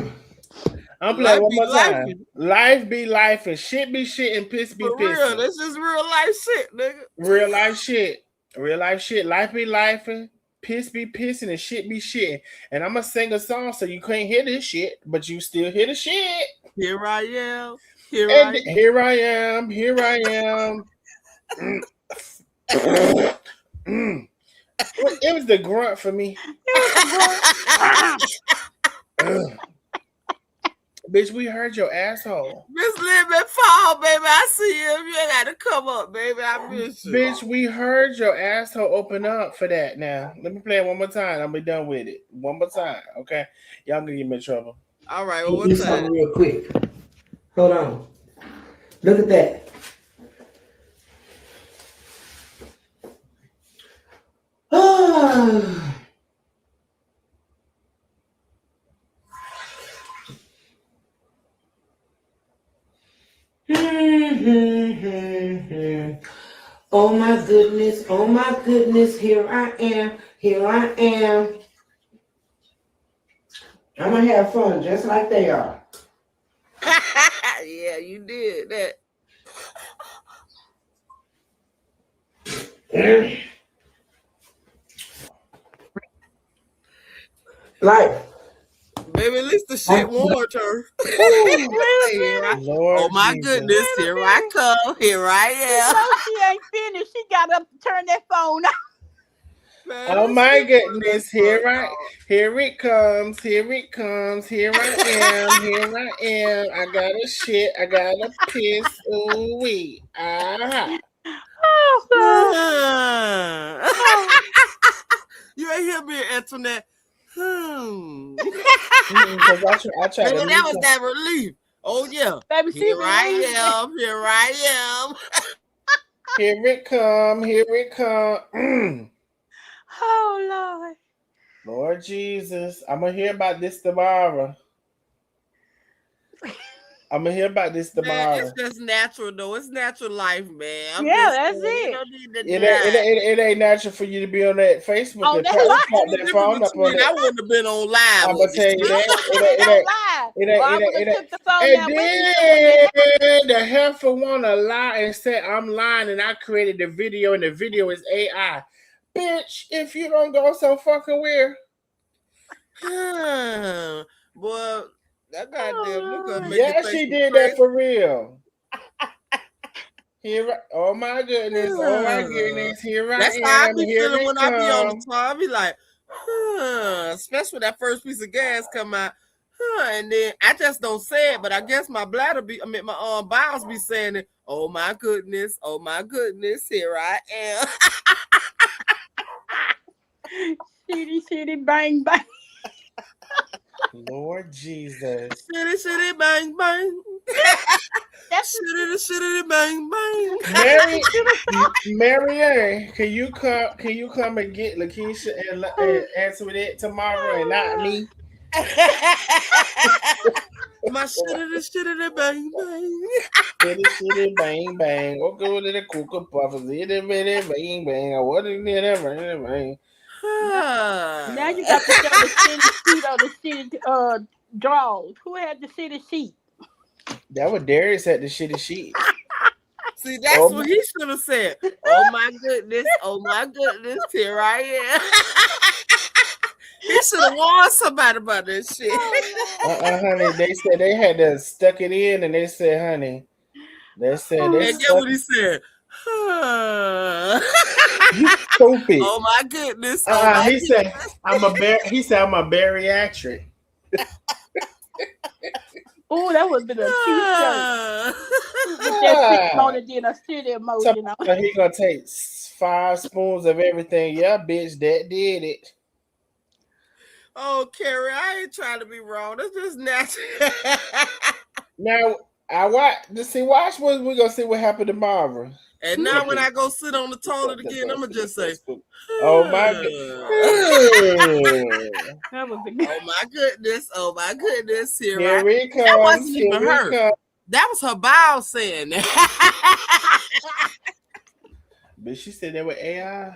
A: I'm playing
C: Life
A: one
C: be
A: more time.
C: lifing.
A: Life be life and shit be shit and piss be
C: For real,
A: pissing.
C: that's just real life shit, nigga.
A: Real life shit. Real life shit. Life be life and piss be pissing and shit be shitting. And I'm gonna sing a song so you can't hear this shit, but you still hear the shit.
C: Here I am. Here
A: And
C: I am.
A: here I am. Here I am. It was the grunt for me. Bitch, we heard your asshole.
C: Miss Libby fall, baby. I see you. You ain't got to come up, baby. I miss you.
A: Bitch, we heard your asshole open up for that now. Let me play it one more time. I'll be done with it. One more time, okay? Y'all gonna get me in trouble.
C: All right,
F: Let me
C: one
F: do
C: time.
F: something real quick. Hold on. Look at that. Oh. Oh my goodness, here I am, here I am. I'm gonna have fun just like they are.
C: Yeah, you did that.
F: Life.
C: Baby, at least the shit warned her.
A: Lord
C: Oh my
A: Jesus.
C: goodness, here I come. Here I am.
D: No, she ain't finished. She got up to turn that phone off.
C: Man,
A: Oh
C: this
A: my
C: shit
A: goodness, here
C: fucked
A: I
C: up.
A: here it comes, here it comes, here I am, here I am. I got a shit, I got a piss, ooh wee. Ah.
D: Oh, God.
C: You ain't hear me, Antoinette.
A: Because I tried
C: Baby,
A: to
C: that was
A: mute
C: that relief. Oh yeah.
D: Baby, she
C: Here I
D: relieved.
C: am. Here I am.
A: here it come, here it come.
D: Oh, Lord.
A: Lord Jesus. I'm gonna hear about this tomorrow. I'm gonna hear about this
C: Man,
A: tomorrow.
C: it's just natural though. It's natural life, man. I'm
D: Yeah,
C: just
D: that's
C: saying, you
D: it.
C: don't need to
A: It
C: deny.
A: ain't, it ain't natural for you to be on that Facebook
D: On
A: and
D: that
A: try to
D: live.
A: pop
C: Only
A: that
C: difference
A: phone up on
C: between I
A: that.
C: wouldn't have been on live
A: I'm
C: with
A: gonna
C: this
A: tell you
C: shit.
A: that.
D: I wouldn't have been on live. Or I would have took the phone down
A: And
D: with me somewhere.
A: then the heifer wanna lie and say I'm lying and I created the video and the video is AI. Bitch, if you don't go so fucking weird.
C: Boy, that goddamn look up make
A: Yeah,
C: you think
A: she
C: you
A: did that
C: crazy.
A: for real. Here, oh my goodness, here I
C: That's how I
A: am,
C: be
A: here
C: feeling
A: it
C: when I be on the
A: comes.
C: tour. I be like, especially when that first piece of gas come out. And then I just don't say it, but I guess my bladder be, I mean, my bowels be saying it. Oh my goodness, here I am.
D: Shitty, bang, bang.
A: Lord Jesus.
C: Shitty, bang, bang. Shitty, bang, bang.
A: Marianne, can you come and get Lakeisha and answer it tomorrow and not me?
C: My shitty, bang, bang.
A: Shitty, bang, bang. Oh, go to the cooker puffers. Itty, bitty, bang, bang. I wasn't there, bang, bang.
D: Now you got to show the shitty sheet or the shitty drawers. Who had the shitty sheet?
A: That was Darius at the shitty sheet.
C: See, that's what he should have said. Oh my goodness, here I am. He should have warned somebody about this shit.
A: Honey, they said they had to stuck it in, and they said, honey, they said they
C: And get
A: stuck.
C: what he said.
A: You stupid.
C: Oh my goodness.
A: He said I'm a bariatric.
D: Oh, that would have been a cute shirt. With that shit on it, then a shitty emoji on.
A: So he gonna take 5 spoons of everything. Yeah, bitch, that did it.
C: Oh, Carrie, I ain't trying to be wrong. That's just natural.
A: Now I watch. Watch what we gonna see what happened tomorrow.
C: And now when I go sit on the toilet again, I'm gonna just say,
A: "Oh my god!"
D: That was a good.
C: "Oh my goodness! Oh my goodness!"
A: Here
C: That
A: it comes.
C: wasn't
A: Here
C: even
A: it
C: her.
A: comes.
C: That was her bowel saying that.
A: But she said they were AI.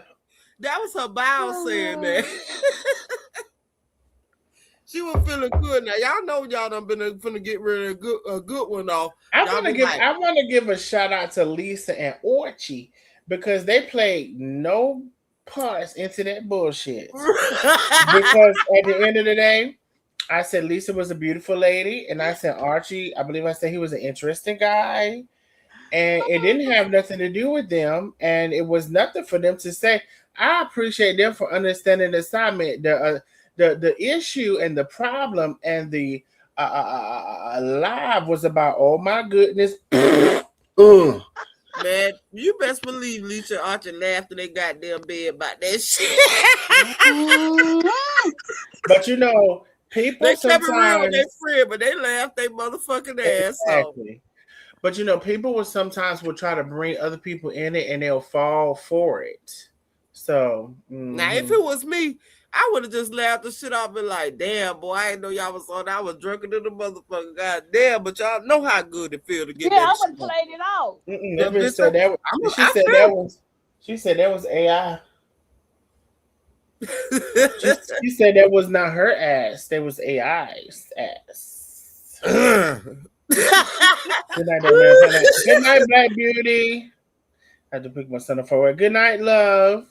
C: That was her bowel saying that. She was feeling good. Now y'all know y'all done been finna get rid of a good one off.
A: I want to give a shout out to Lisa and Orchie because they played no parts into that bullshit. Because at the end of the day, I said Lisa was a beautiful lady, and I said Archie, I believe I said he was an interesting guy, and it didn't have nothing to do with them, and it was nothing for them to say. I appreciate them for understanding the assignment, the issue and the problem and the live was about. Oh my goodness.
C: Man, you best believe Lisa and Archie laughed in their goddamn bed about that shit.
A: But you know, people
C: they kept it real
A: sometimes
C: with their friend, but they laughed their motherfucking ass off.
A: exactly. But you know, people will sometimes try to bring other people in it, and they'll fall for it. So
C: now, if it was me, I would have just laughed the shit off and like, damn, boy, I didn't know y'all was on. I was drunker than the motherfucker. God damn, but y'all know how good it feel to get that
D: I
C: shit.
D: would have played it off.
A: That bitch said that. She said that was AI. She said that was not her ass. That was AI's ass. Good night, man. Good night, Black Beauty. I had to pick my son up forward. Good night, love.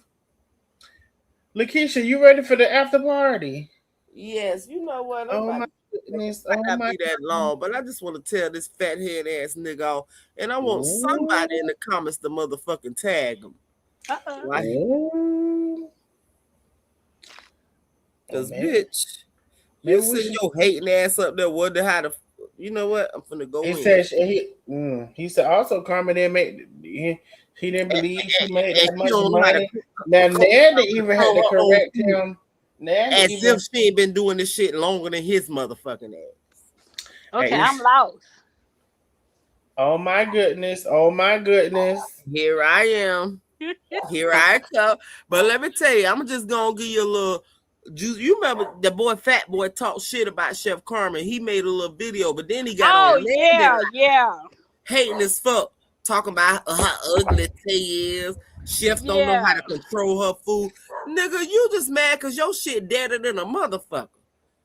A: Lakeisha, you ready for the after party?
C: Yes, you know what?
A: My goodness.
C: Not be that long, but I just want to tell this fat head ass nigga off, and I want somebody in the comments to motherfucking tag him. Cause bitch, you send your hating ass up there, wonder how to. You know what? I'm finna go in.
A: Said he said also Carmen didn't make. He didn't believe she made that much money. Now Nandy even had to correct him.
C: As if she ain't been doing this shit longer than his motherfucking ass.
D: Okay, I'm lost.
A: Oh my goodness. Oh my goodness.
C: Here I am. Here I come. But let me tell you, I'm just gonna give you a little. You remember the boy Fat Boy talked shit about Chef Carmen. He made a little video, but then he got on hating as fuck, talking about how ugly Tay is. Chef don't know how to control her food. Nigga, you just mad because your shit deader than a motherfucker.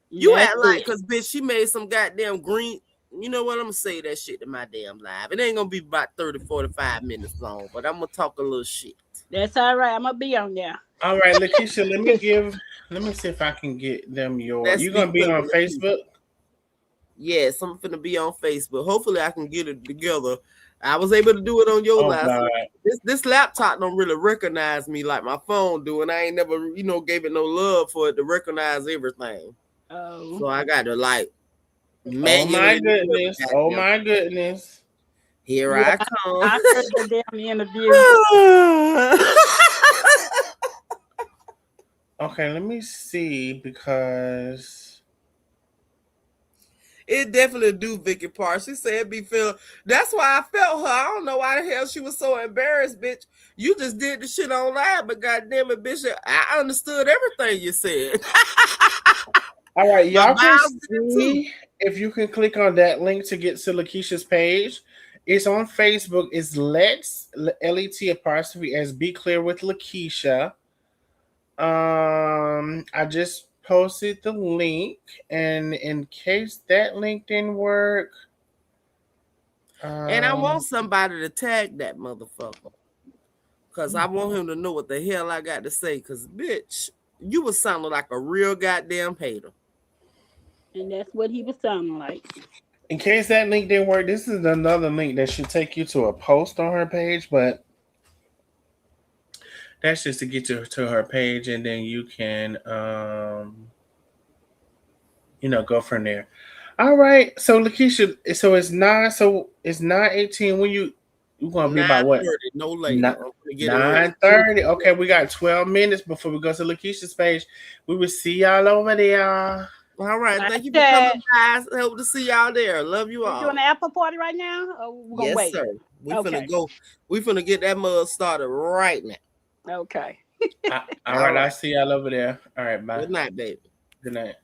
C: You act like because bitch, she made some goddamn green. You know what? I'm gonna say that shit to my damn live. It ain't gonna be about 30-45 minutes long, but I'm gonna talk a little shit.
D: That's all right. I'm gonna be on there.
A: All right, Lakeisha, let me see if I can get them yours. You gonna be on Facebook?
C: Yes, I'm gonna be on Facebook. Hopefully I can get it together. I was able to do it on your last. This laptop don't really recognize me like my phone do, and I ain't never, gave it no love for it to recognize everything. So I got to like.
A: Oh my goodness! Oh my goodness!
C: Here I come.
D: I heard the damn interview.
A: Okay, let me see because.
C: It definitely do Vicky Parr. She said be feeling. That's why I felt her. I don't know why the hell she was so embarrassed, bitch. You just did the shit online, but goddamn it, bitch, I understood everything you said.
A: All right, y'all can see if you can click on that link to get to Lakeisha's page. It's on Facebook. It's Let's LET' be clear with Lakeisha. I just posted the link, and in case that link didn't work,
C: and I want somebody to tag that motherfucker, because I want him to know what the hell I got to say. Because bitch, you was sounding like a real goddamn hater,
D: and that's what he was sounding like.
A: In case that link didn't work, this is another link that should take you to a post on her page, but that's just to get you to her page, and then you can, go from there. All right. So Lakeisha, so it's 9:18. When you gonna be about what?
C: No later.
A: 9:30. Okay, we got 12 minutes before we go to Lakeisha's page. We will see y'all over there.
C: All right. Thank you for
D: That-
C: coming, guys. Hope to see y'all there. Love you
D: We
C: all.
D: doing the apple party right now, or we're gonna
C: Yes,
D: wait?
C: sir. We
D: Okay.
C: finna go. We finna get that mug started right now.
D: Okay.
A: All right, I'll see y'all over there. All right, bye.
C: Good night, baby.
A: Good night.